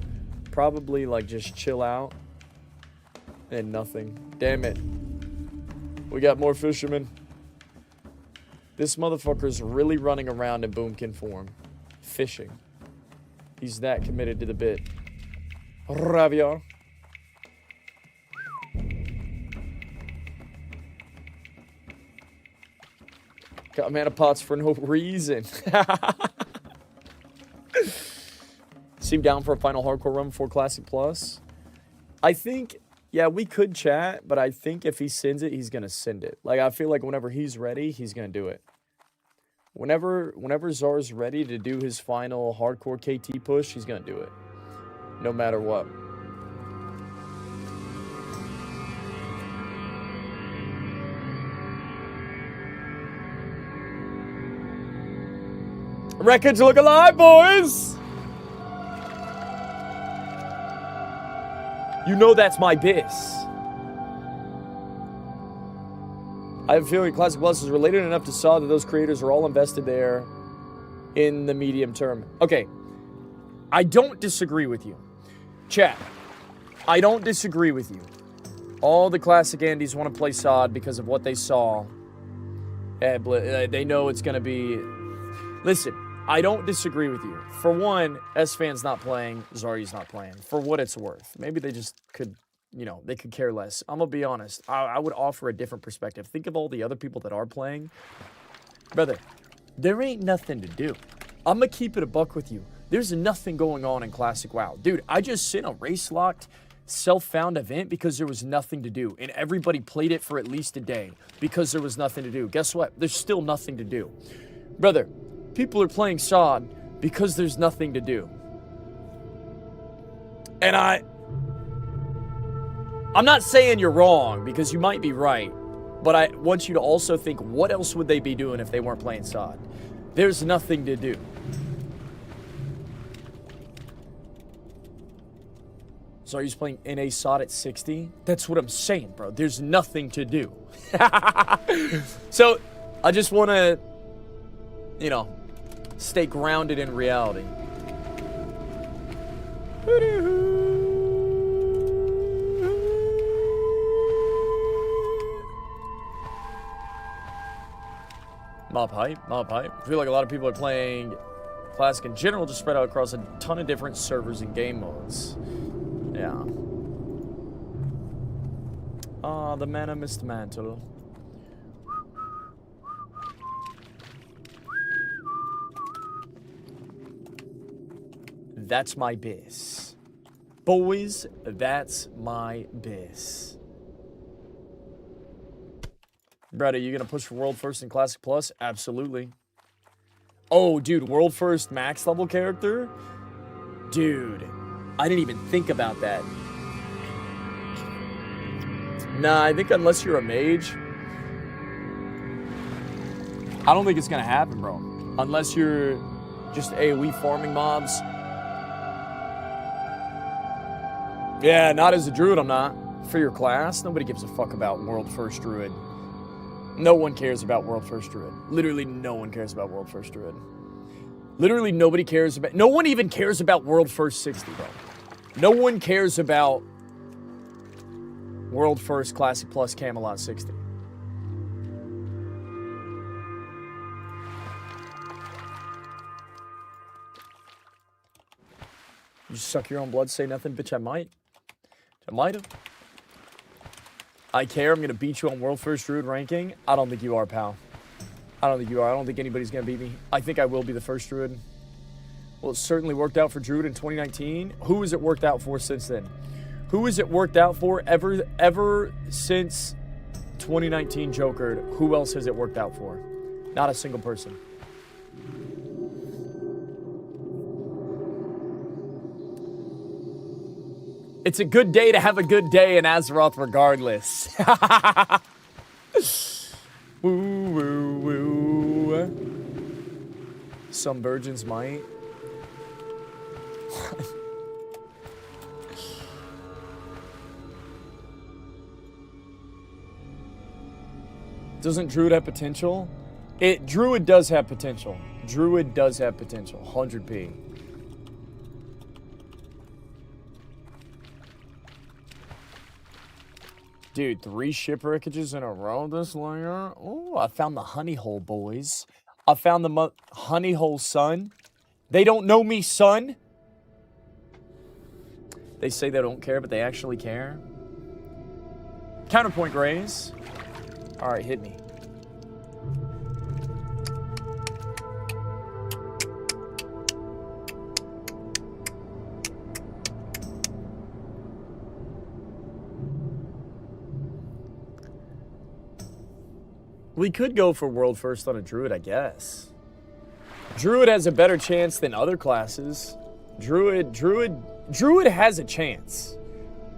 probably like just chill out. And nothing. Damn it. We got more fishermen. This motherfucker's really running around in boomkin form. Fishing. He's that committed to the bit. Raviar. Got mana pots for no reason. Seem down for a final hardcore run before Classic Plus? I think... Yeah, we could chat, but I think if he sends it, he's going to send it. Like, I feel like whenever he's ready, he's going to do it. Whenever Czar's ready to do his final hardcore KT push, he's going to do it. No matter what. Records look alive, boys! You know that's my biz. I have a feeling Classic Plus is related enough to Saw that those creators are all invested there in the medium term. Okay. I don't disagree with you. Chat. I don't disagree with you. All the Classic Andes want to play SOD because of what they saw. They know it's going to be... Listen, I don't disagree with you. For one, S-Fan's not playing, Zari's not playing. For what it's worth. Maybe they just could, you know, they could care less. I'm going to be honest. I would offer a different perspective. Think of all the other people that are playing. Brother, there ain't nothing to do. I'm going to keep it a buck with you. There's nothing going on in Classic WoW. Dude, I just sent a race-locked, self-found event because there was nothing to do. And everybody played it for at least a day because there was nothing to do. Guess what? There's still nothing to do. Brother, people are playing SOD because there's nothing to do. And I'm not saying you're wrong, because you might be right. But I want you to also think, what else would they be doing if they weren't playing SOD? There's nothing to do. So are you playing NA SOD at 60? That's what I'm saying, bro. There's nothing to do. So I just want to, you know, stay grounded in reality. Mob hype. I feel like a lot of people are playing Classic in general, just spread out across a ton of different servers and game modes. Yeah. The mana mist mantle. That's my biz. Boys, that's my biz. Brett, are you gonna push for World First in Classic Plus? Absolutely. Oh, dude, World First max level character? Dude, I didn't even think about that. Nah, I think unless you're a mage, I don't think it's gonna happen, bro. Unless you're just AoE farming mobs. Yeah, not as a druid, I'm not. For your class, nobody gives a fuck about World First Druid. No one cares about World First Druid. Literally no one cares about World First Druid. Literally nobody cares about... No one even cares about World First 60, bro. No one cares about World First Classic Plus Camelot 60. You suck your own blood, say nothing? Bitch, I might. I might have. I care. I'm going to beat you on World First Druid ranking. I don't think you are, pal. I don't think you are. I don't think anybody's going to beat me. I think I will be the first Druid. Well, it certainly worked out for Druid in 2019. Who has it worked out for since then? Who has it worked out for ever since 2019 Joker? Who else has it worked out for? Not a single person. It's a good day to have a good day in Azeroth regardless. Woo, woo, woo. Some virgins might. Doesn't Druid have potential? Druid does have potential. Druid does have potential. 100p. Dude, 3 shipwreckages in a row this layer. Oh, I found the honey hole, boys. I found the honey hole, son. They don't know me, son. They say they don't care, but they actually care. Counterpoint Grays. All right, hit me. We could go for World First on a Druid, I guess. Druid has a better chance than other classes. Druid has a chance.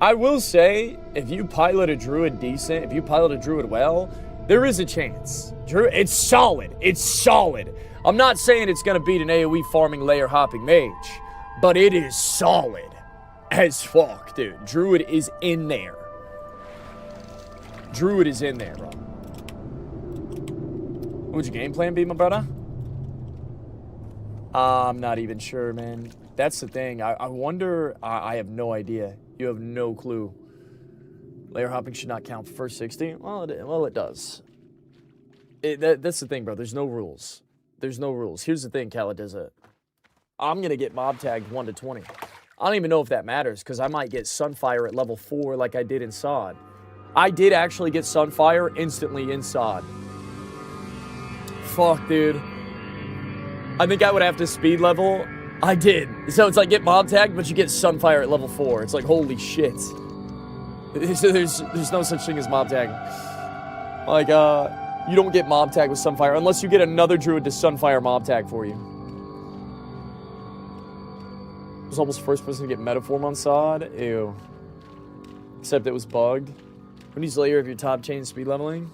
I will say, if you pilot a Druid decent, if you pilot a Druid well, there is a chance. It's solid. It's solid. I'm not saying it's going to beat an AoE farming layer hopping mage, but it is solid as fuck, dude. Druid is in there. Druid is in there, bro. What would your game plan be, my brother? I'm not even sure, man. That's the thing. I wonder... I have no idea. You have no clue. Layer hopping should not count for first 60? Well, it does. That's the thing, bro. There's no rules. There's no rules. Here's the thing, Caladiza. I'm going to get mob tagged 1 to 20. I don't even know if that matters, because I might get Sunfire at level 4 like I did in Sod. I did actually get Sunfire instantly in Sod. Fuck, dude. I think I would have to speed level. I did. So it's like get mob tagged, but you get Sunfire at level 4. It's like, holy shit. There's no such thing as mob tag. Like, you don't get mob tag with Sunfire unless you get another Druid to Sunfire mob tag for you. I was almost the first person to get Metaform on Sod. Ew. Except it was bugged. When you layer of your top chain speed leveling?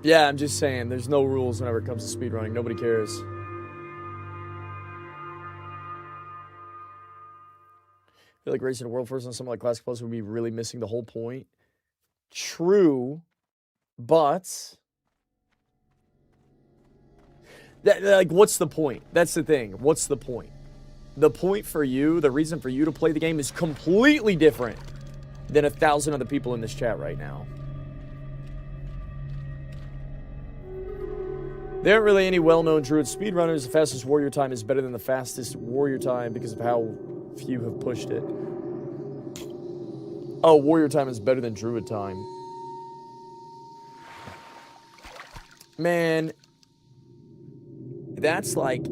Yeah, I'm just saying, there's no rules whenever it comes to speedrunning. Nobody cares. I feel like racing a World First on something like Classic Plus would be really missing the whole point. True, but... like, what's the point? That's the thing. What's the point? The point for you, the reason for you to play the game is completely different than 1,000 other people in this chat right now. There aren't really any well-known Druid speedrunners. The fastest warrior time is better than the fastest warrior time because of how few have pushed it. Oh, warrior time is better than Druid time. Man, that's like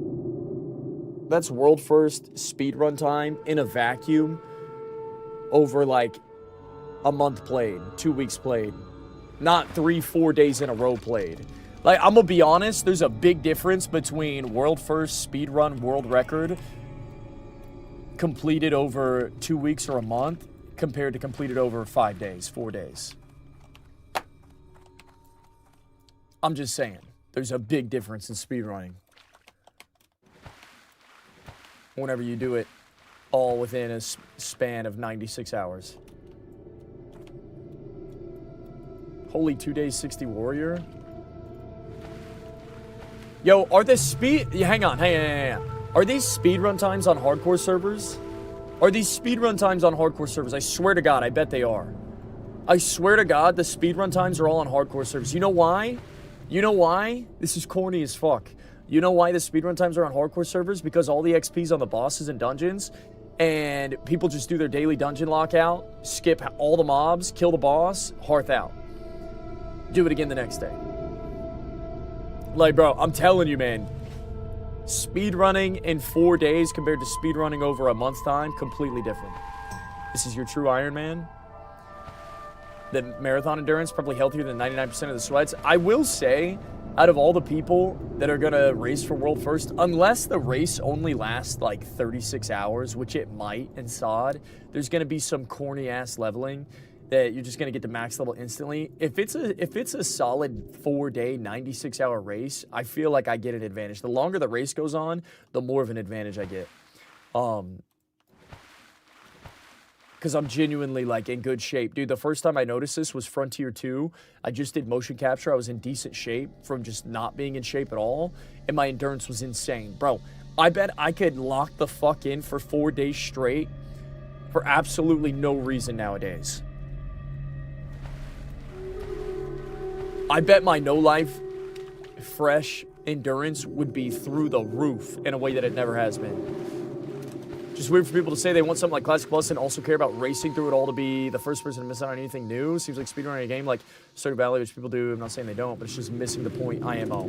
That's world first speedrun time in a vacuum over like a month played, 2 weeks played, not 3-4 days in a row played. Like, I'm gonna be honest, there's a big difference between world first speedrun world record completed over 2 weeks or a month compared to completed over 5 days, 4 days. I'm just saying, there's a big difference in speedrunning. Whenever you do it all within a span of 96 hours. Holy 2 days 60 warrior. Yo, are the hang on. Are these speedrun times on hardcore servers? Are these speedrun times on hardcore servers? I swear to God, I bet they are. I swear to God, the speedrun times are all on hardcore servers. You know why? You know why? This is corny as fuck. You know why the speedrun times are on hardcore servers? Because all the XP's on the bosses and dungeons, and people just do their daily dungeon lockout, skip all the mobs, kill the boss, hearth out. Do it again the next day. Like, bro, I'm telling you, man. Speedrunning in 4 days compared to speedrunning over a month's time, completely different. This is your true Iron Man. The marathon endurance, probably healthier than 99% of the sweats. I will say, out of all the people that are going to race for world first, unless the race only lasts like 36 hours, which it might in SOD, there's going to be some corny-ass leveling that you're just going to get to max level instantly. If it's a solid 4-day, 96-hour race, I feel like I get an advantage. The longer the race goes on, the more of an advantage I get. Because I'm genuinely, like, in good shape. Dude, the first time I noticed this was Frontier 2. I just did motion capture. I was in decent shape from just not being in shape at all. And my endurance was insane. Bro, I bet I could lock the fuck in for 4 days straight for absolutely no reason nowadays. I bet my no-life, fresh endurance would be through the roof in a way that it never has been. Just weird for people to say they want something like Classic Plus and also care about racing through it all to be the first person to miss out on anything new. Seems like speedrunning a game like Stardew Valley, which people do. I'm not saying they don't, but it's just missing the point, IMO.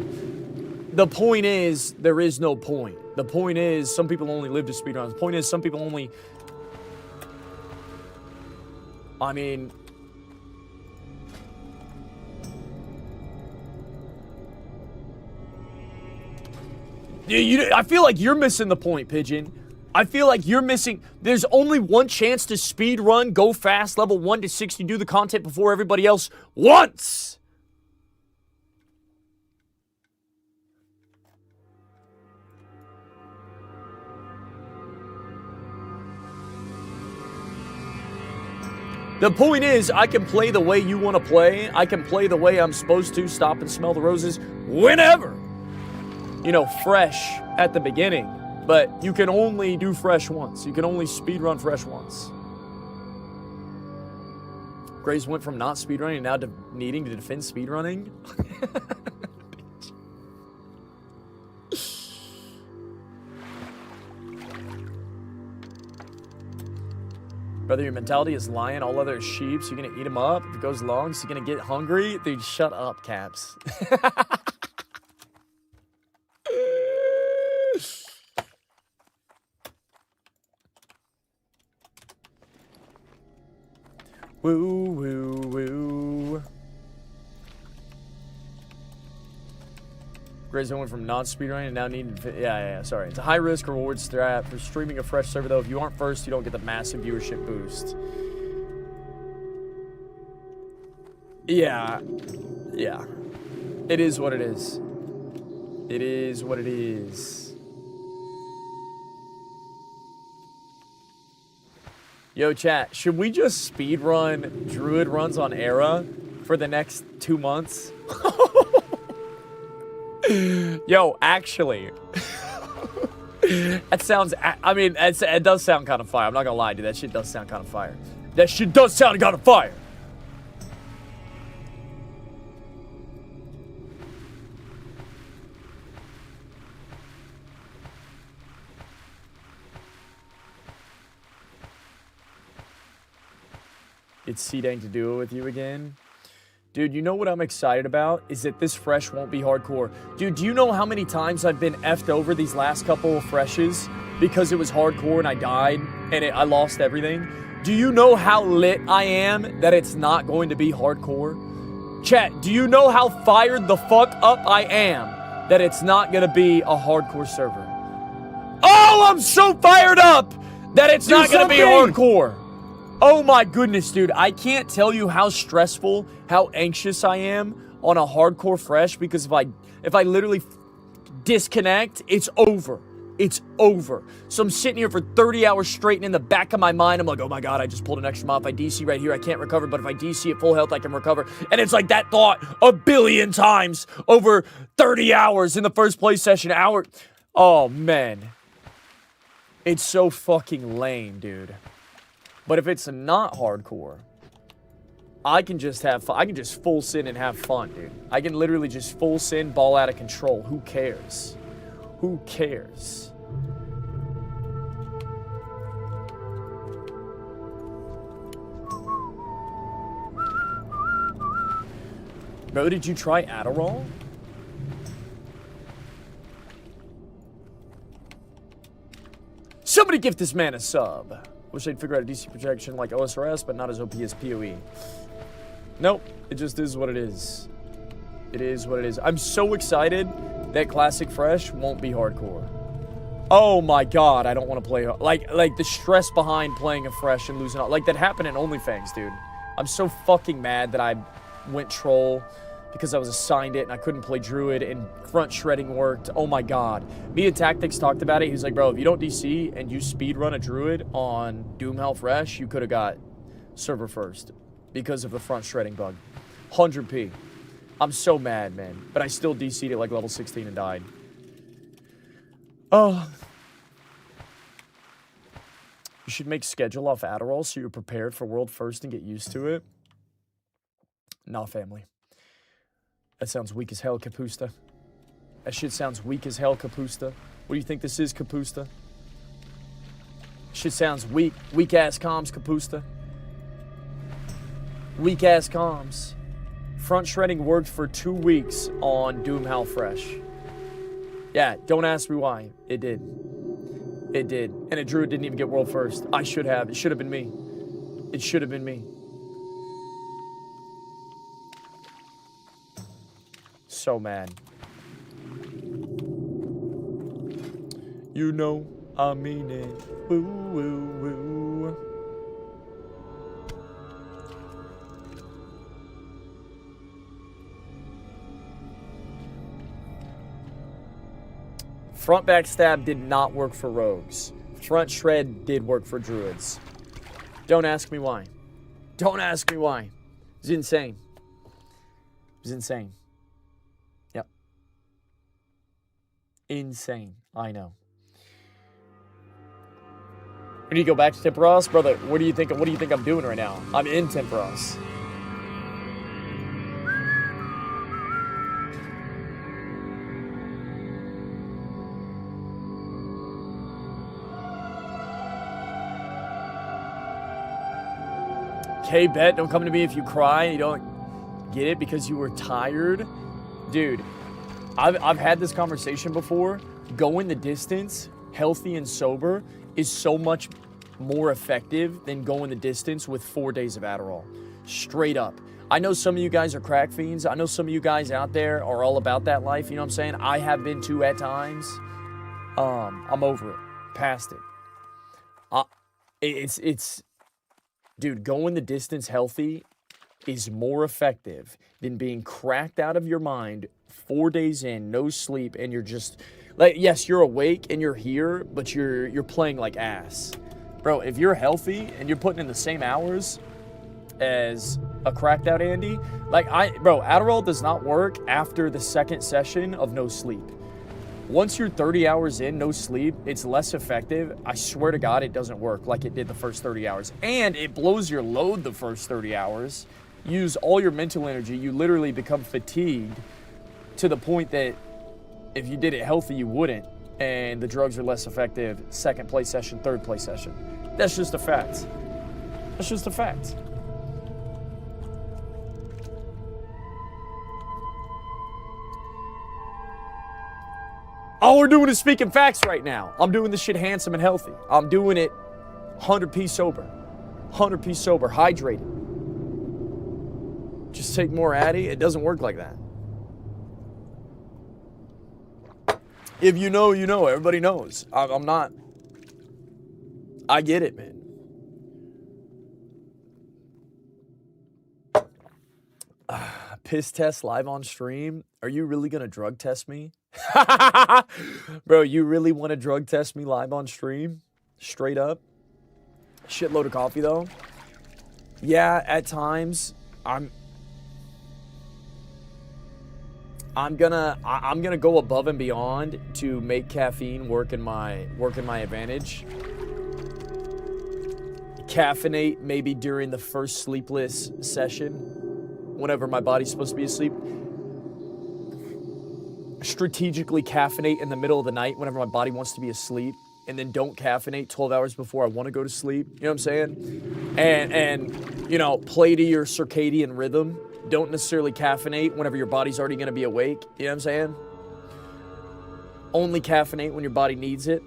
The point is, there is no point. The point is, some people only live to speedrun. The point is, some people only... I mean... I feel like you're missing the point, Pigeon. I feel like you're missing... There's only one chance to speed run, go fast, level 1 to 60, do the content before everybody else once! The point is, I can play the way you want to play. I can play the way I'm supposed to, stop and smell the roses, whenever. You know, fresh at the beginning. But you can only do fresh once. You can only speedrun fresh once. Graves went from not speedrunning now to needing to defend speedrunning. Brother, your mentality is lion, all other sheep, so you're gonna eat them up. If it goes long, so you're gonna get hungry. Dude, shut up, Caps. Woo, woo, woo. Graves went from non-speedrunning and now needing... Yeah, sorry. It's a high-risk reward strat for streaming a fresh server, though. If you aren't first, you don't get the massive viewership boost. Yeah. Yeah. It is what it is. It is what it is. Yo, chat, should we just speedrun Druid runs on Era for the next 2 months? Yo, actually. That sounds... I mean, it does sound kind of fire. I'm not gonna lie, dude. That shit does sound kind of fire. That shit does sound kind of fire. It's C-Dang to do it with you again. Dude, you know what I'm excited about? Is that this fresh won't be hardcore. Dude, do you know how many times I've been effed over these last couple of freshes because it was hardcore and I died and I lost everything? Do you know how lit I am that it's not going to be hardcore? Chat, do you know how fired the fuck up I am that it's not going to be a hardcore server? Oh, I'm so fired up that it's not going to be hardcore. Oh my goodness, dude. I can't tell you how stressful, how anxious I am on a hardcore fresh, because if I literally disconnect, it's over. It's over. So I'm sitting here for 30 hours straight, and in the back of my mind, I'm like, oh my God, I just pulled an extra mile. If I DC right here, I can't recover, but if I DC at full health, I can recover. And it's like that thought a billion times over 30 hours in the first play session. Oh man. It's so fucking lame, dude. But if it's not hardcore, I can just have fun. I can just full sin and have fun, dude. I can literally just full sin, ball out of control. Who cares? Who cares? Bro, did you try Adderall? Somebody give this man a sub. Wish they'd figure out a DC projection like OSRS, but not as OP as PoE. Nope, it just is what it is. It is what it is. I'm so excited that Classic Fresh won't be hardcore. Oh my God, I don't want to play... Like the stress behind playing a Fresh and losing... Like, that happened in OnlyFans, dude. I'm so fucking mad that I went troll because I was assigned it and I couldn't play Druid and front shredding worked. Oh my God. Me and Tactics talked about it. He's like, bro, if you don't DC and you speedrun a Druid on Doomhell Fresh, you could have got server first because of the front shredding bug. 100p. I'm so mad, man. But I still DC'd at like level 16 and died. Oh. You should make schedule off Adderall so you're prepared for world first and get used to it. Nah, family. That sounds weak as hell, Capusta. That shit sounds weak as hell, Capusta. What do you think this is, Capusta? Shit sounds weak. Weak-ass comms, Capusta. Weak-ass comms. Front shredding worked for 2 weeks on Doomhell Fresh. Yeah, don't ask me why. It did. It did. And a Druid didn't even get world first. I should have. It should have been me. It should have been me. So mad. You know I mean it. Woo, woo, woo. Front backstab did not work for rogues. Front shred did work for druids. Don't ask me why. Don't ask me why. It's insane. It's insane. Yep. Insane. I know. When you go back to Temperos, brother, what do you think I'm doing right now? I'm in Temperos. Hey, bet, don't come to me if you cry and you don't get it because you were tired. Dude, I've had this conversation before. Going the distance, healthy and sober, is so much more effective than going the distance with 4 days of Adderall. Straight up. I know some of you guys are crack fiends. I know some of you guys out there are all about that life. You know what I'm saying? I have been too at times. I'm over it. Past it. Dude, going the distance healthy is more effective than being cracked out of your mind 4 days in, no sleep, and you're just like, yes, you're awake and you're here, but you're playing like ass. Bro, if you're healthy and you're putting in the same hours as a cracked out Andy, bro, Adderall does not work after the second session of no sleep. Once you're 30 hours in, no sleep, it's less effective. I swear to God, it doesn't work like it did the first 30 hours. And it blows your load the first 30 hours. Use all your mental energy. You literally become fatigued to the point that if you did it healthy, you wouldn't. And the drugs are less effective second play session, third play session. That's just a fact. That's just a fact. All we're doing is speaking facts right now. I'm doing this shit handsome and healthy. I'm doing it 100p sober. 100p sober, hydrated. Just take more Addy. It doesn't work like that. If you know, you know. Everybody knows. I'm not. I get it, man. Piss test live on stream? Are you really gonna drug test me? Bro, you really want to drug test me live on stream? Straight up? Shitload of coffee, though? Yeah, at times, I'm gonna go above and beyond to make caffeine work in my advantage. Caffeinate maybe during the first sleepless session, whenever my body's supposed to be asleep. Strategically caffeinate in the middle of the night whenever my body wants to be asleep, and then don't caffeinate 12 hours before I want to go to sleep. You know what I'm saying? And you know, play to your circadian rhythm. Don't necessarily caffeinate whenever your body's already going to be awake. You know what I'm saying? Only caffeinate when your body needs it.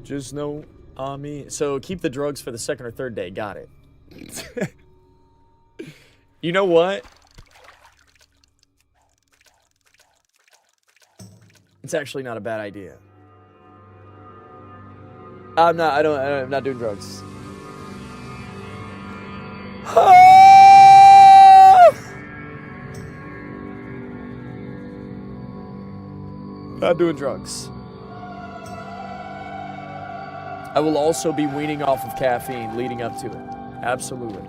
Just know on me. So keep the drugs for the second or third day. Got it. You know what? It's actually not a bad idea. I'm not doing drugs. Not doing drugs. I will also be weaning off of caffeine leading up to it. Absolutely.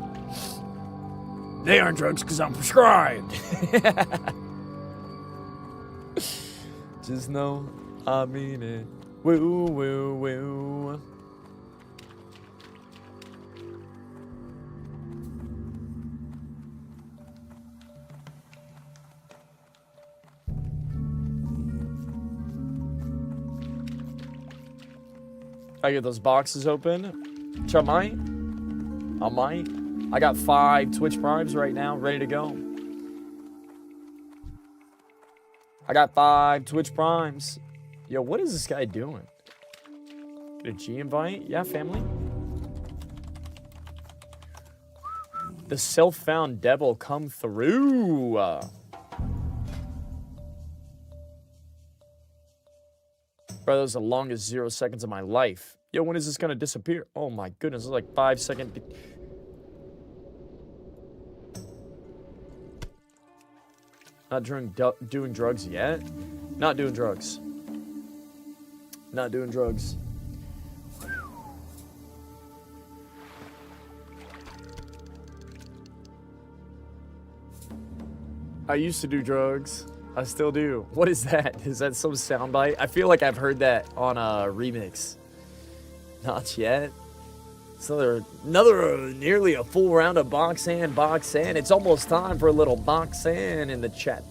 They aren't drugs because I'm prescribed. Just know I mean it. Woo, woo, woo. I get those boxes open. Which I might. I got 5 Twitch Primes right now, ready to go. I got 5 Twitch Primes. Yo, what is this guy doing? Get a G invite? Yeah, family. The self-found devil come through. Bro, that was the longest 0 seconds of my life. Yo, when is this gonna disappear? Oh my goodness, it's like 5 seconds. Not doing drugs yet? Not doing drugs. Not doing drugs. I used to do drugs. I still do. What is that? Is that some soundbite? I feel like I've heard that on a remix. Not yet. It's another nearly a full round of box and. It's almost time for a little box and in the chat.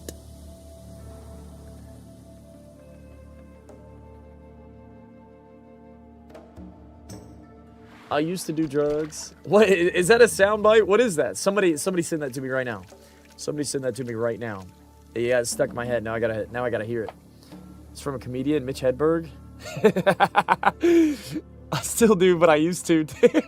I used to do drugs. What is that, a soundbite? What is that? Somebody send that to me right now. Somebody send that to me right now. Yeah, it's stuck in my head. Now I gotta hear it. It's from a comedian, Mitch Hedberg. I still do, but I used to too.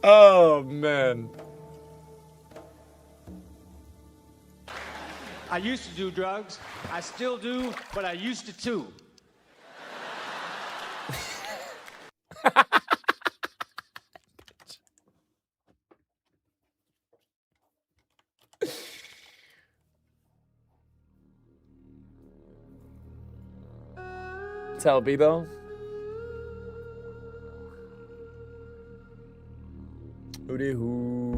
Oh man. I used to do drugs. I still do, but I used to too. That's how it be though. Hooty hoo.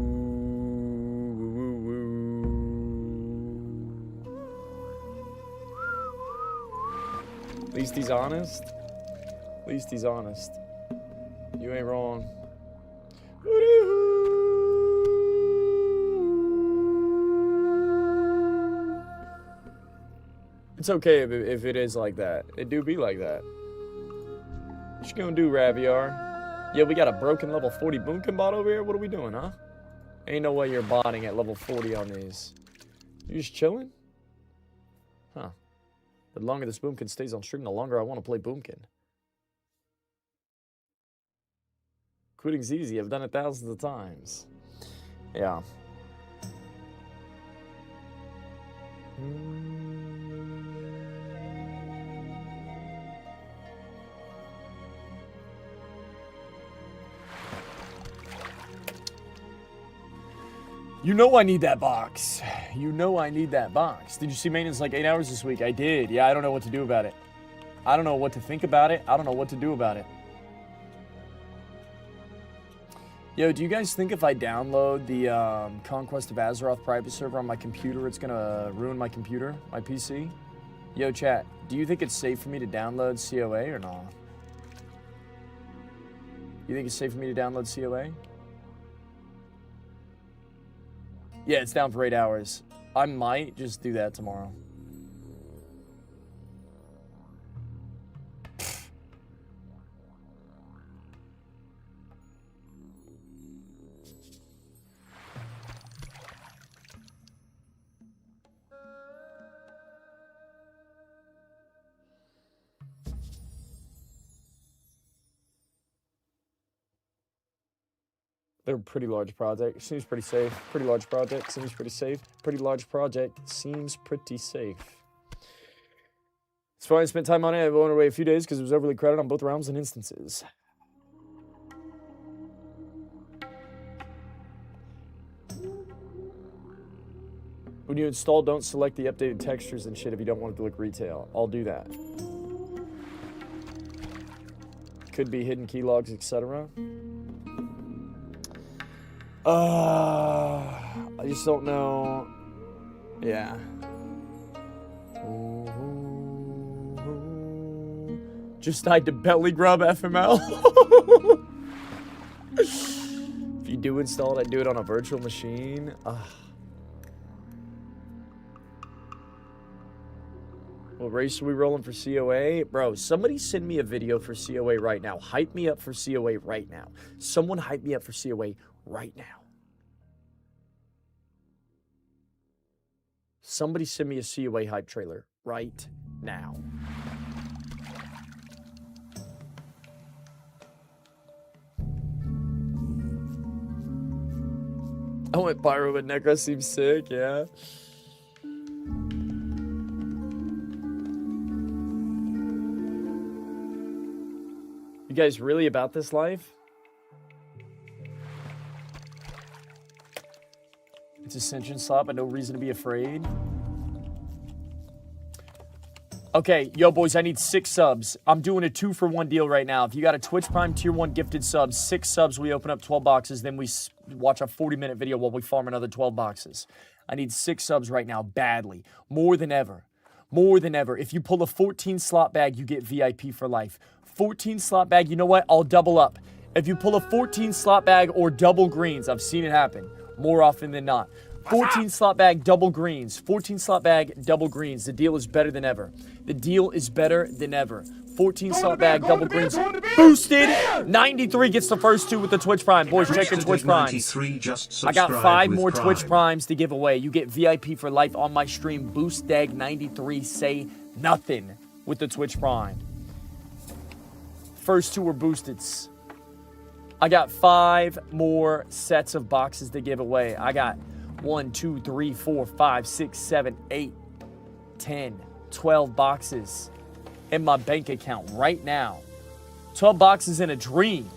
At least he's honest. At least he's honest. You ain't wrong. Hooty hoo. It's okay if it is like that. It do be like that. What you gonna do, Raviar? Yeah, we got a broken level 40 boomkin bot over here? What are we doing, huh? Ain't no way you're botting at level 40 on these. You just chilling? Huh. The longer this boomkin stays on stream, the longer I want to play boomkin. Quitting's easy. I've done it thousands of times. Yeah. You know I need that box. You know I need that box. Did you see maintenance like 8 hours this week? I did. Yeah, I don't know what to do about it. I don't know what to think about it. I don't know what to do about it. Yo, do you guys think if I download the Conquest of Azeroth private server on my computer, it's gonna ruin my computer, my PC? Yo, chat, do you think it's safe for me to download COA or not? You think it's safe for me to download COA? Yeah, it's down for 8 hours. I might just do that tomorrow. They're a pretty large project. Seems pretty safe. Pretty large project. Seems pretty safe. Pretty large project. Seems pretty safe. It's fine. I spent time on it. I went away a few days because it was overly crowded on both realms and instances. When you install, don't select the updated textures and shit if you don't want it to look retail. I'll do that. Could be hidden keylogs, etc. I just don't know. Yeah. Just died to belly grub FML. If you do install it, I'd do it on a virtual machine. What race are we rolling for COA? Bro, somebody send me a video for COA right now. Hype me up for COA right now. Someone hype me up for COA right now. Somebody send me a COA hype trailer right now. I went pyro, but Necro seems sick, yeah. You guys really about this life? It's Ascension slot, but no reason to be afraid. Okay, yo, boys, I need 6 subs. I'm doing a 2-for-1 deal right now. If you got a Twitch Prime Tier 1 gifted sub, 6 subs, we open up 12 boxes. Then we watch a 40-minute video while we farm another 12 boxes. I need 6 subs right now, badly. More than ever. More than ever. If you pull a 14 slot bag, you get VIP for life. 14 slot bag, you know what? I'll double up. If you pull a 14 slot bag or double greens, I've seen it happen more often than not. 14 slot bag, double greens. 14 slot bag, double greens. The deal is better than ever. The deal is better than ever. 14 slot bag, double greens. Boosted. 93 gets the first 2 with the Twitch Prime. Boys, check your Twitch Primes. I got 5 more Twitch Primes to give away. You get VIP for life on my stream. Boost Dag 93. Say nothing with the Twitch Prime. First 2 were boosted. I got 5 more sets of boxes to give away. I got 1, 2, 3, 4, 5, 6, 7, 8, 10, 12 boxes in my bank account right now. 12 boxes in a dream.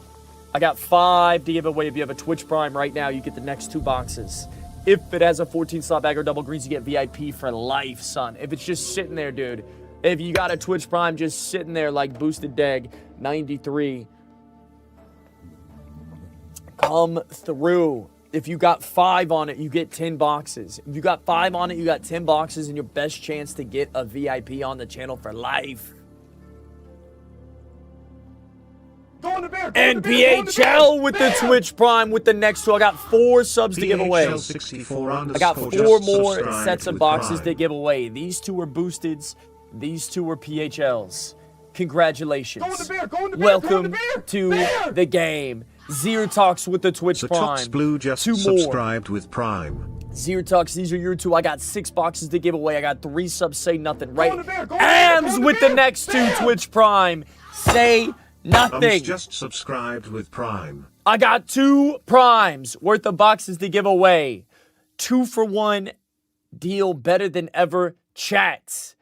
I got 5 to give away. If you have a Twitch Prime right now, you get the next 2 boxes. If it has a 14 slot bag or double greens, you get VIP for life, son. If it's just sitting there, dude. If you got a Twitch Prime just sitting there like Boosted Dag 93, come through. If you got 5 on it, you get 10 boxes. If you got 5 on it, you got 10 boxes and your best chance to get a VIP on the channel for life. NPHL with the Twitch Prime with the next 2. I got 4 subs to give away. I got 4 more sets of boxes to give away. These 2 are boosted. These two were PHLs. Congratulations. Go in the beer, go in the beer, Welcome go in the beer. to Beer. the game. Zertox with the Twitch Zertox Prime. Blue just Two more. subscribed with Prime. Zertox, these are your two. I got 6 boxes to give away. I got 3 subs. Say nothing. Right. in the beer, go in the beer, Ams go in the with the beer. next 2 Beer. Twitch Prime. Say nothing. Just subscribed with Prime. I got 2 primes worth of boxes to give away. 2-for-1 deal, better than ever. Chats.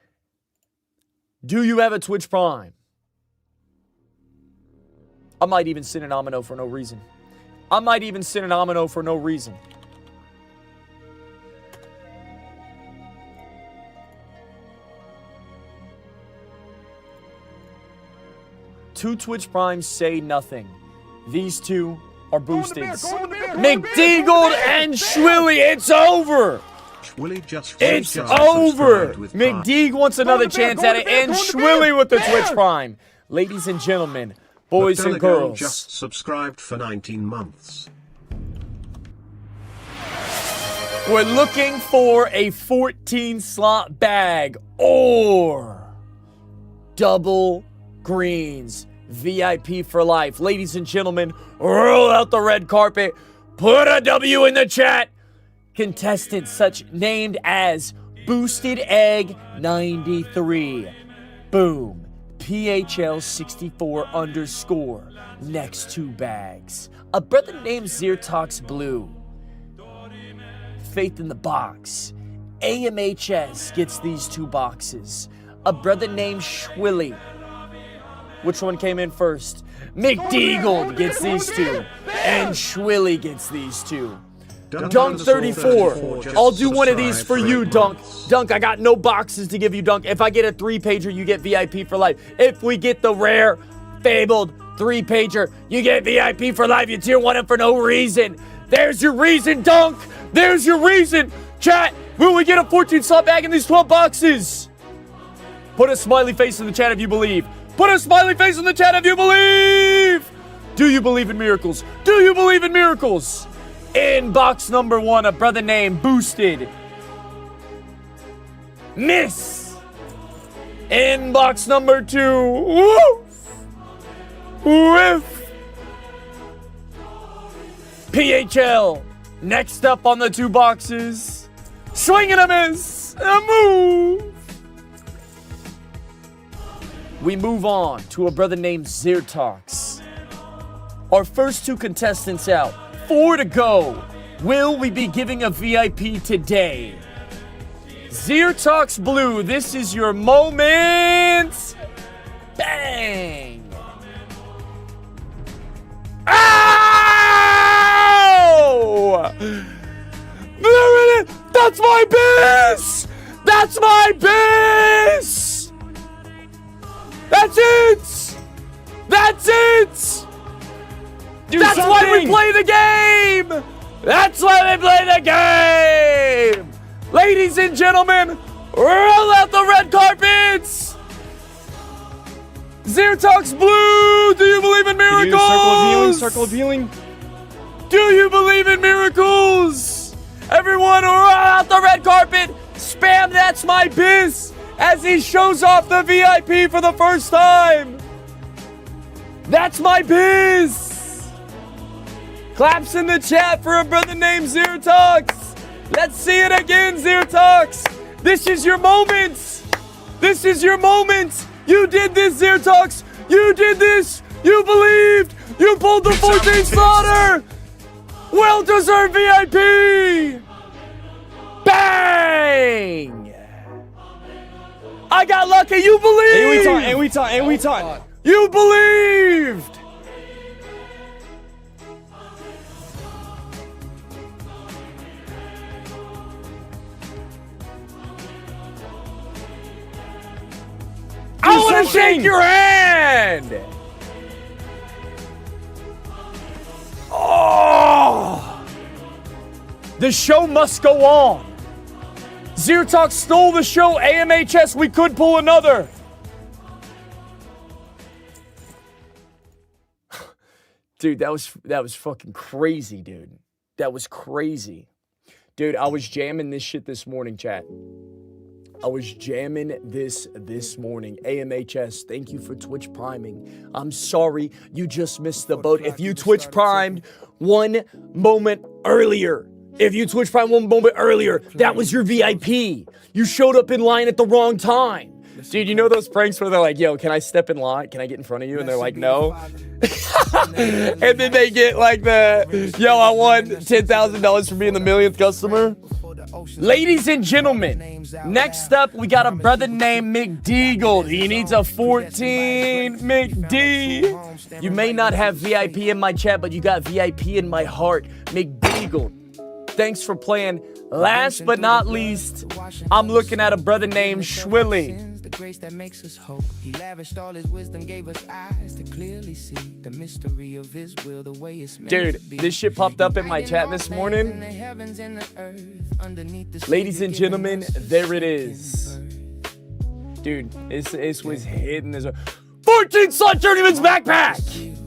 Do you have a Twitch Prime? I might even send an Amino for no reason. I might even send an Amino for no reason. Two Twitch Primes say nothing. These two are boosted. McDeagle and Schwilly, it's over! It's over! McDeagle wants another chance at it, and Schwilly with the Twitch Prime. Ladies and gentlemen, boys and girls. Just subscribed for 19 months. We're looking for a 14-slot bag or double greens. VIP for life. Ladies and gentlemen, roll out the red carpet. Put a W in the chat. Contestants such named as Boosted Egg 93. Boom. PHL 64 _ next 2 bags. A brother named Zertox Blue. Faith in the Box. AMHS gets these 2 boxes. A brother named Schwilly. Which one came in first? McDeagle gets these 2. And Schwilly gets these 2. Dunk 34. I'll do one of these for you, Dunk. Dunk, I got no boxes to give you, Dunk. If I get a 3-pager, you get VIP for life. If we get the rare, fabled 3-pager, you get VIP for life. You tier 1 him for no reason. There's your reason, Dunk. There's your reason. Chat, will we get a 14-slot bag in these 12 boxes? Put a smiley face in the chat if you believe. Put a smiley face in the chat if you believe. Do you believe in miracles? Do you believe in miracles? In box number 1, a brother named Boosted. Miss. In box number 2, woof. Whiff. PHL. Next up on the 2 boxes. Swing and a miss. A move. We move on to a brother named Zertox. Our first 2 contestants out. 4 to go. Will we be giving a VIP today? Zertox Blue, this is your moment. Bang. Ow! That's my biz! That's my biz! That's it! That's it! That's why we play the game! That's why we play the game! Ladies and gentlemen, roll out the red carpets! Zertox Blue, do you believe in miracles? Circle of healing. Do you believe in miracles? Everyone, roll out the red carpet! Spam That's My Biz as he shows off the VIP for the first time! That's my biz! Claps in the chat for a brother named Zertox. Let's see it again, Zertox. This is your moment. This is your moment. You did this, Zertox. You did this. You believed. You pulled the 14 slaughter. Well-deserved VIP. Bang. I got lucky. You believed. And we taunt. You believed. I want to shake your hand! Oh! The show must go on. Zertox stole the show. AMHS, we could pull another. Dude, that was fucking crazy, dude. That was crazy. Dude, I was jamming this shit this morning, chat. I was jamming this morning. AMHS, thank you for Twitch priming. I'm sorry you just missed the boat. If you Twitch primed 1 moment earlier, that was your VIP. You showed up in line at the wrong time. Dude, you know those pranks where they're like, yo, can I step in line? Can I get in front of you? And they're like, no. And then they get like yo, I won $10,000 for being the millionth customer. Ladies and gentlemen, next up, we got a brother named McDeagle. He needs a 14 McD. You may not have VIP in my chat, but you got VIP in my heart. McDeagle, thanks for playing. Last but not least, I'm looking at a brother named Schwilly. The grace that makes us hope. He lavished all his wisdom, gave us eyes to clearly see the mystery of his will, the way it's meant. Dude, this shit popped up in my chat this morning. Ladies and gentlemen, there it is. Dude, this was hidden as a 14-slot journeyman's backpack.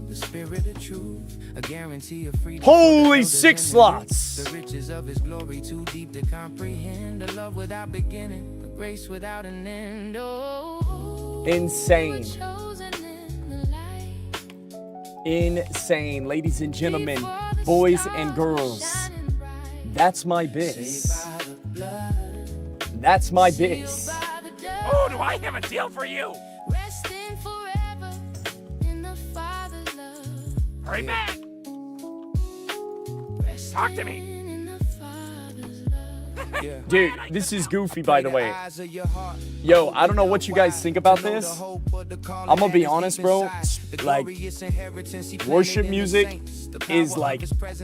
The spirit of truth. A guarantee of freedom. Holy 6 slots. The riches of his glory too deep to comprehend. A love without beginning, a grace without an end. Oh, insane. Insane, ladies and gentlemen, boys and girls. That's my biz. That's my biz. Oh, do I have a deal for you? Resting forever in the Father's love. Hurry back. Talk to me. Dude, this is Goofy, by the way. Yo, I don't know what you guys think about this. I'm gonna be honest, bro. Like, worship music is like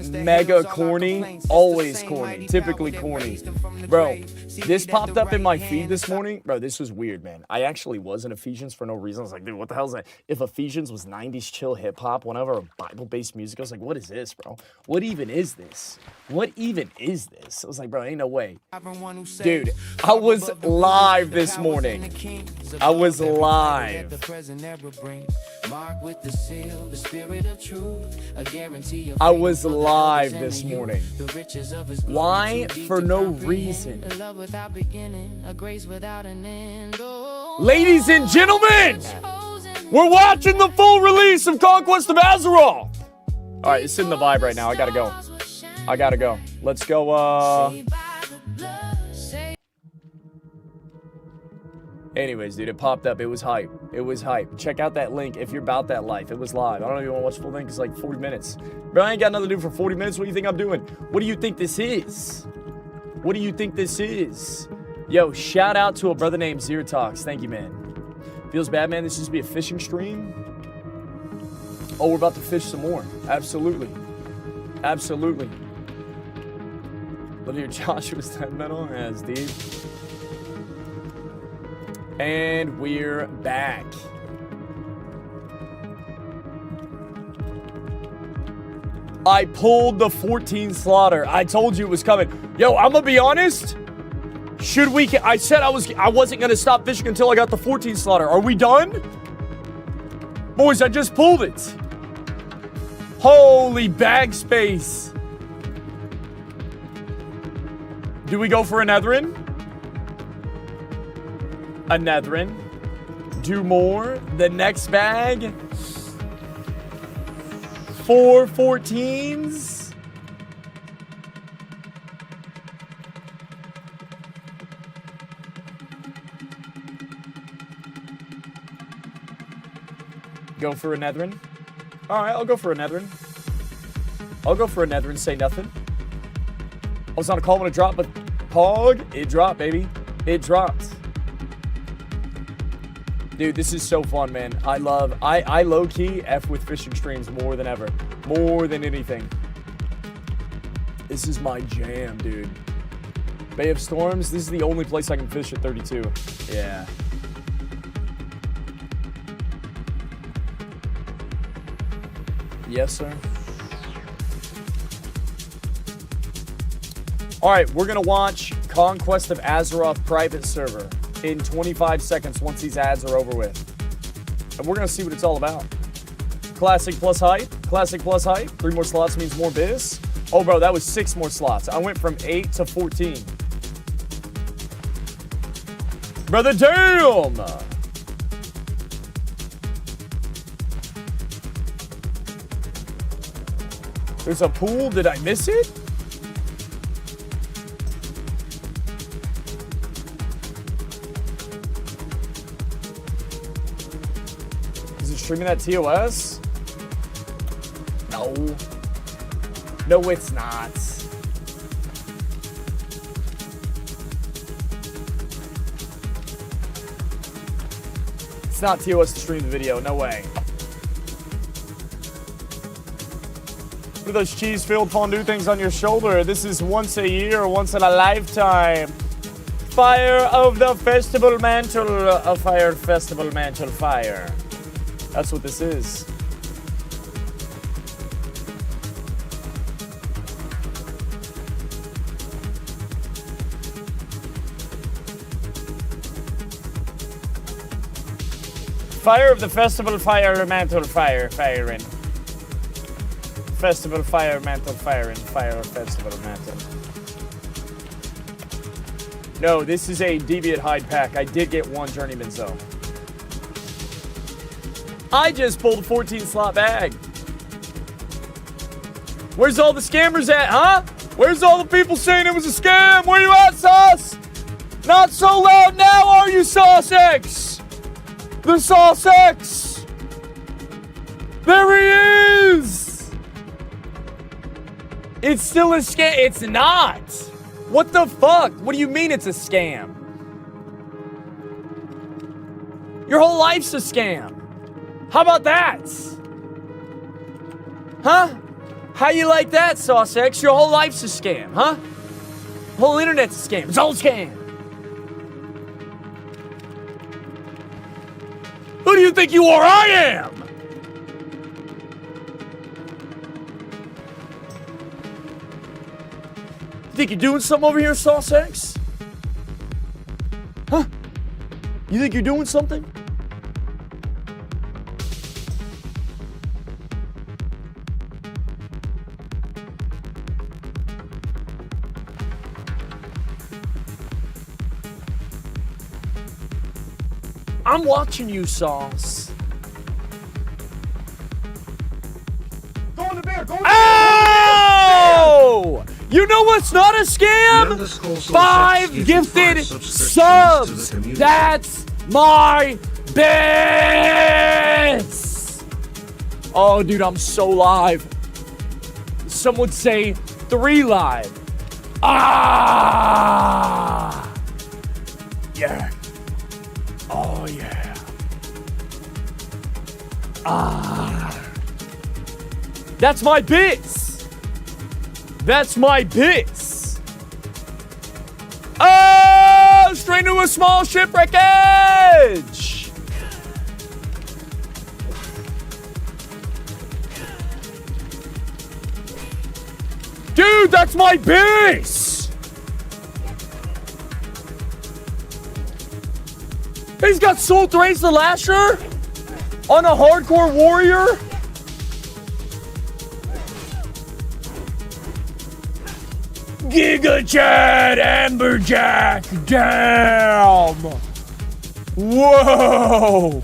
mega corny, always corny, typically corny. Bro, this popped up in my feed this morning. Bro, this was weird, man. I actually was in Ephesians for no reason. I was like, dude, what the hell is that? If Ephesians was 90s chill hip hop, whenever a Bible-based music, I was like, what is this, bro? What even is this? What even is this? I was like, bro, ain't no way. Dude, I was live this morning. I was live. I was live this morning. Why? For no reason. Ladies and gentlemen, we're watching the full release of Conquest of Azeroth. All right, it's in the vibe right now. I gotta go. Let's go, Anyways, dude, it popped up. It was hype. Check out that link if you're about that life. It was live. I don't know if you want to watch the full thing. It's like 40 minutes. Bro, I ain't got nothing to do for 40 minutes. What do you think I'm doing? What do you think this is? Yo, shout out to a brother named Zertox. Thank you, man. Feels bad, man. This used to be a fishing stream. Oh, we're about to fish some more. Absolutely. Look here, Joshua's that metal as deep. And we're back. I pulled the 14 slaughter. I told you it was coming. Yo, I'm gonna be honest. I said I wasn't gonna stop fishing until I got the 14 slaughter. Are we done? Boys, I just pulled it. Holy bag space. Do we go for a Netherin? A Netherin. Do more. The next bag. 4 14s. Go for a Netherin. Alright, I'll go for a Netherin. Say nothing. I was on a call when it dropped, but Pog, it dropped, baby. It dropped. Dude, this is so fun, man. I low-key F with fishing streams more than ever. More than anything. This is my jam, dude. Bay of Storms, this is the only place I can fish at 32. Yeah. Yes, sir. All right, we're going to watch Conquest of Azeroth private server in 25 seconds once these ads are over with. And we're going to see what it's all about. Classic plus hype. 3 more slots means more biz. Oh, bro, that was 6 more slots. I went from 8 to 14. Brother, damn! There's a pool. Did I miss it? Is it streaming that TOS? No. No, it's not. It's not TOS to stream the video. No way. Look at those cheese-filled fondue things on your shoulder. This is once a year, once in a lifetime. Fire of the festival mantle. A fire festival mantle fire. That's what this is. Fire of the festival fire mantle fire firing. Festival fire mantle firing. Fire festival mantle. No, this is a Deviant Hide pack. I did get one Journeyman's though. I just pulled a 14 slot bag. Where's all the scammers at, huh? Where's all the people saying it was a scam? Where you at, Sauce? Not so loud now, are you, Sauce X? The Sauce X! There he is! It's still a scam. It's not. What the fuck? What do you mean it's a scam? Your whole life's a scam. How about that? Huh? How you like that, Sauce X? Your whole life's a scam, huh? The whole internet's a scam. It's all a scam. Who do you think you are? I am! You think you're doing something over here, Sauce X? Huh? You think you're doing something? I'm watching you, Sauce. Go in the bear, go in the bear! Oh! You know what's not a scam? 5 gifted subs. That's my best. Oh, dude, I'm so live. Some would say 3 live. Ah! Yeah. Oh, yeah. Ah. That's my bits. That's my bits. Oh, straight to a small shipwreckage. Dude, that's my bits. He's got Soul Thrace the Lasher on a hardcore warrior. Giga Chad Amberjack. Damn. Whoa.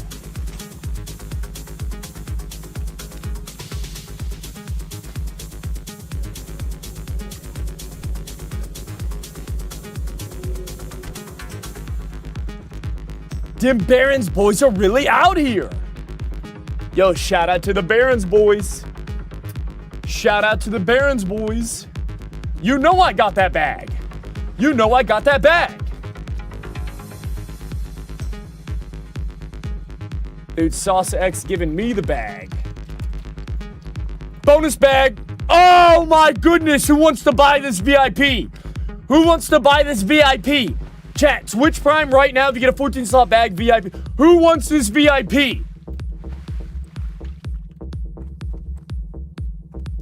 Them Barons boys are really out here. Yo, shout out to the Barons boys. Shout out to the Barons boys. You know I got that bag. You know I got that bag. Dude, Sauce X giving me the bag. Bonus bag. Oh my goodness, who wants to buy this VIP? Who wants to buy this VIP? Chat, Twitch Prime right now if you get a 14 slot bag VIP. Who wants this VIP?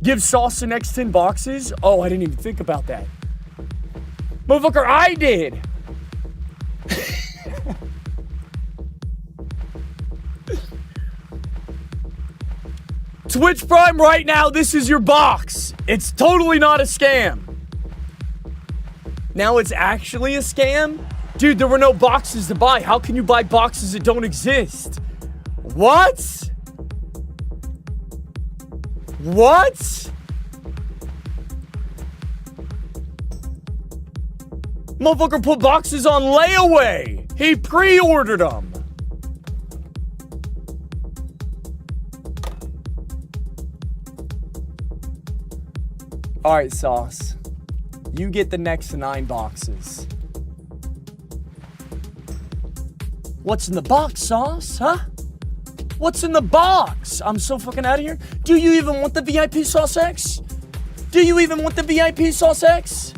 Give Sauce the next 10 boxes? Oh, I didn't even think about that. Motherfucker, I did. Twitch Prime right now, this is your box. It's totally not a scam. Now it's actually a scam? Dude, there were no boxes to buy. How can you buy boxes that don't exist? What? What? Motherfucker put boxes on layaway. He pre-ordered them. All right, Sauce. You get the next 9 boxes. What's in the box, Sauce? Huh? What's in the box? I'm so fucking out of here. Do you even want the VIP Sauce X? Do you even want the VIP Sauce X?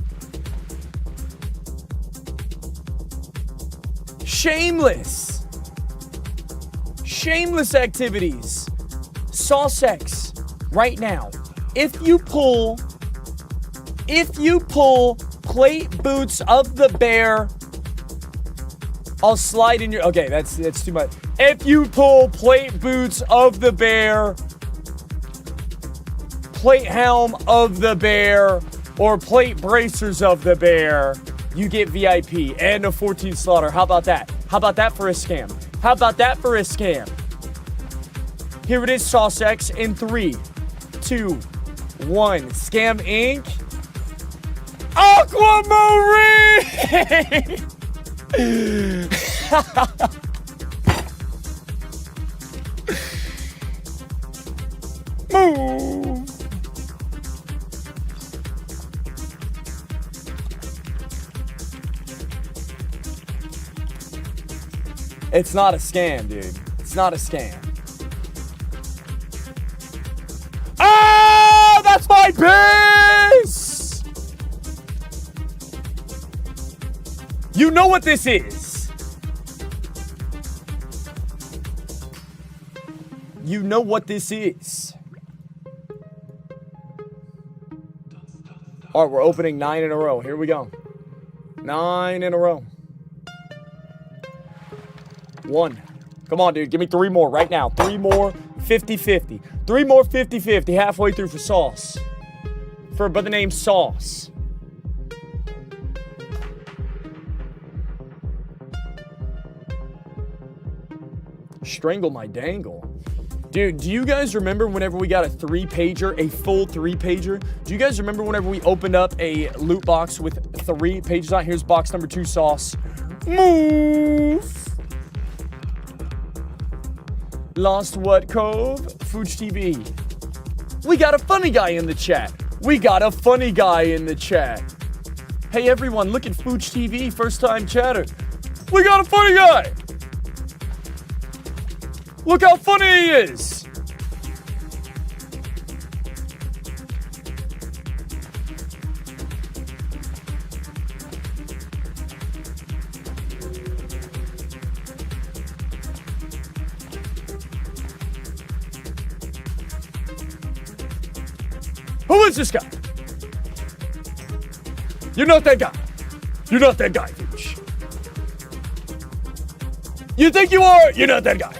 Shameless. Shameless activities. Sauce X. Right now. If you pull plate boots of the bear, I'll slide in your... Okay, that's too much. If you pull plate boots of the bear, plate helm of the bear, or plate bracers of the bear, you get VIP and a 14 slaughter. How about that? How about that for a scam? How about that for a scam? Here it is, Sauce X, in 3, 2, 1. Scam Inc. Aquamarine! Move. It's not a scam, dude. It's not a scam. Ah, that's my piss! You know what this is. You know what this is. All right, we're opening 9 in a row. Here we go. 9 in a row. 1. Come on, dude. Give me 3 more right now. 3 more 50-50. 3 more 50-50 halfway through for Sauce. By the name Sauce. Strangle my dangle. Dude, do you guys remember whenever we got a 3-pager, a full 3-pager? Do you guys remember whenever we opened up a loot box with 3 pages on? Here's box number 2, Sauce. Move. Lost what, Cove? Fooch TV. We got a funny guy in the chat. We got a funny guy in the chat. Hey everyone, look at Fooch TV, first time chatter. We got a funny guy. Look how funny he is. Who is this guy? You're not that guy. You're not that guy, Fooch. You think you are? You're not that guy.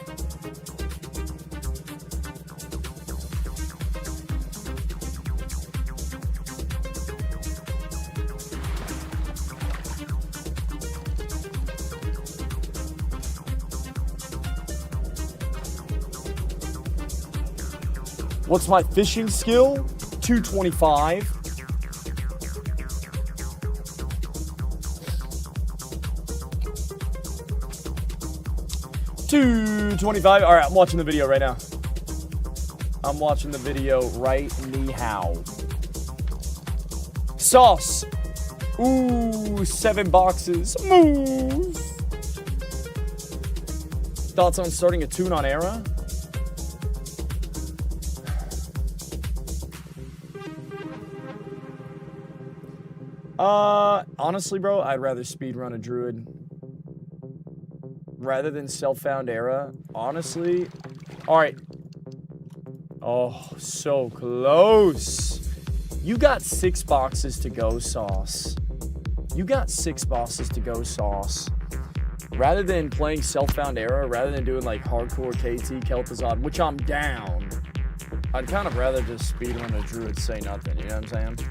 What's my fishing skill? 225. $225. All right, I'm watching the video right now. I'm watching the video right now. Sauce. Ooh, 7 boxes. Move. Thoughts on starting a tune on Era? Honestly, bro, I'd rather speedrun a druid rather than self-found Era. Honestly. All right. Oh, so close. You got 6 boxes to go, Sauce. You got 6 boxes to go, Sauce. Rather than playing self-found Era, rather than doing like hardcore KT, Kel'Thuzad, which I'm down, I'd kind of rather just speedrun a druid, say nothing. You know what I'm saying?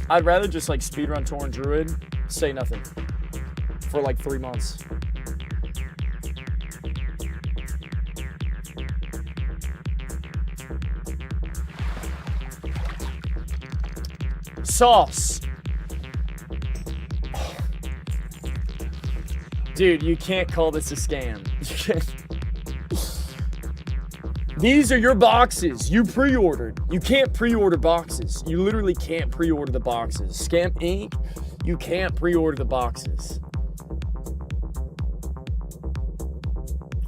I'd rather just like speedrun Tauren Druid, say nothing. for like 3 months. Sauce. Dude, you can't call this a scam. These are your boxes. You pre-ordered. You can't pre-order boxes. You literally can't pre-order the boxes. Scam Inc., you can't pre-order the boxes.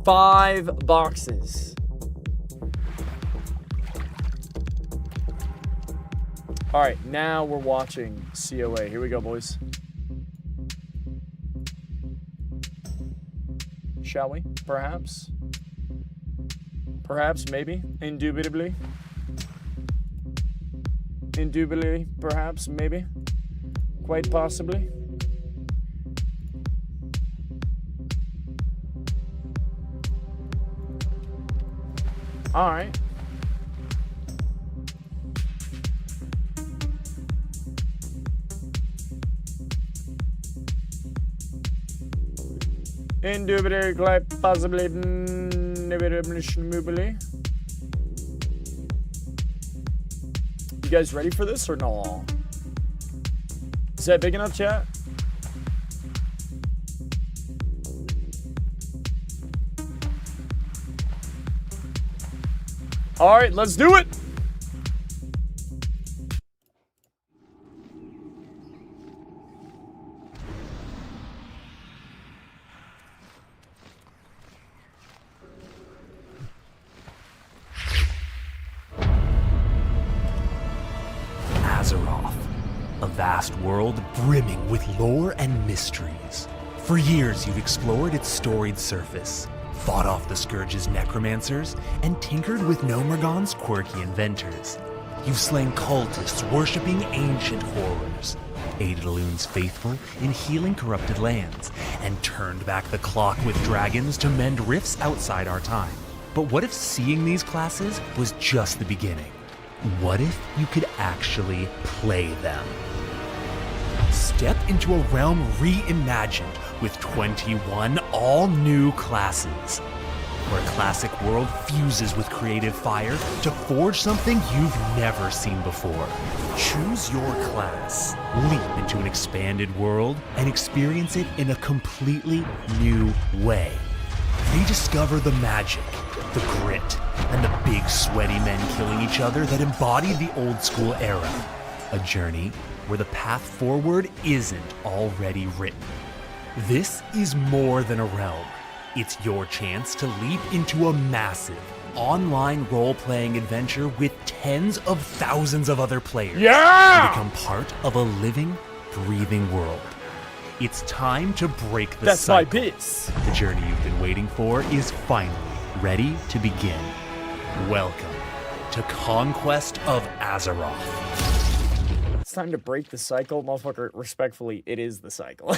5 boxes. All right, now we're watching COA. Here we go, boys. Shall we? Perhaps? Perhaps, maybe, indubitably. Indubitably, perhaps, maybe. Quite possibly. All right. Indubitably, quite possibly, indubitably. You guys ready for this or no? Is that big enough, chat? All right, let's do it. A vast world brimming with lore and mysteries. For years, you've explored its storied surface, fought off the Scourge's necromancers, and tinkered with Nomergon's quirky inventors. You've slain cultists worshipping ancient horrors, aided Elune's faithful in healing corrupted lands, and turned back the clock with dragons to mend rifts outside our time. But what if seeing these classes was just the beginning? What if you could actually play them? Step into a realm reimagined with 21 all-new classes, where a classic world fuses with creative fire to forge something you've never seen before. Choose your class, leap into an expanded world, and experience it in a completely new way. Rediscover the magic, the grit, and the big sweaty men killing each other that embodied the old school era. A journey where the path forward isn't already written. This is more than a realm. It's your chance to leap into a massive online role-playing adventure with tens of thousands of other players. Yeah! And become part of a living, breathing world. It's time to break the That's my cycle. piss. The journey you've been waiting for is finally ready to begin. Welcome to Conquest of Azeroth. It's time to break the cycle, motherfucker. Respectfully, it is the cycle.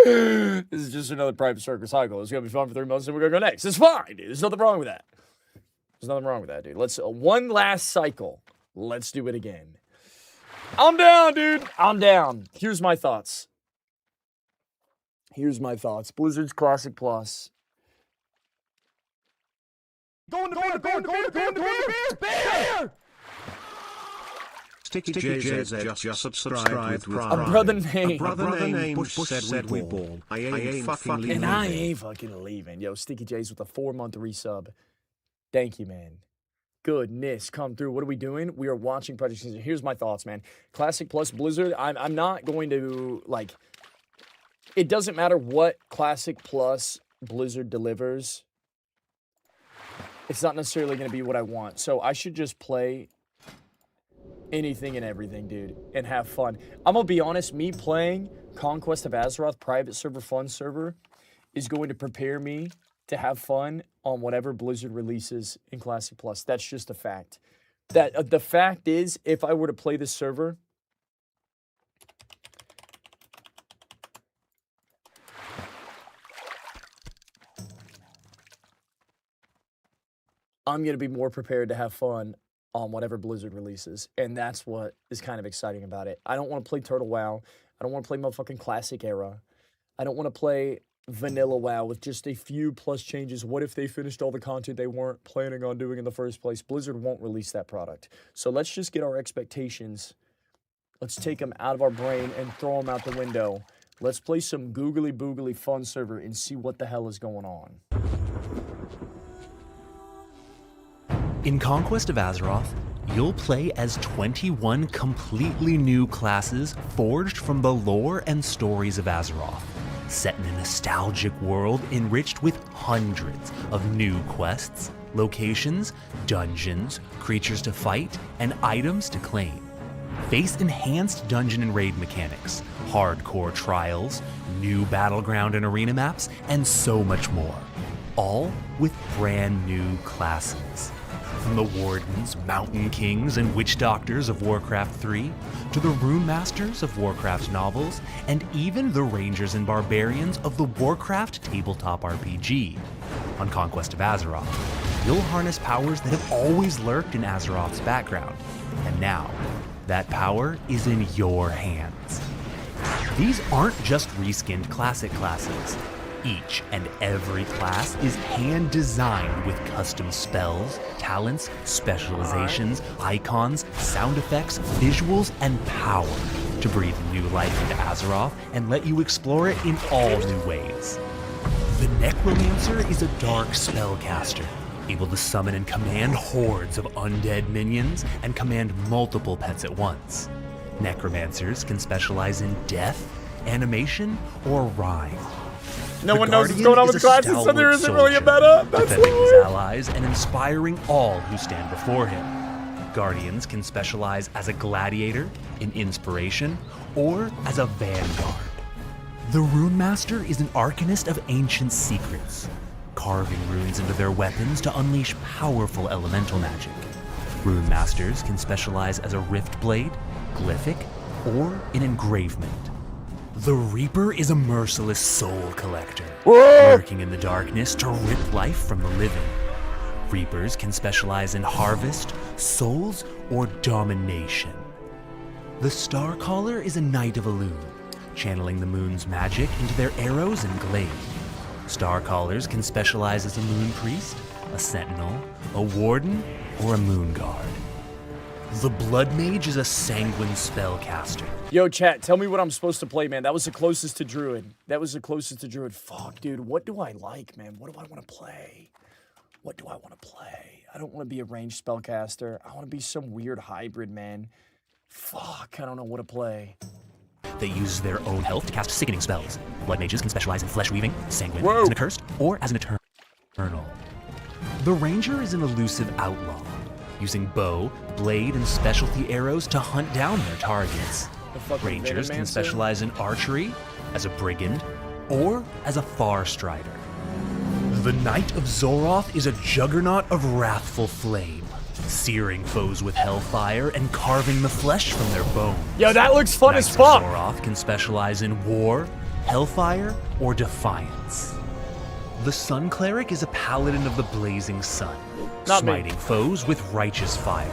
This is just another private circle cycle. It's gonna be fun for 3 months, and we're gonna go next. It's fine, dude. There's nothing wrong with that. There's nothing wrong with that, dude. Let's one last cycle. Let's do it again. I'm down, dude. I'm down. Here's my thoughts. Blizzard's Classic Plus. Go in the bear! Sticky JZ just subscribed with A brother named. A brother named Bush said we ball. I ain't fucking leaving. And I ain't fucking leaving. Yo, Sticky J's with a 4-month resub. Thank you, man. Goodness, come through. What are we doing? We are watching Project Season. Here's my thoughts, man. Classic Plus Blizzard. I'm not going to, like, it doesn't matter what Classic Plus Blizzard delivers. It's not necessarily going to be what I want. So I should just play anything and everything, dude, and have fun. I'm going to be honest, me playing Conquest of Azeroth private server fun server is going to prepare me to have fun on whatever Blizzard releases in Classic Plus. That's just a fact. That the fact is, if I were to play this server, I'm going to be more prepared to have fun on whatever Blizzard releases. And that's what is kind of exciting about it. I don't want to play Turtle WoW. I don't want to play motherfucking classic era. I don't want to play vanilla WoW with just a few plus changes. What if they finished all the content they weren't planning on doing in the first place? Blizzard won't release that product. So let's just get our expectations. Let's take them out of our brain and throw them out the window. Let's play some googly boogly fun server and see what the hell is going on. In Conquest of Azeroth, you'll play as 21 completely new classes forged from the lore and stories of Azeroth, set in a nostalgic world enriched with hundreds of new quests, locations, dungeons, creatures to fight, and items to claim. Face enhanced dungeon and raid mechanics, hardcore trials, new battleground and arena maps, and so much more. All with brand new classes. From the Wardens, Mountain Kings, and Witch Doctors of Warcraft 3, to the Rune Masters of Warcraft novels, and even the Rangers and Barbarians of the Warcraft tabletop RPG. On Conquest of Azeroth, you'll harness powers that have always lurked in Azeroth's background, and now, that power is in your hands. These aren't just reskinned classic classes. Each and every class is hand-designed with custom spells, talents, specializations, icons, sound effects, visuals, and power to breathe new life into Azeroth and let you explore it in all new ways. The Necromancer is a dark spellcaster, able to summon and command hordes of undead minions and command multiple pets at once. Necromancers can specialize in death, animation, or rhyme. No The one knows what's Guardian going on with is the a classes, so there stalwart isn't really a soldier, meta. That's defending his why. allies and inspiring all who stand before him. Guardians can specialize as a gladiator, in inspiration, or as a vanguard. The Rune Master is an arcanist of ancient secrets, carving runes into their weapons to unleash powerful elemental magic. Rune Masters can specialize as a rift blade, glyphic, or in engravement. The Reaper is a merciless soul collector, lurking in the darkness to rip life from the living. Reapers can specialize in harvest, souls, or domination. The Starcaller is a Knight of Elune, channeling the moon's magic into their arrows and glaive. Starcallers can specialize as a moon priest, a sentinel, a warden, or a moon guard. The Blood Mage is a sanguine spellcaster. Yo, chat, tell me what I'm supposed to play, man. That was the closest to Druid. Fuck, dude, what do I like, man? What do I want to play? I don't want to be a ranged spellcaster. I want to be some weird hybrid, man. Fuck, I don't know what to play. That uses their own health to cast sickening spells. Blood Mages can specialize in flesh weaving, sanguine, Whoa. as an accursed, or as an eternal. The Ranger is an elusive outlaw, using bow, blade, and specialty arrows to hunt down their targets. The fucking Rangers can Venomancer? specialize in archery, as a brigand, or as a far strider. The Knight of Zoroth is a juggernaut of wrathful flame, searing foes with hellfire and carving the flesh from their bones. Yo, that looks fun as Knights fuck. of Zoroth can specialize in war, hellfire, or defiance. The Sun Cleric is a paladin of the blazing sun, Not me. smiting foes with righteous fire.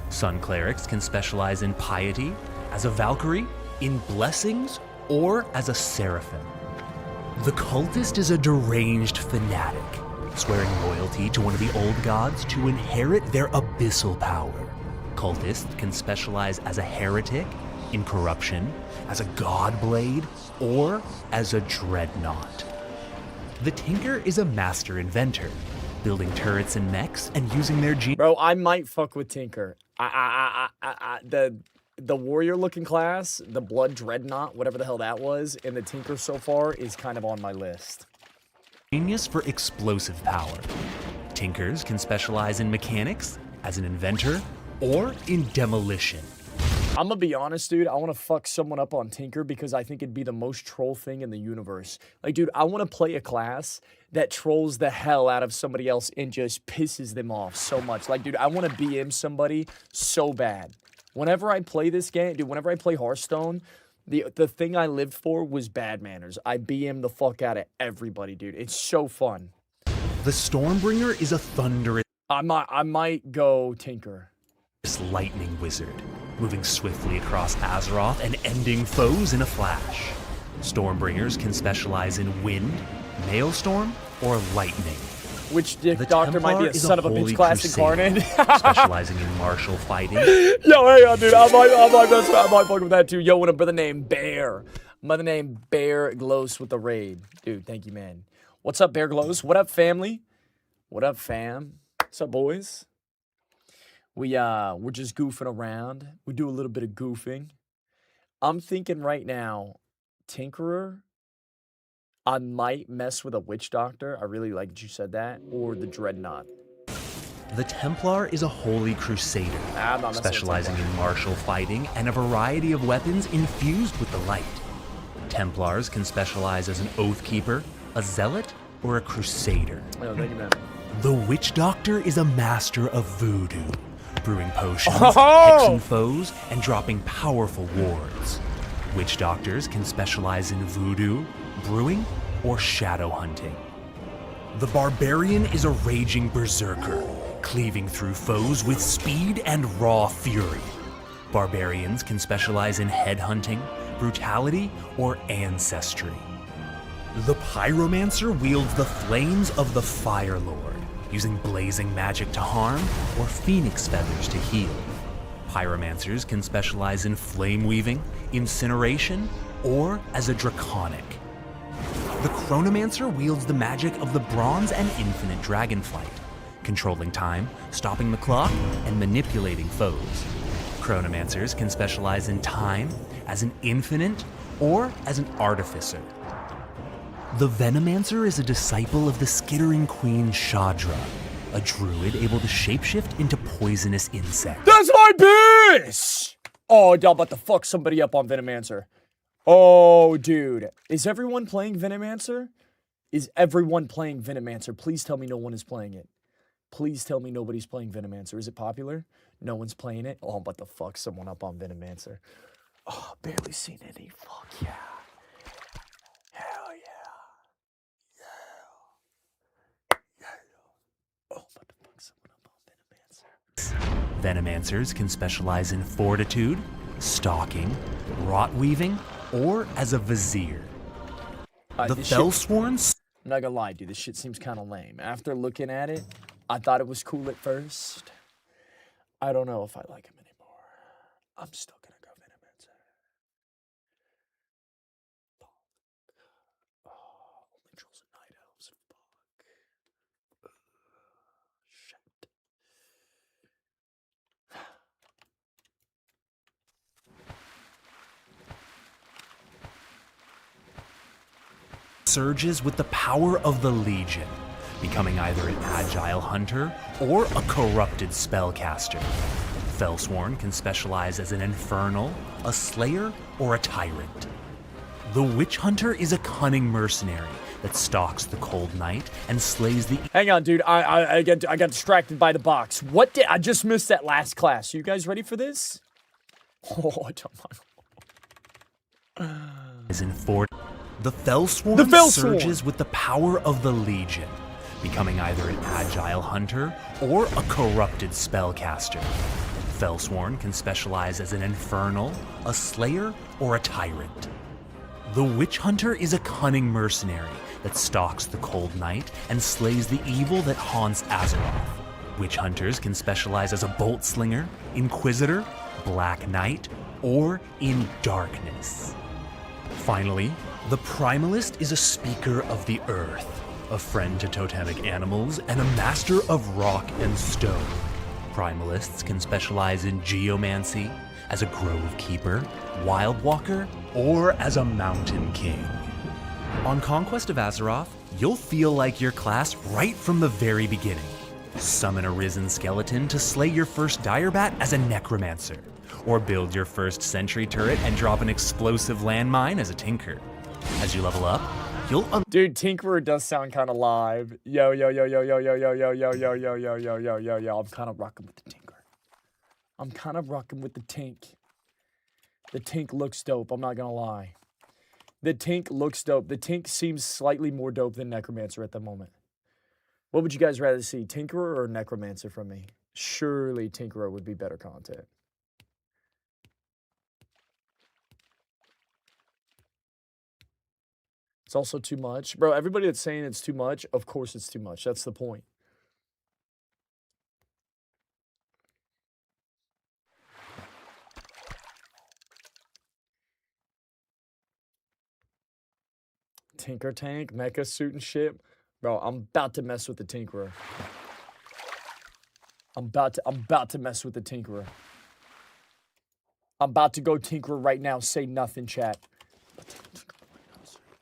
Sun Clerics can specialize in piety, as a Valkyrie, in blessings, or as a seraphim. The Cultist is a deranged fanatic, swearing loyalty to one of the old gods to inherit their abyssal power. Cultists can specialize as a heretic, in corruption, as a godblade, or as a dreadnought. The Tinker is a master inventor, building turrets and mechs and using their genius. Bro, I might fuck with Tinker. The warrior-looking class, the Blood Dreadnought, whatever the hell that was, and the Tinker so far is kind of on my list. Genius for explosive power. Tinkers can specialize in mechanics, as an inventor, or in demolition. I'm gonna be honest, dude. I want to fuck someone up on Tinker because I think it'd be the most troll thing in the universe. Like, dude, I want to play a class that trolls the hell out of somebody else and just pisses them off so much. Like, dude, I want to BM somebody so bad. Whenever I play this game, dude, whenever I play Hearthstone, the thing I lived for was bad manners. I BM the fuck out of everybody, dude. It's so fun. The Stormbringer is a thunderous I might go Tinker. lightning wizard, moving swiftly across Azeroth and ending foes in a flash. Stormbringers can specialize in wind, maelstrom, or lightning. Which Dick The Doctor might be Templar a is son of a holy bitch class crusader, incarnate. specializing in martial fighting. Yo, hang on, dude. I might fuck with that too. Yo, what a brother named Bear. Mother named Bear Glows with the raid. Dude, thank you, man. What's up, Bear Glows? What up, family? What up, fam? What's up, boys? We're just goofing around. We do a little bit of goofing. I'm thinking right now, Tinkerer. I might mess with a Witch Doctor. I really like that you said that. Or the Dreadnought. The Templar is a holy crusader, I'm not messing with specializing Templar. in martial fighting and a variety of weapons infused with the light. Templars can specialize as an Oathkeeper, a Zealot, or a Crusader. Oh, thank you, man. The Witch Doctor is a master of voodoo, brewing potions, Oh! hexing foes, and dropping powerful wards. Witch Doctors can specialize in voodoo, brewing, or shadow hunting. The Barbarian is a raging berserker, cleaving through foes with speed and raw fury. Barbarians can specialize in headhunting, brutality, or ancestry. The Pyromancer wields the flames of the Fire Lord, using blazing magic to harm or phoenix feathers to heal. Pyromancers can specialize in flame weaving, incineration, or as a draconic. The Chronomancer wields the magic of the Bronze and Infinite Dragonflight, controlling time, stopping the clock, and manipulating foes. Chronomancers can specialize in time, as an Infinite, or as an Artificer. The Venomancer is a disciple of the skittering queen Shadra, a druid able to shapeshift into poisonous insects. That's my bitch! Oh, y'all about to fuck somebody up on Venomancer. Oh, dude. Is everyone playing Venomancer? Is everyone playing Venomancer? Please tell me no one is playing it. Please tell me nobody's playing Venomancer. Is it popular? No one's playing it? Oh, I'm about to fuck someone up on Venomancer. Oh, barely seen any. Fuck yeah. Hell yeah. Yeah. Oh, I'm about to fuck someone up on Venomancer. Venomancers can specialize in fortitude, stalking, rot weaving, or as a vizier. The Fellsworn. I'm not gonna lie, dude. This shit seems kind of lame. After looking at it, I thought it was cool at first. I don't know if I like him anymore. I'm still gonna go Venomancer. Fuck. Oh, only trolls and night elves. Fuck. Shit. Surges with the power of the Legion, becoming either an agile hunter or a corrupted spellcaster. Fellsworn can specialize as an infernal, a slayer, or a tyrant. The Witch Hunter is a cunning mercenary that stalks the cold night and slays the... Hang on, dude. I got distracted by the box. What did I just missed that last class? You guys ready for this? Oh, I don't mind. Is in fort. The Fellsworn surges with the power of the Legion, becoming either an agile hunter or a corrupted spellcaster. Fellsworn can specialize as an infernal, a slayer, or a tyrant. The Witch Hunter is a cunning mercenary that stalks the cold night and slays the evil that haunts Azeroth. Witch Hunters can specialize as a bolt slinger, inquisitor, black knight, or in darkness. Finally, the Primalist is a speaker of the earth, a friend to totemic animals, and a master of rock and stone. Primalists can specialize in geomancy, as a grove keeper, wild walker, or as a mountain king. On Conquest of Azeroth, you'll feel like your class right from the very beginning. Summon a risen skeleton to slay your first direbat as a necromancer, or build your first sentry turret and drop an explosive landmine as a tinker. As you level up, you'll Dude, Tinkerer does sound kind of live. Yo. I'm kind of rocking with the Tinker. I'm kind of rocking with the Tink. The Tink looks dope, I'm not gonna lie. The Tink looks dope. The Tink seems slightly more dope than Necromancer at the moment. What would you guys rather see, Tinkerer or Necromancer from me? Surely Tinkerer would be better content. It's also too much. Bro, everybody that's saying it's too much, of course it's too much. That's the point. Tinker tank, mecha suit and shit. Bro, I'm about to mess with the Tinkerer. I'm about to mess with the Tinkerer. I'm about to go Tinkerer right now. Say nothing, chat.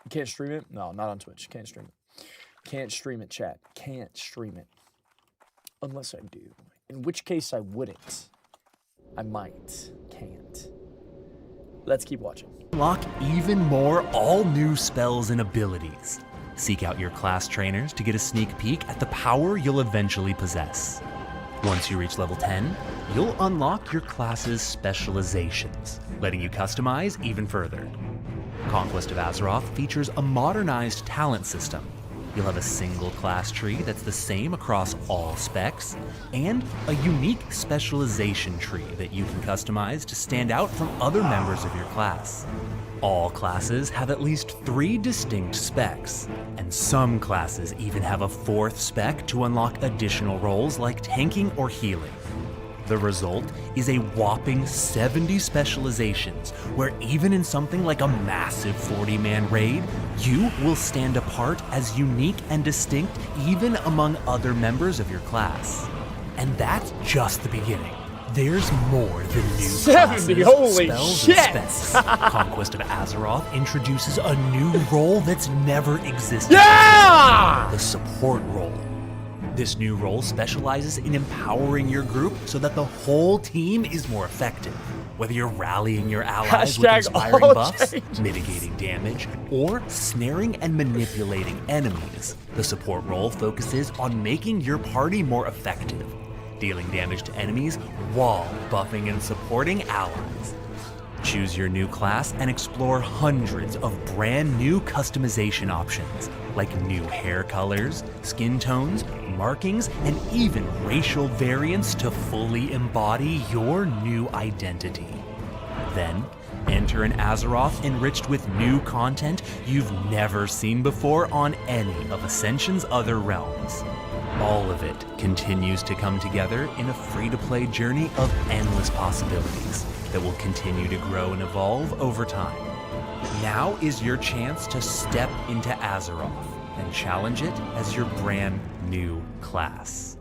You can't stream it? No, not on Twitch. Can't stream it. Can't stream it, chat. Can't stream it. Unless I do. In which case I wouldn't. I might. Can't. Let's keep watching. Unlock even more all-new spells and abilities. Seek out your class trainers to get a sneak peek at the power you'll eventually possess. Once you reach level 10, you'll unlock your class's specializations, letting you customize even further. Conquest of Azeroth features a modernized talent system. You'll have a single class tree that's the same across all specs, and a unique specialization tree that you can customize to stand out from other members of your class. All classes have at least 3 distinct specs, and some classes even have a 4th spec to unlock additional roles like tanking or healing. The result is a whopping 70 specializations, where even in something like a massive 40-man raid, you will stand apart as unique and distinct even among other members of your class. And that's just the beginning. There's more than new 70, classes, holy spells, shit! and specs. Conquest of Azeroth introduces a new role that's never existed. Yeah! The support role. This new role specializes in empowering your group so that the whole team is more effective. Whether you're rallying your allies with Hashtag inspiring all buffs, change. mitigating damage, or snaring and manipulating enemies, the support role focuses on making your party more effective, dealing damage to enemies while buffing and supporting allies. Choose your new class and explore hundreds of brand new customization options, like new hair colors, skin tones, markings, and even racial variants to fully embody your new identity. Then, enter an Azeroth enriched with new content you've never seen before on any of Ascension's other realms. All of it continues to come together in a free-to-play journey of endless possibilities that will continue to grow and evolve over time. Now is your chance to step into Azeroth and challenge it as your brand new class.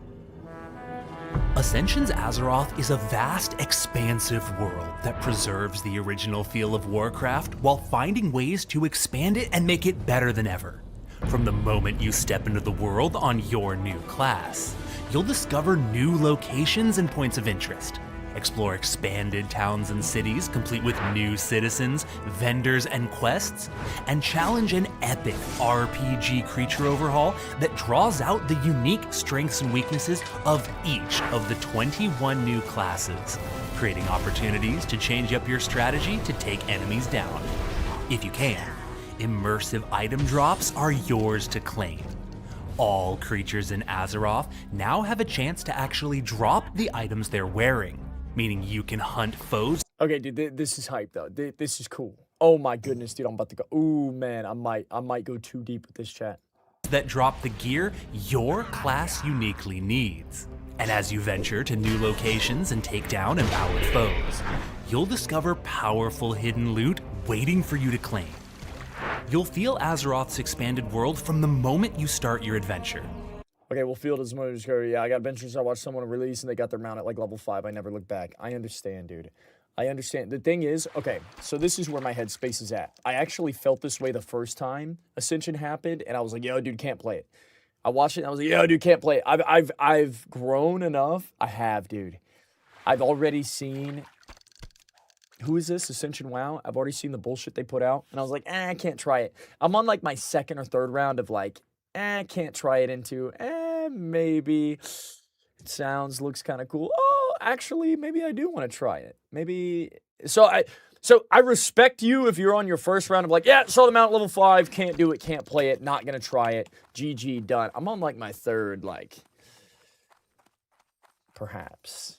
Ascension's Azeroth is a vast, expansive world that preserves the original feel of Warcraft while finding ways to expand it and make it better than ever. From the moment you step into the world on your new class, you'll discover new locations and points of interest. Explore expanded towns and cities complete with new citizens, vendors, and quests, and challenge an epic RPG creature overhaul that draws out the unique strengths and weaknesses of each of the 21 new classes, creating opportunities to change up your strategy to take enemies down. If you can, immersive item drops are yours to claim. All creatures in Azeroth now have a chance to actually drop the items they're wearing, meaning you can hunt foes. Okay, dude, this is hype though. This is cool. Oh my goodness, dude, I'm about to go. Ooh, man, I might go too deep with this chat. That drop the gear your class uniquely needs. And as you venture to new locations and take down empowered foes, you'll discover powerful hidden loot waiting for you to claim. You'll feel Azeroth's expanded world from the moment you start your adventure. Okay, we'll field as much as go. Yeah, I got adventures. I watched someone release and they got their mount at like level 5. I never looked back. I understand, dude. I understand. The thing is, okay, so this is where my headspace is at. I actually felt this way the first time Ascension happened, and I was like, yo, dude, can't play it. I watched it and I was like, yo, dude, can't play it. I've grown enough. I have, dude. I've already seen. Who is this? Ascension WoW? I've already seen the bullshit they put out, and I was like, I can't try it. I'm on like my 2nd or 3rd round of like, can't try it into, maybe. It looks kind of cool. Oh, actually, maybe I do want to try it. Maybe. So I respect you if you're on your 1st round of like, yeah, saw the mount level 5, can't do it, can't play it, not gonna try it. GG, done. I'm on like my 3rd, like, perhaps.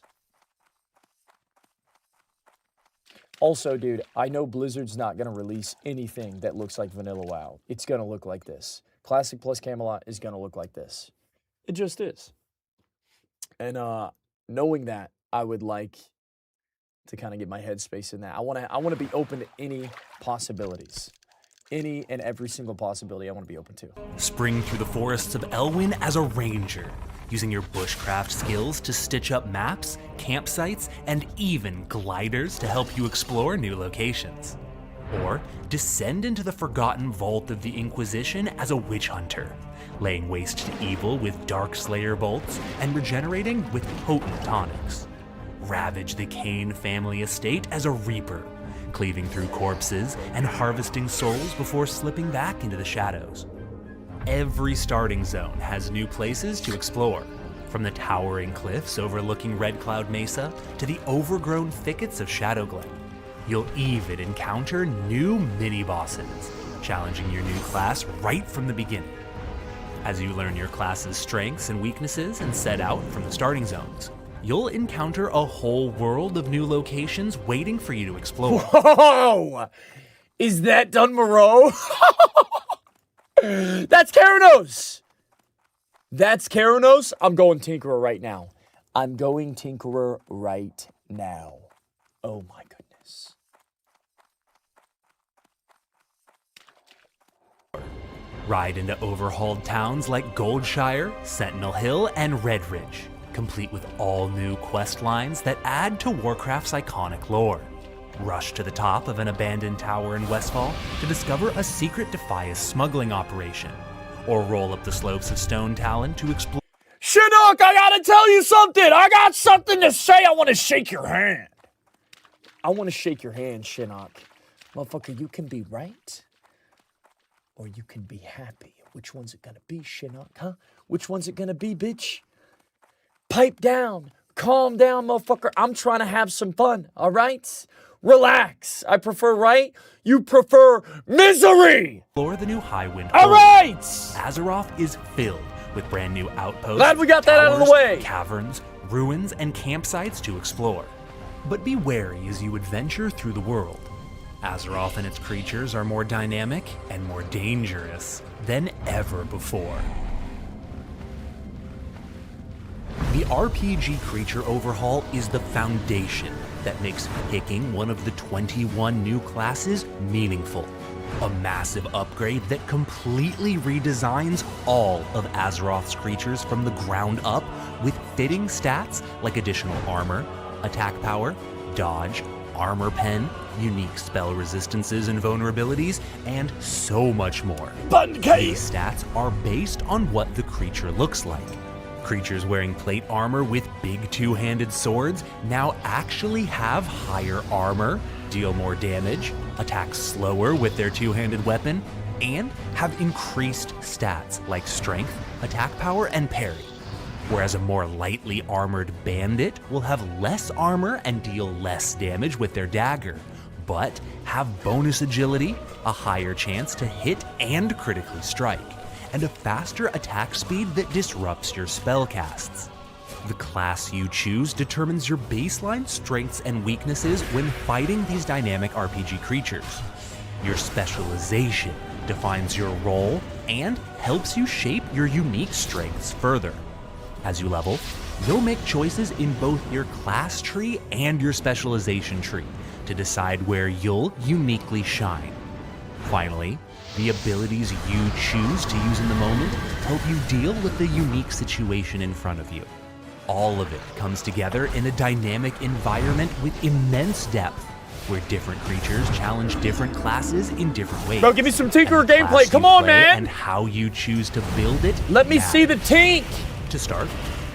Also, dude, I know Blizzard's not going to release anything that looks like Vanilla WoW. It's going to look like this. Classic plus Camelot is going to look like this. It just is. And knowing that, I would like to kind of get my headspace in that. I want to be open to any possibilities. Any and every single possibility I want to be open to. Spring through the forests of Elwyn as a ranger, using your bushcraft skills to stitch up maps, campsites, and even gliders to help you explore new locations. Or descend into the forgotten vault of the Inquisition as a witch hunter, laying waste to evil with Darkslayer bolts and regenerating with potent tonics. Ravage the Kane family estate as a reaper, cleaving through corpses and harvesting souls before slipping back into the shadows. Every starting zone has new places to explore, from the towering cliffs overlooking Red Cloud Mesa to the overgrown thickets of Shadowglen. You'll even encounter new mini-bosses, challenging your new class right from the beginning. As you learn your class's strengths and weaknesses and set out from the starting zones, you'll encounter a whole world of new locations waiting for you to explore. Whoa! Is that Dun Moreau? That's Keranos! That's Keranos? I'm going Tinkerer right now. I'm going Tinkerer right now. Oh my goodness. Ride into overhauled towns like Goldshire, Sentinel Hill, and Redridge, complete with all new quest lines that add to Warcraft's iconic lore. Rush to the top of an abandoned tower in Westfall to discover a secret Defias smuggling operation, or roll up the slopes of Stone Talon to explore. Chinook, I gotta tell you something! I got something to say! I wanna shake your hand! I wanna shake your hand, Chinook. Motherfucker, you can be right, or you can be happy. Which one's it gonna be, Chinook, huh? Which one's it gonna be, bitch? Pipe down. Calm down, motherfucker. I'm trying to have some fun, all right? Relax. I prefer right. You prefer misery. Explore the new Highwind. All right. Azeroth is filled with brand new outposts. Glad we got that out of the way. Caverns, ruins, and campsites to explore. But be wary as you adventure through the world. Azeroth and its creatures are more dynamic and more dangerous than ever before. The RPG creature overhaul is the foundation that makes picking one of the 21 new classes meaningful. A massive upgrade that completely redesigns all of Azeroth's creatures from the ground up with fitting stats like additional armor, attack power, dodge, armor pen, unique spell resistances and vulnerabilities, and so much more. These stats are based on what the creature looks like. Creatures wearing plate armor with big two-handed swords now actually have higher armor, deal more damage, attack slower with their two-handed weapon, and have increased stats like strength, attack power, and parry. Whereas a more lightly armored bandit will have less armor and deal less damage with their dagger, but have bonus agility, a higher chance to hit and critically strike, and a faster attack speed that disrupts your spellcasts. The class you choose determines your baseline strengths and weaknesses when fighting these dynamic RPG creatures. Your specialization defines your role and helps you shape your unique strengths further. As you level, you'll make choices in both your class tree and your specialization tree to decide where you'll uniquely shine. Finally, the abilities you choose to use in the moment help you deal with the unique situation in front of you. All of it comes together in a dynamic environment with immense depth, where different creatures challenge different classes in different ways. Bro, give me some Tinkerer gameplay. Class Come you on, play man. And how you choose to build it. Let me see the tink. To start,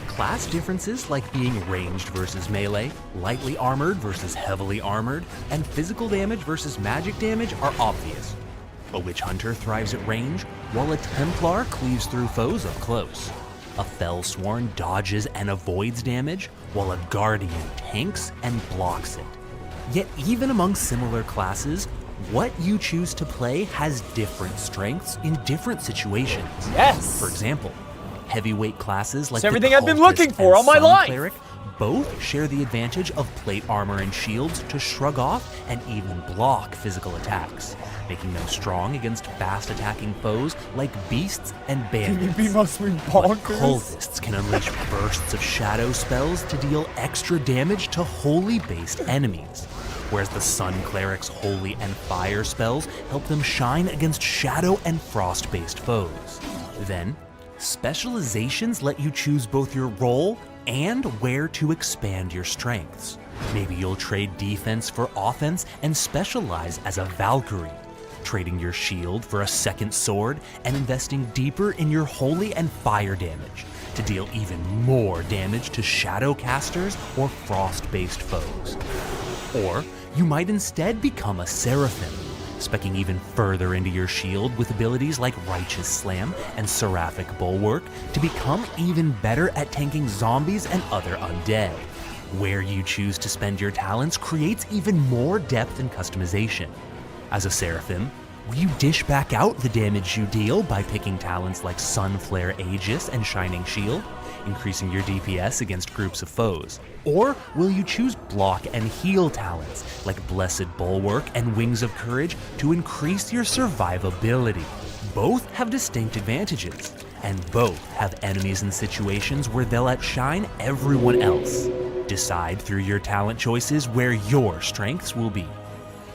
class differences like being ranged versus melee, lightly armored versus heavily armored, and physical damage versus magic damage are obvious. A witch hunter thrives at range, while a Templar cleaves through foes up close. A Fellsworn dodges and avoids damage, while a Guardian tanks and blocks it. Yet even among similar classes, what you choose to play has different strengths in different situations. Yes. For example, heavyweight classes like It's everything the I've been Cultist looking for and all my Sun life. Cleric both share the advantage of plate armor and shields to shrug off and even block physical attacks, making them strong against fast-attacking foes like beasts and bandits. PvP must be But bonkers. cultists can unleash bursts of shadow spells to deal extra damage to holy-based enemies, whereas the Sun Cleric's holy and fire spells help them shine against shadow and frost-based foes. Then, specializations let you choose both your role and where to expand your strengths. Maybe you'll trade defense for offense and specialize as a Valkyrie, trading your shield for a second sword and investing deeper in your holy and fire damage to deal even more damage to shadow casters or frost-based foes. Or you might instead become a Seraphim, speccing even further into your shield with abilities like Righteous Slam and Seraphic Bulwark to become even better at tanking zombies and other undead. Where you choose to spend your talents creates even more depth and customization. As a Seraphim, will you dish back out the damage you deal by picking talents like Sunflare Aegis and Shining Shield, increasing your DPS against groups of foes? Or will you choose block and heal talents like Blessed Bulwark and Wings of Courage to increase your survivability? Both have distinct advantages, and both have enemies and situations where they'll outshine everyone else. Decide through your talent choices where your strengths will be.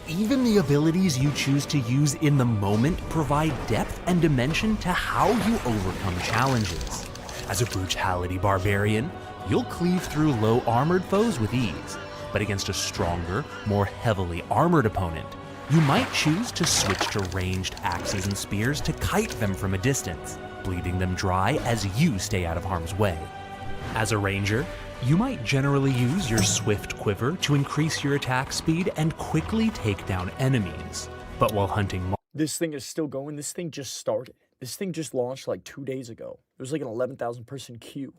Even the abilities you choose to use in the moment provide depth and dimension to how you overcome challenges. As a Brutality Barbarian, you'll cleave through low-armored foes with ease, but against a stronger, more heavily armored opponent, you might choose to switch to ranged axes and spears to kite them from a distance, bleeding them dry as you stay out of harm's way. As a ranger, you might generally use your Swift Quiver to increase your attack speed and quickly take down enemies. But while hunting This thing is still going. This thing just started. This thing just launched like 2 days ago. It was like an 11,000 person queue.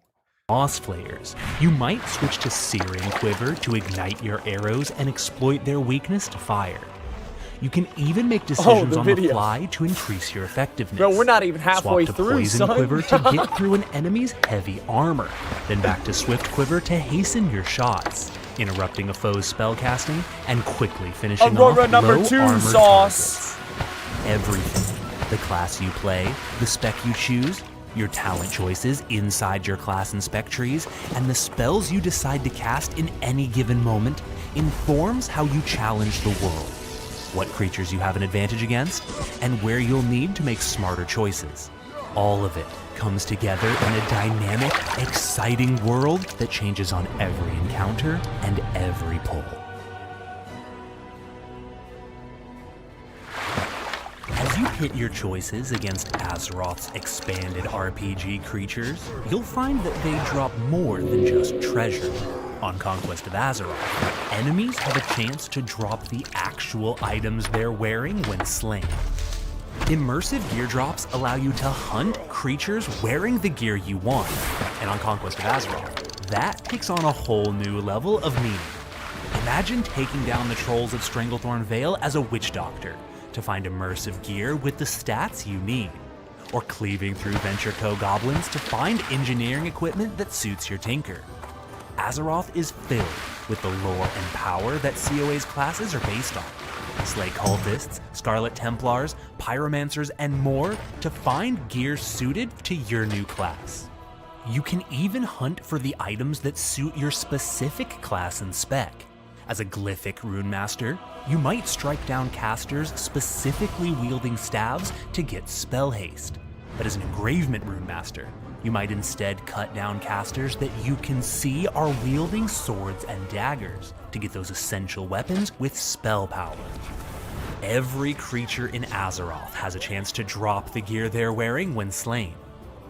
Moss Flayers, you might switch to Searing Quiver to ignite your arrows and exploit their weakness to fire. You can even make decisions on the fly to increase your effectiveness. Bro, we're not even halfway Swap to through, Poison son. Quiver to get through an enemy's heavy armor, then back to Swift Quiver to hasten your shots, interrupting a foe's spellcasting and quickly finishing off Aurora number 2 low-armored sauce. targets. Everything, the class you play, the spec you choose, your talent choices inside your class and spec trees, and the spells you decide to cast in any given moment informs how you challenge the world, what creatures you have an advantage against, and where you'll need to make smarter choices. All of it comes together in a dynamic, exciting world that changes on every encounter and every pull. As you pit your choices against Azeroth's expanded RPG creatures, you'll find that they drop more than just treasure. On Conquest of Azeroth, enemies have a chance to drop the actual items they're wearing when slain. Immersive gear drops allow you to hunt creatures wearing the gear you want, and on Conquest of Azeroth, that takes on a whole new level of meaning. Imagine taking down the trolls of Stranglethorn Vale as a witch doctor to find immersive gear with the stats you need, or cleaving through Venture Co. goblins to find engineering equipment that suits your tinker. Azeroth is filled with the lore and power that COA's classes are based on. Slay cultists, Scarlet Templars, Pyromancers, and more to find gear suited to your new class. You can even hunt for the items that suit your specific class and spec. As a Glyphic Runemaster, you might strike down casters specifically wielding staves to get spell haste. But as an Engravement Runemaster, you might instead cut down casters that you can see are wielding swords and daggers to get those essential weapons with spell power. Every creature in Azeroth has a chance to drop the gear they're wearing when slain.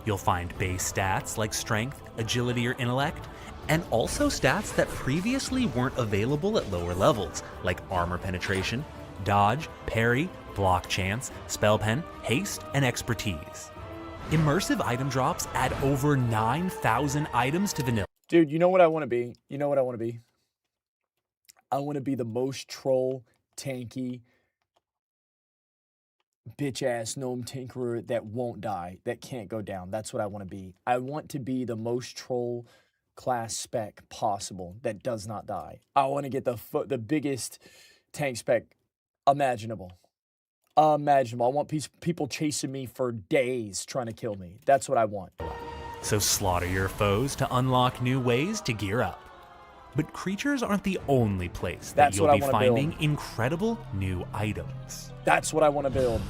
You'll find base stats like strength, agility, or intellect, and also stats that previously weren't available at lower levels, like armor penetration, dodge, parry, block chance, spell pen, haste, and expertise. Immersive item drops add over 9,000 items to vanilla. Dude, you know what I want to be? You know what I want to be? I want to be the most troll, tanky, bitch-ass gnome tinkerer that won't die, that can't go down. That's what I want to be. I want to be the most troll, class spec possible that does not die. I want to get the biggest tank spec imaginable. I want people chasing me for days trying to kill me. That's what I want. So slaughter your foes to unlock new ways to gear up. But creatures aren't the only place that That's you'll what I be wanna finding build. incredible new items. That's what I want to build.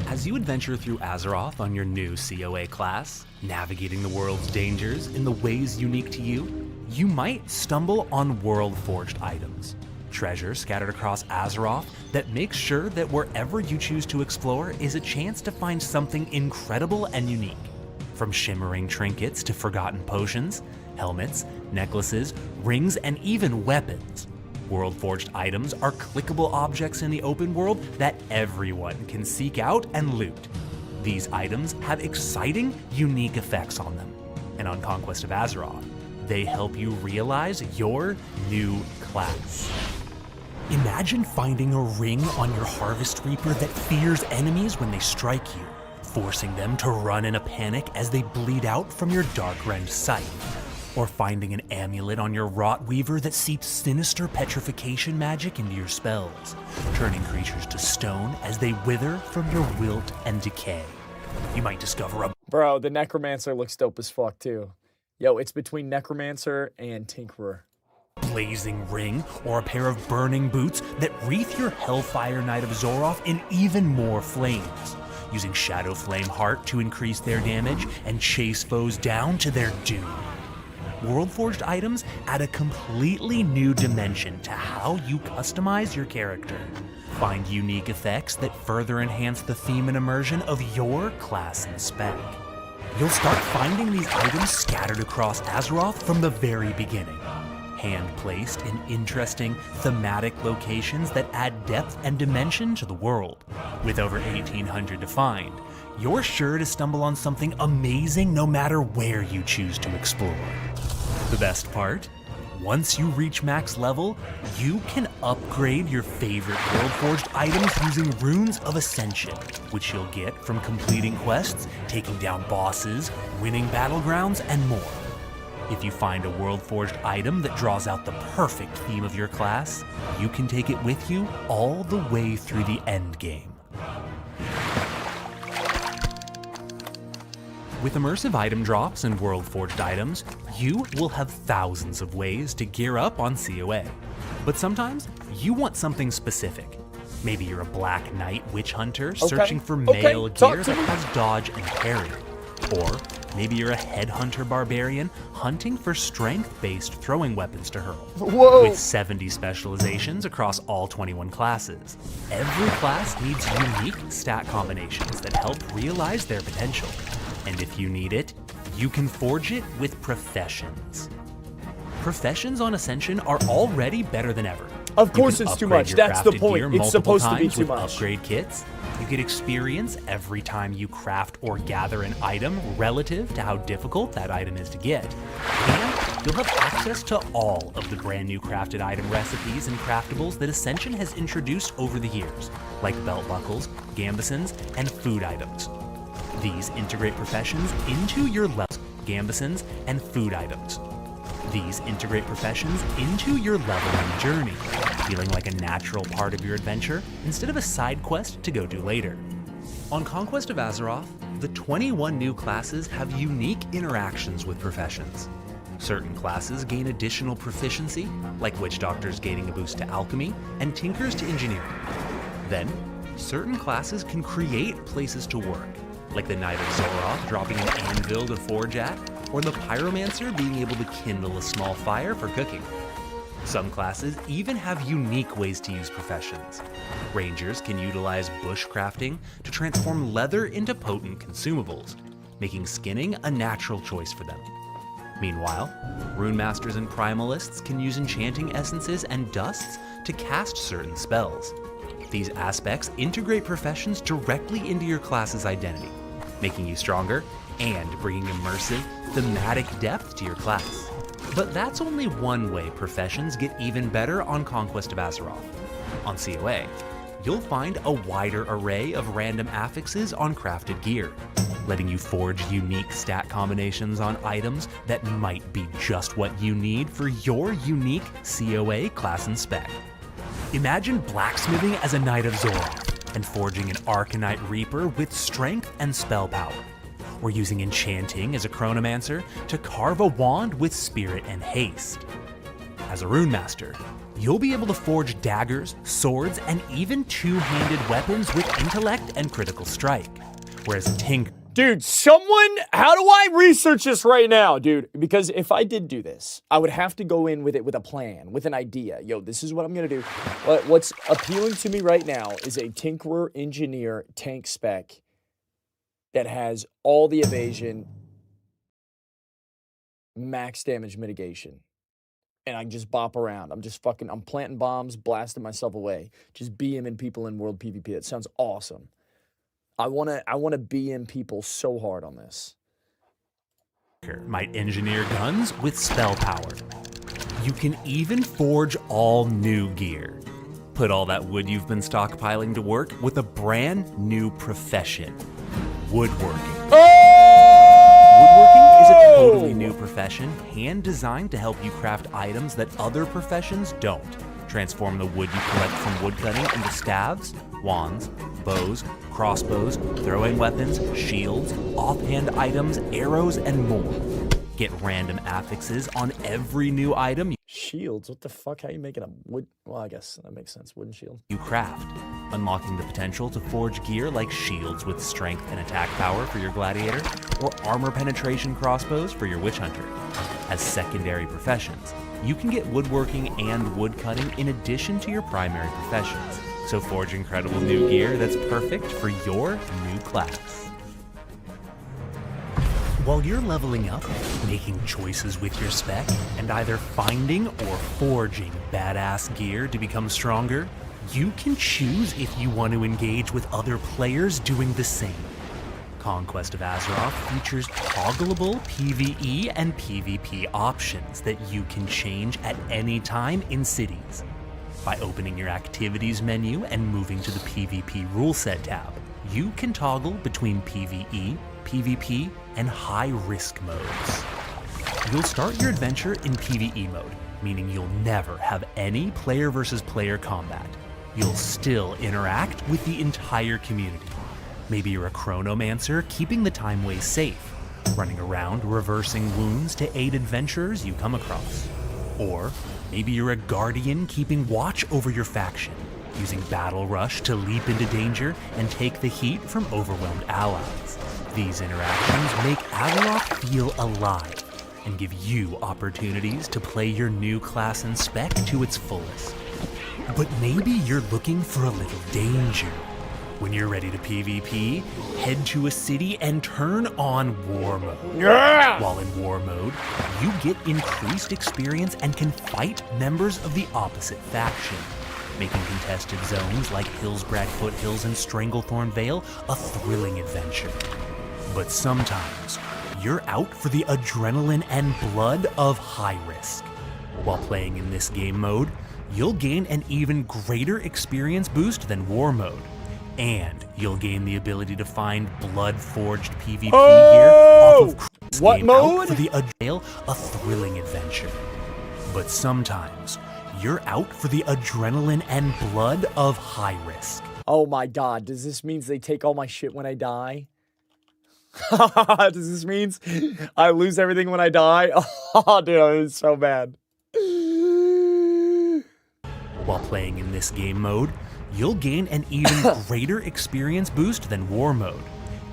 As you adventure through Azeroth on your new COA class, navigating the world's dangers in the ways unique to you, you might stumble on world-forged items. Treasure scattered across Azeroth that makes sure that wherever you choose to explore is a chance to find something incredible and unique. From shimmering trinkets to forgotten potions, helmets, necklaces, rings, and even weapons. World-forged items are clickable objects in the open world that everyone can seek out and loot. These items have exciting, unique effects on them. And on Conquest of Azeroth, they help you realize your new class. Imagine finding a ring on your Harvest Reaper that fears enemies when they strike you, forcing them to run in a panic as they bleed out from your Dark-Rend Scythe. Or finding an amulet on your Rot Weaver that seeps sinister petrification magic into your spells, turning creatures to stone as they wither from your wilt and decay. You might discover a Bro, the Necromancer looks dope as fuck too. Yo, it's between Necromancer and Tinkerer. blazing ring or a pair of burning boots that wreath your Hellfire Knight of Zoroth in even more flames, using Shadow Flame Heart to increase their damage and chase foes down to their doom. World-forged items add a completely new dimension to how you customize your character. Find unique effects that further enhance the theme and immersion of your class and spec. You'll start finding these items scattered across Azeroth from the very beginning, hand-placed in interesting, thematic locations that add depth and dimension to the world. With over 1,800 to find, you're sure to stumble on something amazing no matter where you choose to explore. The best part? Once you reach max level, you can upgrade your favorite World-forged items using Runes of Ascension, which you'll get from completing quests, taking down bosses, winning battlegrounds, and more. If you find a World-forged item that draws out the perfect theme of your class, you can take it with you all the way through the end game. With immersive item drops and world-forged items, you will have thousands of ways to gear up on COA. But sometimes, you want something specific. Maybe you're a Black Knight Witch Hunter searching for male gear that has dodge and parry. Or maybe you're a Headhunter Barbarian hunting for strength-based throwing weapons to hurl. Whoa! With 70 specializations across all 21 classes. Every class needs unique stat combinations that help realize their potential. And if you need it, you can forge it with professions. Professions on Ascension are already better than ever. Of course it's too much. That's the point. It's supposed to be too much. Upgrade kits. You get experience every time you craft or gather an item relative to how difficult that item is to get. And you'll have access to all of the brand new crafted item recipes and craftables that Ascension has introduced over the years, like belt buckles, gambesons, and food items. These integrate professions into your gambesons and food items. These integrate professions into your leveling journey, feeling like a natural part of your adventure instead of a side quest to go do later. On Conquest of Azeroth, the 21 new classes have unique interactions with professions. Certain classes gain additional proficiency, like Witch Doctors gaining a boost to alchemy and Tinkers to engineering. Then, certain classes can create places to work, like the Knight of Zoroth dropping an anvil to forge at, or the Pyromancer being able to kindle a small fire for cooking. Some classes even have unique ways to use professions. Rangers can utilize bushcrafting to transform leather into potent consumables, making skinning a natural choice for them. Meanwhile, Rune Masters and Primalists can use enchanting essences and dusts to cast certain spells. These aspects integrate professions directly into your class's identity, making you stronger and bringing immersive, thematic depth to your class. But that's only one way professions get even better on Conquest of Azeroth. On COA, you'll find a wider array of random affixes on crafted gear, letting you forge unique stat combinations on items that might be just what you need for your unique COA class and spec. Imagine blacksmithing as a Knight of Zoroth and forging an Arcanite Reaper with strength and spell power, or using enchanting as a Chronomancer to carve a wand with spirit and haste. As a Rune Master, you'll be able to forge daggers, swords, and even two-handed weapons with intellect and critical strike, whereas a Tinker... Dude, how do I research this right now, dude? Because if I did do this, I would have to go in with it with a plan, with an idea. Yo, this is what I'm going to do. But what's appealing to me right now is a Tinkerer Engineer tank spec that has all the evasion, max damage mitigation. And I can just bop around. I'm planting bombs, blasting myself away. Just BMing people in world PvP. That sounds awesome. I wanna BM people so hard on this. Might engineer guns with spell power. You can even forge all new gear. Put all that wood you've been stockpiling to work with a brand new profession: woodworking. Woodworking is a totally new profession, hand-designed to help you craft items that other professions don't. Transform the wood you collect from woodcutting into staves, wands, bows, crossbows, throwing weapons, shields, offhand items, arrows, and more. Get random affixes on every new item Shields? What the fuck? How you making a wood? Well, I guess that makes sense. Wooden shield. you craft, unlocking the potential to forge gear like shields with strength and attack power for your gladiator, or armor penetration crossbows for your witch hunter. As secondary professions, you can get woodworking and woodcutting in addition to your primary professions, so forge incredible new gear that's perfect for your new class. While you're leveling up, making choices with your spec, and either finding or forging badass gear to become stronger, you can choose if you want to engage with other players doing the same. Conquest of Azeroth features toggleable PvE and PvP options that you can change at any time in cities. By opening your activities menu and moving to the PvP rule set tab, you can toggle between PvE, PvP, and high-risk modes. You'll start your adventure in PvE mode, meaning you'll never have any player versus player combat. You'll still interact with the entire community. Maybe you're a Chronomancer keeping the timeways safe, running around reversing wounds to aid adventurers you come across. Or maybe you're a Guardian keeping watch over your faction, using Battle Rush to leap into danger and take the heat from overwhelmed allies. These interactions make Azeroth feel alive and give you opportunities to play your new class and spec to its fullest. But maybe you're looking for a little danger. When you're ready to PvP, head to a city and turn on War Mode. Yeah! While in War Mode, you get increased experience and can fight members of the opposite faction, making contested zones like Hillsbrad Foothills and Stranglethorn Vale a thrilling adventure. But sometimes, you're out for the adrenaline and blood of high risk. While playing in this game mode, you'll gain an even greater experience boost than War Mode, and you'll gain the ability to find blood-forged PvP gear off of this what game mode? out for the a thrilling adventure. But sometimes, you're out for the adrenaline and blood of high risk. Oh my god, does this mean they take all my shit when I die? Does this mean I lose everything when I die? Oh, dude, it's so bad. While playing in this game mode, you'll gain an even greater experience boost than War Mode,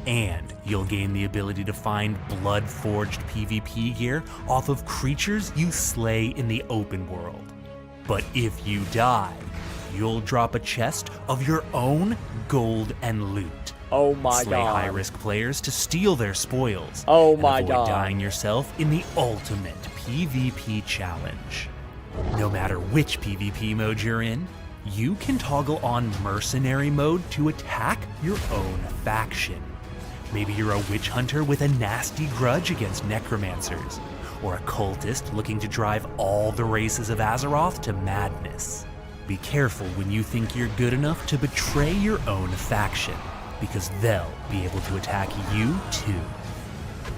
and you'll gain the ability to find blood-forged PvP gear off of creatures you slay in the open world. But if you die, you'll drop a chest of your own gold and loot. Oh my Slay god. high-risk players to steal their spoils. Oh and my avoid god. dying yourself in the ultimate PvP challenge. No matter which PvP mode you're in, you can toggle on Mercenary mode to attack your own faction. Maybe you're a witch hunter with a nasty grudge against necromancers, or a cultist looking to drive all the races of Azeroth to madness. Be careful when you think you're good enough to betray your own faction, because they'll be able to attack you too.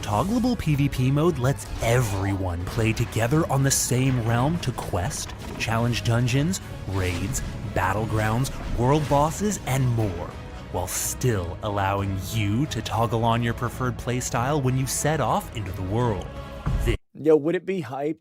Toggleable PvP mode lets everyone play together on the same realm to quest, challenge dungeons, raids, battlegrounds, world bosses, and more, while still allowing you to toggle on your preferred playstyle when you set off into the world. Yo, would it be hype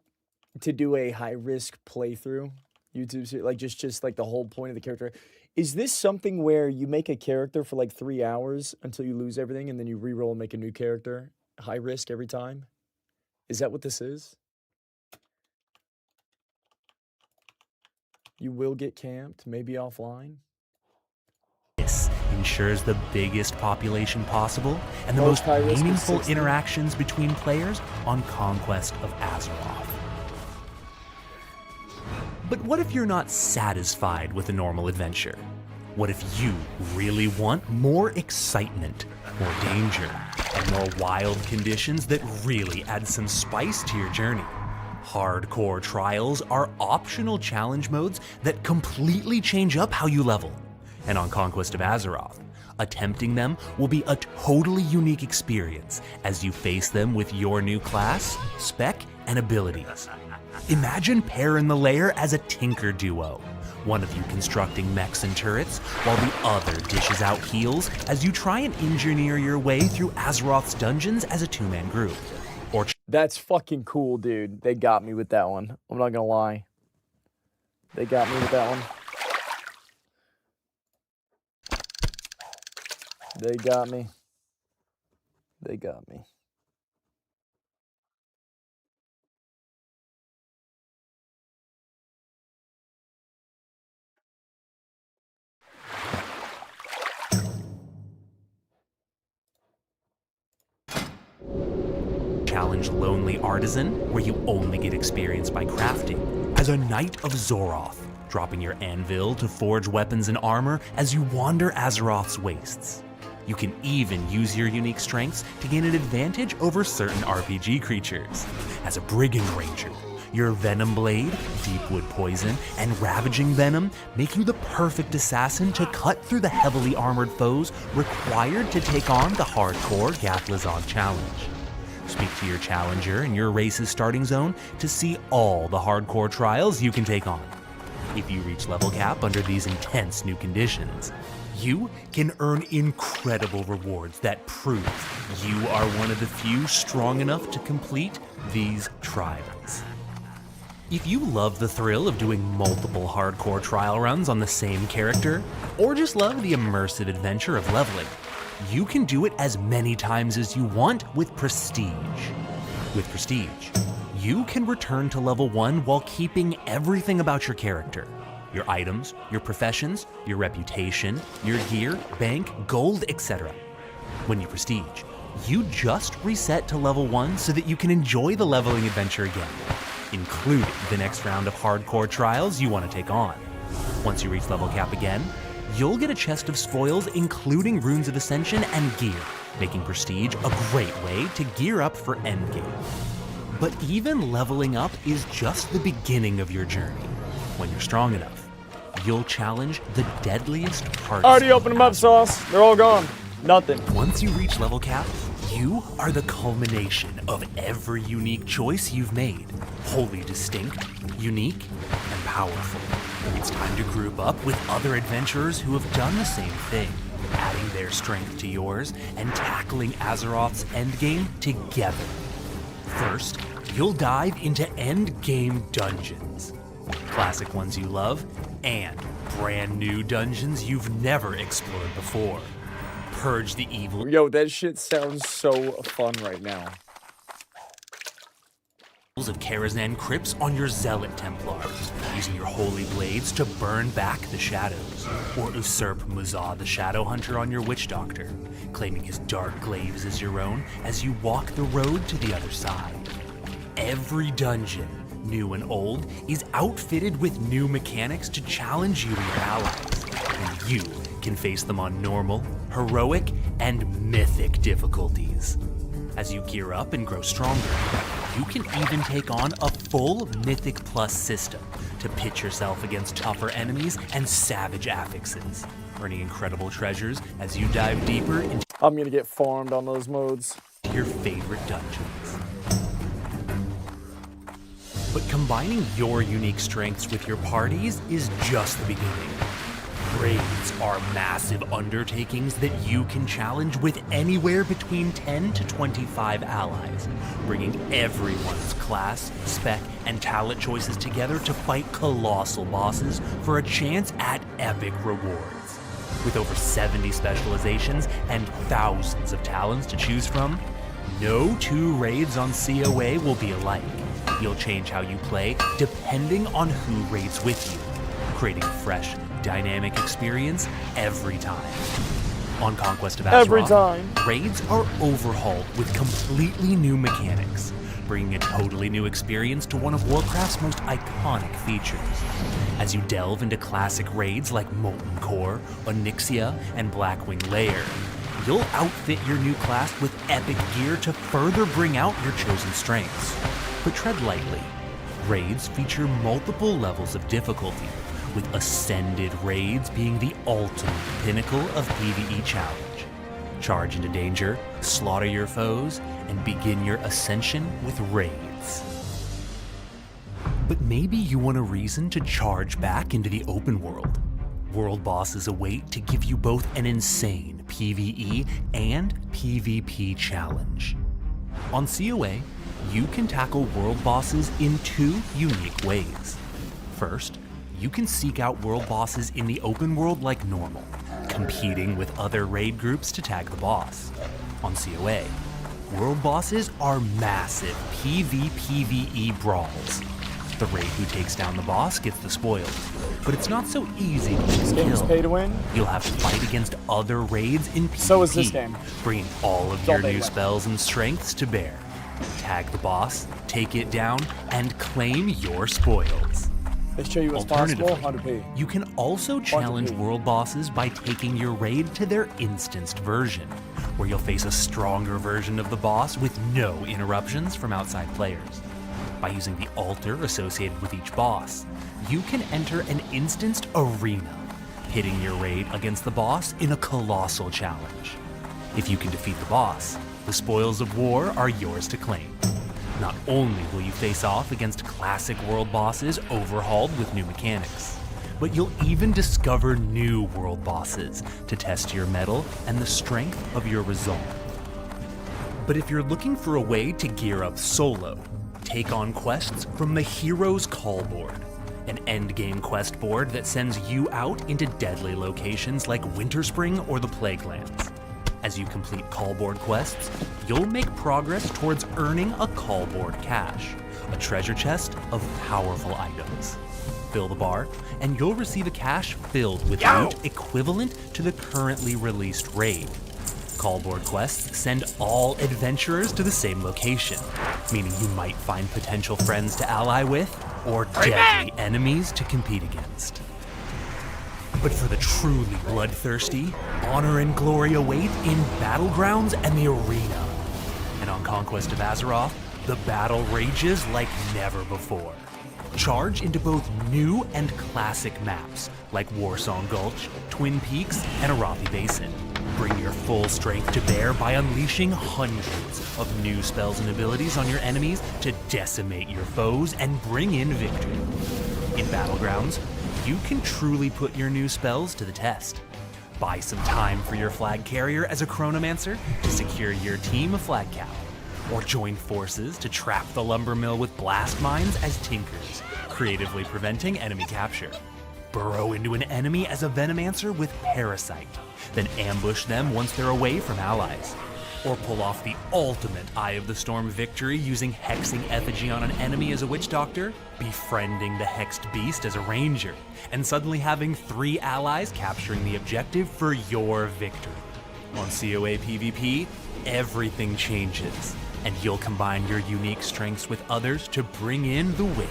to do a high-risk playthrough? YouTube, like just like the whole point of the character. Is this something where you make a character for like 3 hours until you lose everything and then you reroll and make a new character? High risk every time? Is that what this is? You will get camped, maybe offline? This ensures the biggest population possible and the most high risk is meaningful 60. interactions between players on Conquest of Azeroth. But what if you're not satisfied with a normal adventure? What if you really want more excitement, more danger, and more wild conditions that really add some spice to your journey? Hardcore trials are optional challenge modes that completely change up how you level. And on Conquest of Azeroth, attempting them will be a totally unique experience as you face them with your new class, spec, and abilities. Imagine Pear in the Lair as a tinker duo, one of you constructing mechs and turrets, while the other dishes out heals as you try and engineer your way through Azeroth's dungeons as a two-man group. Or That's fucking cool, dude. They got me with that one. I'm not gonna lie. They got me with that one. They got me. They got me. challenge Lonely Artisan, where you only get experience by crafting, as a Knight of Zoroth, dropping your anvil to forge weapons and armor as you wander Azeroth's wastes. You can even use your unique strengths to gain an advantage over certain RPG creatures. As a Brigand Ranger, your Venom Blade, Deepwood Poison, and Ravaging Venom make you the perfect assassin to cut through the heavily armored foes required to take on the hardcore Gathlazog challenge. Speak to your challenger in your race's starting zone to see all the hardcore trials you can take on. If you reach level cap under these intense new conditions, you can earn incredible rewards that prove you are one of the few strong enough to complete these trials. If you love the thrill of doing multiple hardcore trial runs on the same character, or just love the immersive adventure of leveling, you can do it as many times as you want with Prestige. With Prestige, you can return to level 1 while keeping everything about your character. Your items, your professions, your reputation, your gear, bank, gold, etc. When you Prestige, you just reset to level 1 so that you can enjoy the leveling adventure again, including the next round of hardcore trials you want to take on. Once you reach level cap again, you'll get a chest of spoils including Runes of Ascension and gear, making Prestige a great way to gear up for endgame. But even leveling up is just the beginning of your journey. When you're strong enough, you'll challenge the deadliest parts. Already opened them up, Sauce. They're all gone. Nothing. Once you reach level cap, you are the culmination of every unique choice you've made. Wholly distinct, unique, and powerful. It's time to group up with other adventurers who have done the same thing, adding their strength to yours and tackling Azeroth's endgame together. First, you'll dive into endgame dungeons. Classic ones you love, and brand new dungeons you've never explored before. Purge the evil. Yo, that shit sounds so fun right now. Of Karazhan crypts on your Zealot Templar, using your holy blades to burn back the shadows, or usurp Muzah the Shadow Hunter on your Witch Doctor, claiming his dark glaives as your own as you walk the road to the other side. Every dungeon, new and old, is outfitted with new mechanics to challenge you and your allies, and you can face them on normal, heroic, and mythic difficulties. As you gear up and grow stronger, You can even take on a full Mythic Plus system to pit yourself against tougher enemies and savage affixes, earning incredible treasures as you dive deeper into I'm gonna get farmed on those modes. your favorite dungeons. But combining your unique strengths with your party's is just the beginning. Raids are massive undertakings that you can challenge with anywhere between 10 to 25 allies, bringing everyone's class, spec, and talent choices together to fight colossal bosses for a chance at epic rewards. With over 70 specializations and thousands of talents to choose from, no two raids on COA will be alike. You'll change how you play depending on who raids with you, creating a fresh, dynamic experience every time. On Conquest of Azeroth, Every time. raids are overhauled with completely new mechanics, bringing a totally new experience to one of Warcraft's most iconic features. As you delve into classic raids like Molten Core, Onyxia, and Blackwing Lair, you'll outfit your new class with epic gear to further bring out your chosen strengths. But tread lightly. Raids feature multiple levels of difficulty, with Ascended raids being the ultimate pinnacle of PvE challenge. Charge into danger, slaughter your foes, and begin your ascension with raids. But maybe you want a reason to charge back into the open world. World bosses await to give you both an insane PvE and PvP challenge. On COA, you can tackle world bosses in two unique ways. First, you can seek out world bosses in the open world like normal, competing with other raid groups to tag the boss. On COA, world bosses are massive PvPvE brawls. The raid who takes down the boss gets the spoils, but it's not so easy to just Game's kill. pay to win. You'll have to fight against other raids in PvP, So is this game. bringing all of all your they new want. spells and strengths to bear. Tag the boss, take it down, and claim your spoils. They show you what's possible. Alternatively, 100p. you can also challenge 100p. world bosses by taking your raid to their instanced version, where you'll face a stronger version of the boss with no interruptions from outside players. By using the altar associated with each boss, you can enter an instanced arena, pitting your raid against the boss in a colossal challenge. If you can defeat the boss, the spoils of war are yours to claim. Not only will you face off against classic world bosses overhauled with new mechanics, but you'll even discover new world bosses to test your mettle and the strength of your resolve. But if you're looking for a way to gear up solo, take on quests from the Hero's Call Board, an endgame quest board that sends you out into deadly locations like Winterspring or the Plaguelands. As you complete call board quests, you'll make progress towards earning a call board cache, a treasure chest of powerful items. Fill the bar, and you'll receive a cache filled with loot equivalent to the currently released raid. Call board quests send all adventurers to the same location, meaning you might find potential friends to ally with, or deadly enemies to compete against. But for the truly bloodthirsty, honor and glory await in battlegrounds and the arena. And on Conquest of Azeroth, the battle rages like never before. Charge into both new and classic maps like Warsong Gulch, Twin Peaks, and Arathi Basin. Bring your full strength to bear by unleashing hundreds of new spells and abilities on your enemies to decimate your foes and bring in victory. In Battlegrounds, you can truly put your new spells to the test. Buy some time for your flag carrier as a chronomancer to secure your team of flag cap, or join forces to trap the lumber mill with blast mines as tinkers, creatively preventing enemy capture. Burrow into an enemy as a venomancer with parasite, then ambush them once they're away from allies. Or pull off the ultimate Eye of the Storm victory using hexing effigy on an enemy as a witch doctor, befriending the hexed beast as a ranger, and suddenly having 3 allies capturing the objective for your victory. On COA PvP, everything changes, and you'll combine your unique strengths with others to bring in the win.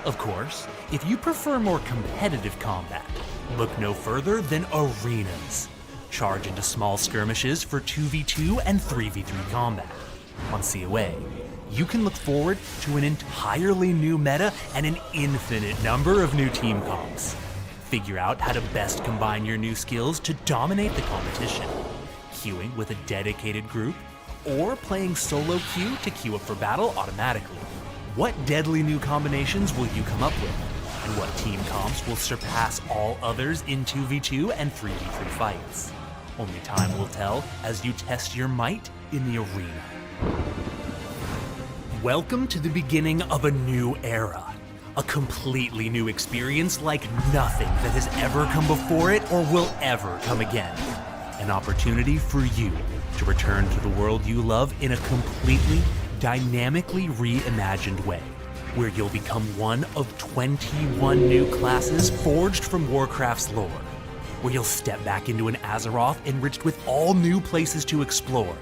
Of course, if you prefer more competitive combat, look no further than arenas. Charge into small skirmishes for 2v2 and 3v3 combat. On COA, you can look forward to an entirely new meta and an infinite number of new team comps. Figure out how to best combine your new skills to dominate the competition. Queuing with a dedicated group, or playing solo queue to queue up for battle automatically. What deadly new combinations will you come up with? And what team comps will surpass all others in 2v2 and 3v3 fights? Only time will tell as you test your might in the arena. Welcome to the beginning of a new era. A completely new experience like nothing that has ever come before it or will ever come again. An opportunity for you to return to the world you love in a completely, dynamically reimagined way, where you'll become one of 21 new classes forged from Warcraft's lore, where you'll step back into an Azeroth enriched with all new places to explore,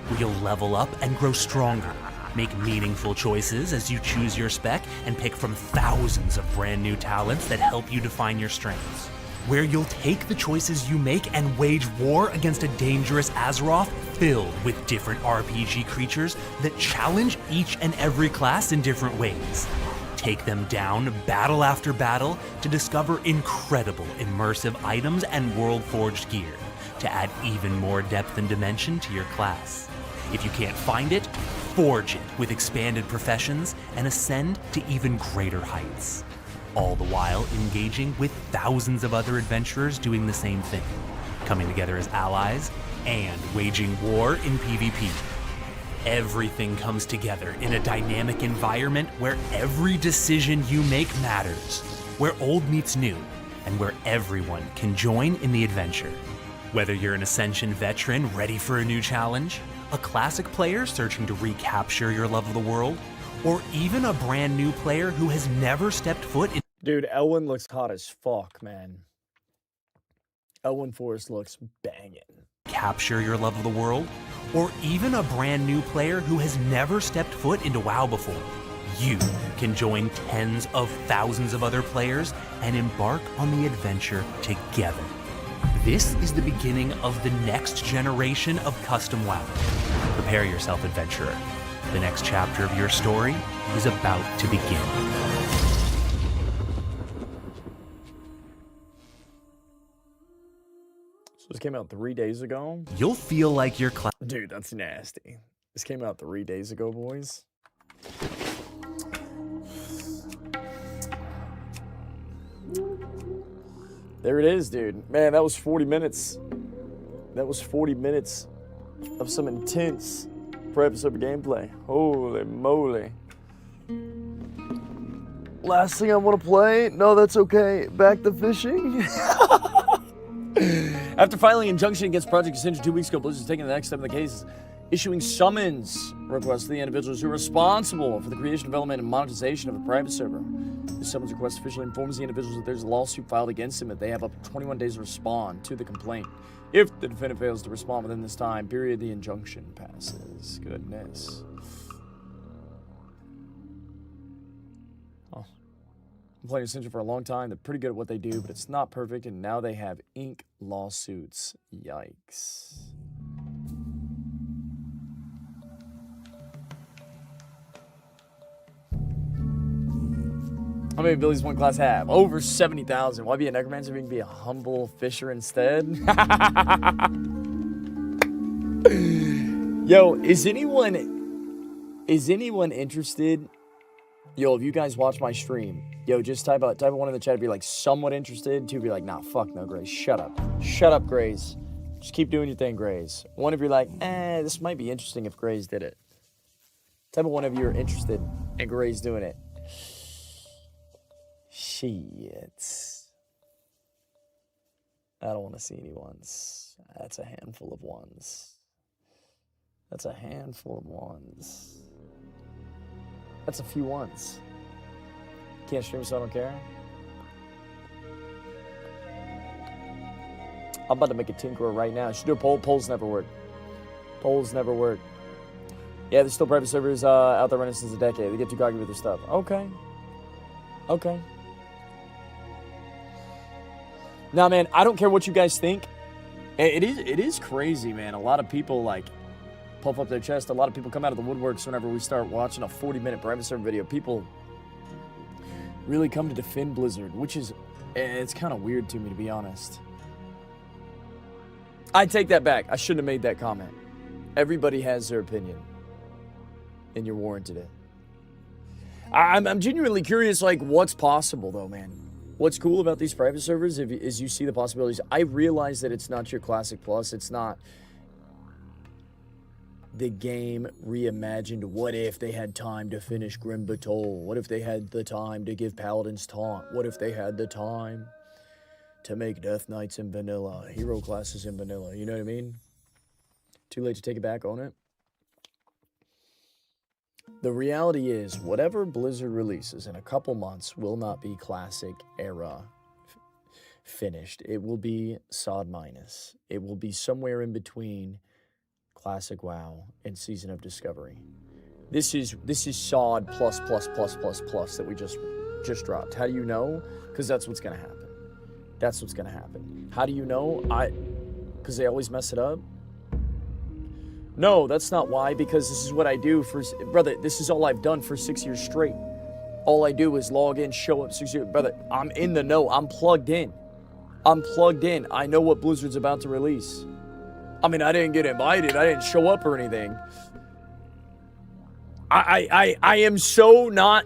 where you'll level up and grow stronger, make meaningful choices as you choose your spec and pick from thousands of brand new talents that help you define your strengths, where you'll take the choices you make and wage war against a dangerous Azeroth filled with different RPG creatures that challenge each and every class in different ways. Take them down battle after battle to discover incredible immersive items and world-forged gear to add even more depth and dimension to your class. If you can't find it, forge it with expanded professions and ascend to even greater heights. All the while engaging with thousands of other adventurers doing the same thing, coming together as allies and waging war in PvP. Everything comes together in a dynamic environment where every decision you make matters, where old meets new, and where everyone can join in the adventure. Whether you're an Ascension veteran ready for a new challenge, a classic player searching to recapture your love of the world, or even a brand new player who has never stepped foot in. Dude, Elwyn looks hot as fuck, man. Elwyn Forrest looks banging. Capture your love of the world, or even a brand new player who has never stepped foot into WoW before. You can join tens of thousands of other players and embark on the adventure together. This is the beginning of the next generation of custom WoW. Prepare yourself, adventurer. The next chapter of your story is about to begin. So this came out 3 days ago. You'll feel like your class. Dude, that's nasty. This came out 3 days ago, boys. There it is, dude. Man, that was 40 minutes. That was 40 minutes of some intense episode gameplay. Holy moly. Last thing I want to play? No, that's okay. Back to fishing. After filing injunction against Project Ascension 2 weeks ago, Blizzard is taking the next step in the case, issuing summons requests to the individuals who are responsible for the creation, development, and monetization of the private server. The summons request officially informs the individuals that there's a lawsuit filed against them, that they have up to 21 days to respond to the complaint. If the defendant fails to respond within this time period, the injunction passes. Goodness. Oh. I'm playing Ascension for a long time. They're pretty good at what they do, but it's not perfect, and now they have Inc. lawsuits. Yikes. How many abilities one class have? Over 70,000. Why be a necromancer if you can be a humble fisher instead? Yo, is anyone interested? Yo, if you guys watch my stream, yo, just type one in the chat, be like somewhat interested. Two, be like, nah, fuck no, Grace. Shut up. Shut up, Grace. Just keep doing your thing, Grace. One of you are like, this might be interesting if Grace did it. Type of one of you are interested in Grace doing it. Shit. I don't want to see any ones. That's a handful of ones. That's a handful of ones. That's a few ones. Can't stream, so I don't care. I'm about to make a tinkerer right now. I should do a poll. Polls never work. Polls never work. Yeah, there's still private servers out there running since a decade. They get too cocky with their stuff. Okay. Okay. Now, man, I don't care what you guys think. It is crazy, man. A lot of people, like, puff up their chest. A lot of people come out of the woodworks whenever we start watching a 40-minute private server video. People really come to defend Blizzard, which is, it's kind of weird to me, to be honest. I take that back. I shouldn't have made that comment. Everybody has their opinion, and you're warranted it. I'm genuinely curious, like, what's possible, though, man. What's cool about these private servers is you see the possibilities. I realize that it's not your Classic Plus. It's not the game reimagined. What if they had time to finish Grim Batol? What if they had the time to give Paladins Taunt? What if they had the time to make Death Knights in vanilla, hero classes in vanilla? You know what I mean? Too late to take it back on it. The reality is, whatever Blizzard releases in a couple months will not be Classic era finished. It will be SOD minus. It will be somewhere in between Classic WoW and Season of Discovery. This is SOD plus that we just dropped. How do you know? Because that's what's gonna happen. That's what's gonna happen. How do you know? Because they always mess it up. No, that's not why, because this is what I do for, brother, this is all I've done for 6 years straight. All I do is log in, show up 6 years, brother, I'm in the know, I'm plugged in. I know what Blizzard's about to release. I mean, I didn't get invited, I didn't show up or anything. I am so not,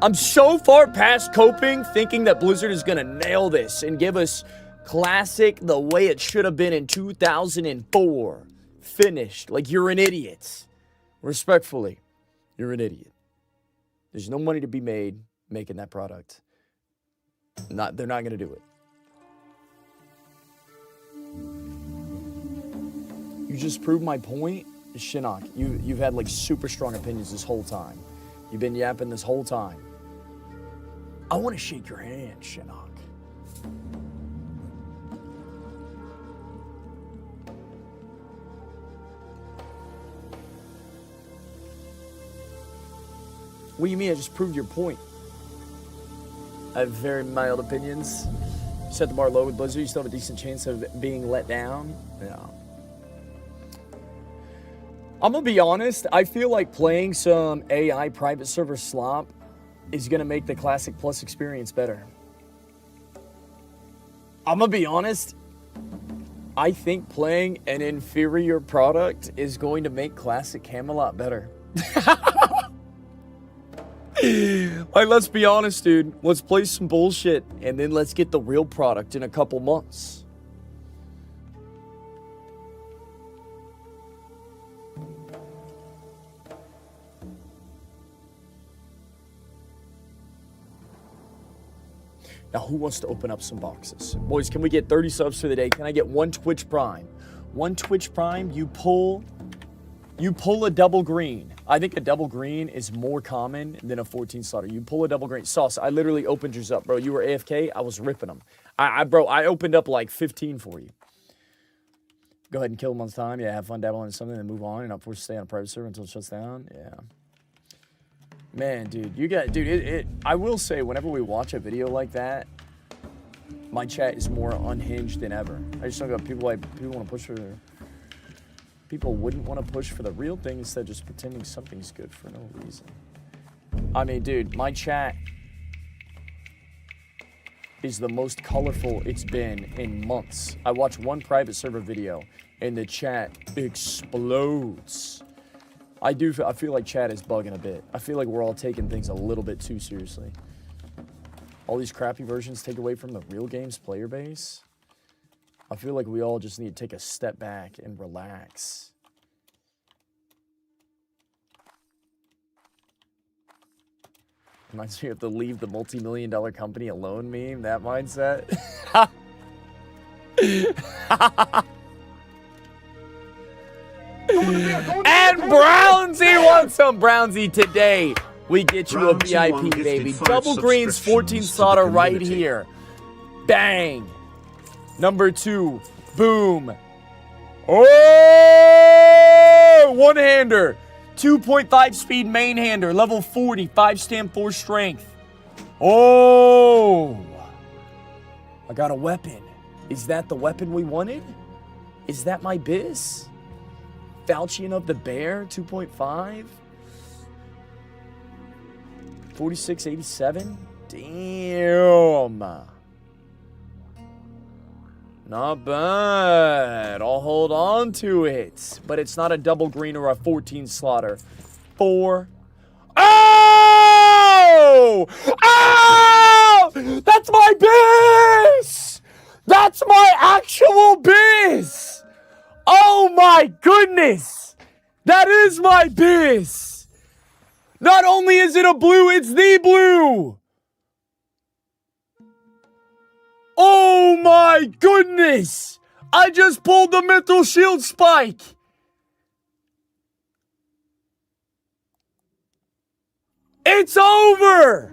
I'm so far past coping, thinking that Blizzard is gonna nail this and give us Classic the way it should have been in 2004. Finished. Like, you're an idiot. Respectfully, you're an idiot. There's no money to be made making that product. They're not going to do it. You just proved my point, Shinnok. You've had like super strong opinions this whole time. You've been yapping this whole time. I want to shake your hand, Shinnok. What do you mean? I just proved your point. I have very mild opinions. You set the bar low with Blizzard. You still have a decent chance of being let down. Yeah. I'm gonna be honest. I feel like playing some AI private server slop is gonna make the Classic Plus experience better. I'm gonna be honest. I think playing an inferior product is going to make Classic Camelot better. Like, let's be honest, dude. Let's play some bullshit, and then let's get the real product in a couple months. Now, who wants to open up some boxes? Boys, can we get 30 subs for the day? Can I get one Twitch Prime? One Twitch Prime, you pull a double green. I think a double green is more common than a 14 slaughter. You pull a double green. Sauce, I literally opened yours up, bro. You were AFK. I was ripping them. Bro, I opened up like 15 for you. Go ahead and kill them on time. Yeah, have fun dabbling in something and move on. You're not forced to stay on a private server until it shuts down. Yeah. Man, dude, I will say, whenever we watch a video like that, my chat is more unhinged than ever. I just don't got people want to push for their... People wouldn't want to push for the real thing instead of just pretending something's good for no reason. I mean, dude, my chat is the most colorful it's been in months. I watch one private server video and the chat explodes. I feel like chat is bugging a bit. I feel like we're all taking things a little bit too seriously. All these crappy versions take away from the real game's player base. I feel like we all just need to take a step back and relax. Reminds me of the leave the multi-million-dollar company alone meme, that mindset. And Brownsy wants some Brownsy today. We get you a VIP, baby. Double greens, 14 slaughter right here. Bang. Number 2. Boom. Oh! One-hander. 2.5 speed main hander. Level 40. 5 stamp 4 strength. Oh! I got a weapon. Is that the weapon we wanted? Is that my biz? Falchion of the Bear, 2.5. 4687. Damn. Not bad. I'll hold on to it. But it's not a double green or a 14 slaughter. 4. Oh! Oh! That's my biz! That's my actual biz! Oh my goodness! That is my biz! Not only is it a blue, it's the blue! Oh my goodness! I just pulled the Mental Shield Spike! It's over!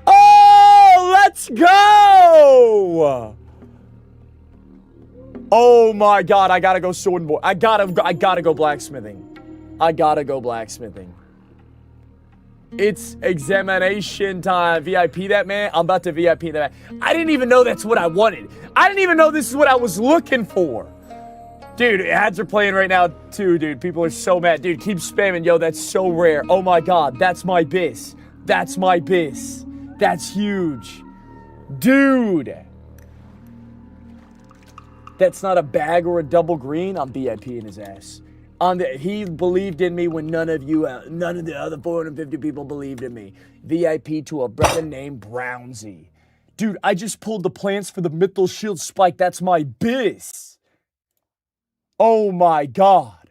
Oh, let's go! Oh my god, I gotta go sword and board. I gotta go blacksmithing. I gotta go blacksmithing. It's examination time. VIP that man. I'm about to VIP that man. I didn't even know that's what I wanted. I didn't even know this is what I was looking for. Dude, ads are playing right now too, dude. People are so mad. Dude, keep spamming. Yo, that's so rare. Oh my god, that's my biz. That's my biz. That's huge. Dude. That's not a bag or a double green. I'm VIPing his ass. He believed in me when none of the other 450 people believed in me. VIP to a brother named Brownsy. Dude, I just pulled the plants for the Mythal Shield Spike. That's my biz. Oh my god.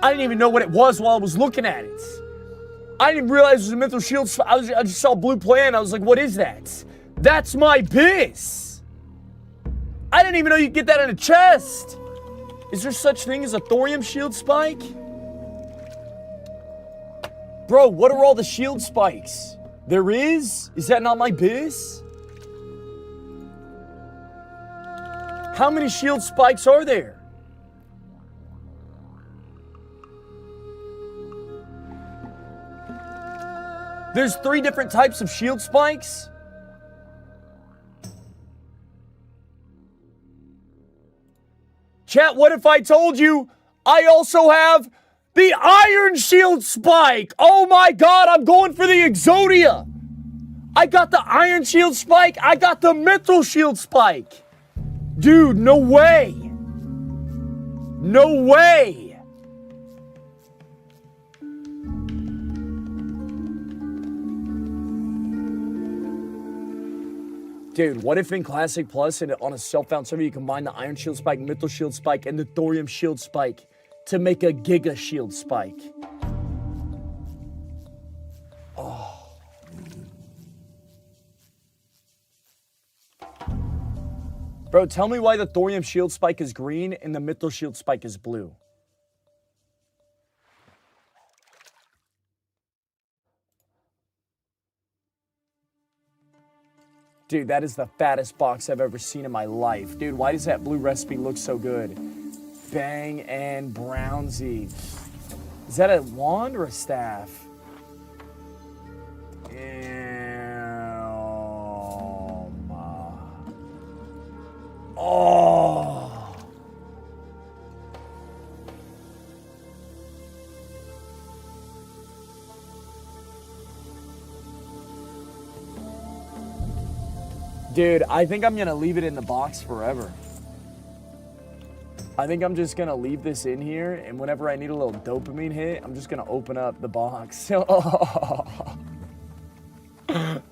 I didn't even know what it was while I was looking at it. I didn't realize it was a Mythal Shield Spike. I just saw blue plant. I was like, what is that? That's my biz. I didn't even know you could get that in a chest. Is there such thing as a thorium shield spike? Bro, what are all the shield spikes? There is? Is that not my biz? How many shield spikes are there? There's 3 different types of shield spikes? Chat, what if I told you I also have the Iron Shield Spike? Oh my god, I'm going for the Exodia. I got the Iron Shield Spike. I got the Mental Shield Spike. Dude, no way. No way. Dude, what if in Classic Plus and on a self-found server you combine the Iron Shield Spike, Mythal Shield Spike, and the Thorium Shield Spike to make a Giga Shield Spike? Oh. Bro, tell me why the Thorium Shield Spike is green and the Mythal Shield Spike is blue. Dude, that is the fattest box I've ever seen in my life. Dude, why does that blue recipe look so good? Bang and Brownsy. Is that a wand or a staff? Oh. Dude, I think I'm gonna leave it in the box forever. I think I'm just gonna leave this in here, and whenever I need a little dopamine hit, I'm just gonna open up the box.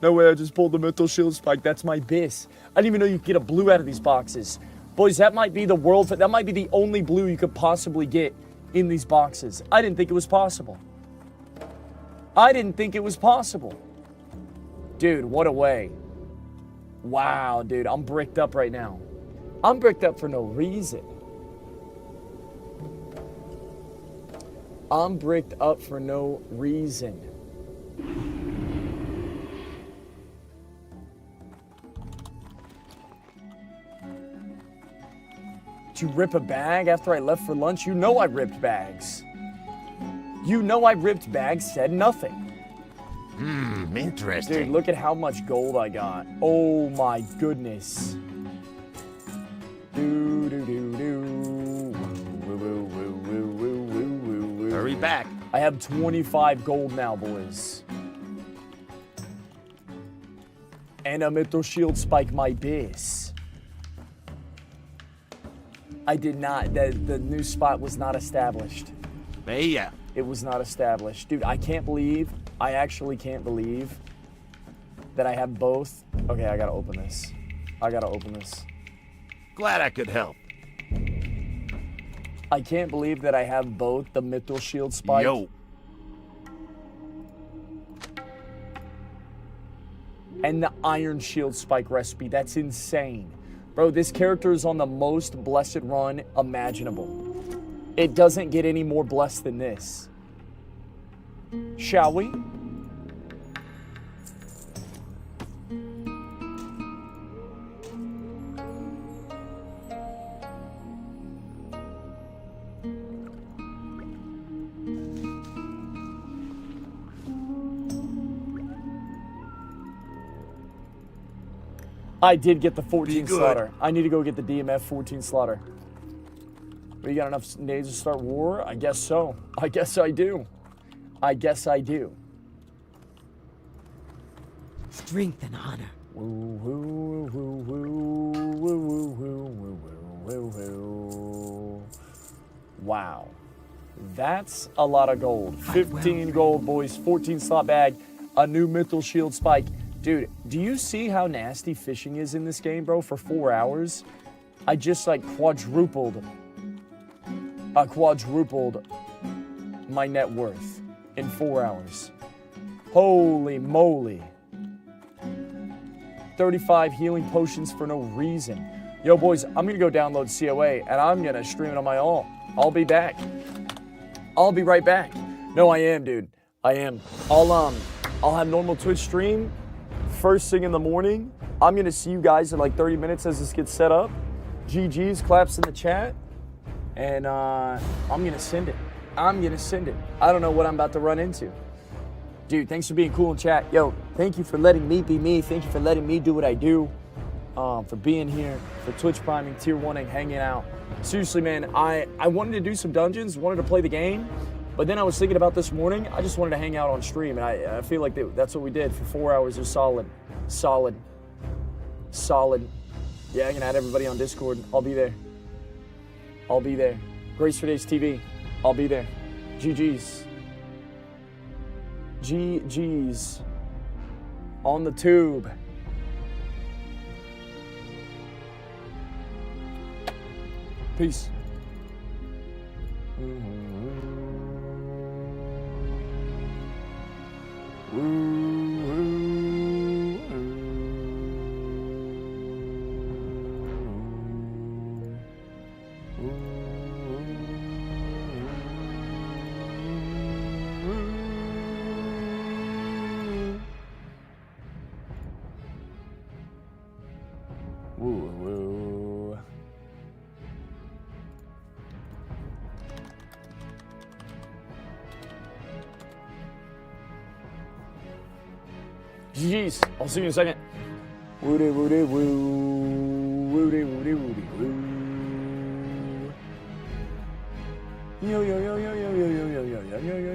No way, I just pulled the Mental Shield Spike. That's my biz. I didn't even know you could get a blue out of these boxes. Boys, that might be that might be the only blue you could possibly get in these boxes. I didn't think it was possible. I didn't think it was possible. Dude, what a way. Wow, dude, I'm bricked up right now. I'm bricked up for no reason. I'm bricked up for no reason. Did you rip a bag after I left for lunch? You know I ripped bags. You know I ripped bags, said nothing. Interesting. Dude, look at how much gold I got. Oh my goodness. Dude. Hurry back. I have 25 gold now, boys. And a mythril shield spike my base. I did not. The new spot was not established. Hey, yeah. It was not established. Dude, I can't believe, I actually can't believe that I have both. Okay, I gotta open this. I gotta open this. Glad I could help. I can't believe that I have both the mythril shield spike. Yo. And the iron shield spike recipe. That's insane. Bro, this character is on the most blessed run imaginable. It doesn't get any more blessed than this. Shall we? I did get the 14 slaughter. I need to go get the DMF 14 slaughter. We got enough days to start war? I guess so. I guess I do. I guess I do. Strength and honor. Woo, woo, woo, woo, woo, woo, woo, woo, woo. Wow. That's a lot of gold. 15 gold, boys. 14 slot bag. A new mithril shield spike. Dude, do you see how nasty fishing is in this game, bro? For 4 hours, I just like quadrupled my net worth in 4 hours. Holy moly. 35 healing potions for no reason. Yo, boys, I'm gonna go download COA and I'm gonna stream it on my all. I'll be back. I'll be right back. No, I am, dude. I am. I'll have normal Twitch stream first thing in the morning. I'm gonna see you guys in like 30 minutes as this gets set up. GG's, claps in the chat. And I'm gonna send it. I'm gonna send it. I don't know what I'm about to run into. Dude, thanks for being cool in chat. Yo, thank you for letting me be me. Thank you for letting me do what I do. For being here, for Twitch priming, tier 1ing, hanging out. Seriously, man, I wanted to do some dungeons, wanted to play the game, but then I was thinking about this morning, I just wanted to hang out on stream, and I feel like that's what we did for 4 hours of solid. Yeah, I'm gonna add everybody on Discord. I'll be there. Grace for Days TV. I'll be there. GG's. GG's. On the tube. Peace. GG's. I'll see you in a second. Woody, woody, woo. Woody, woody, woody, woo. Yo, yo, yo, yo, yo, yo, yo, yo, yo, yo, yo.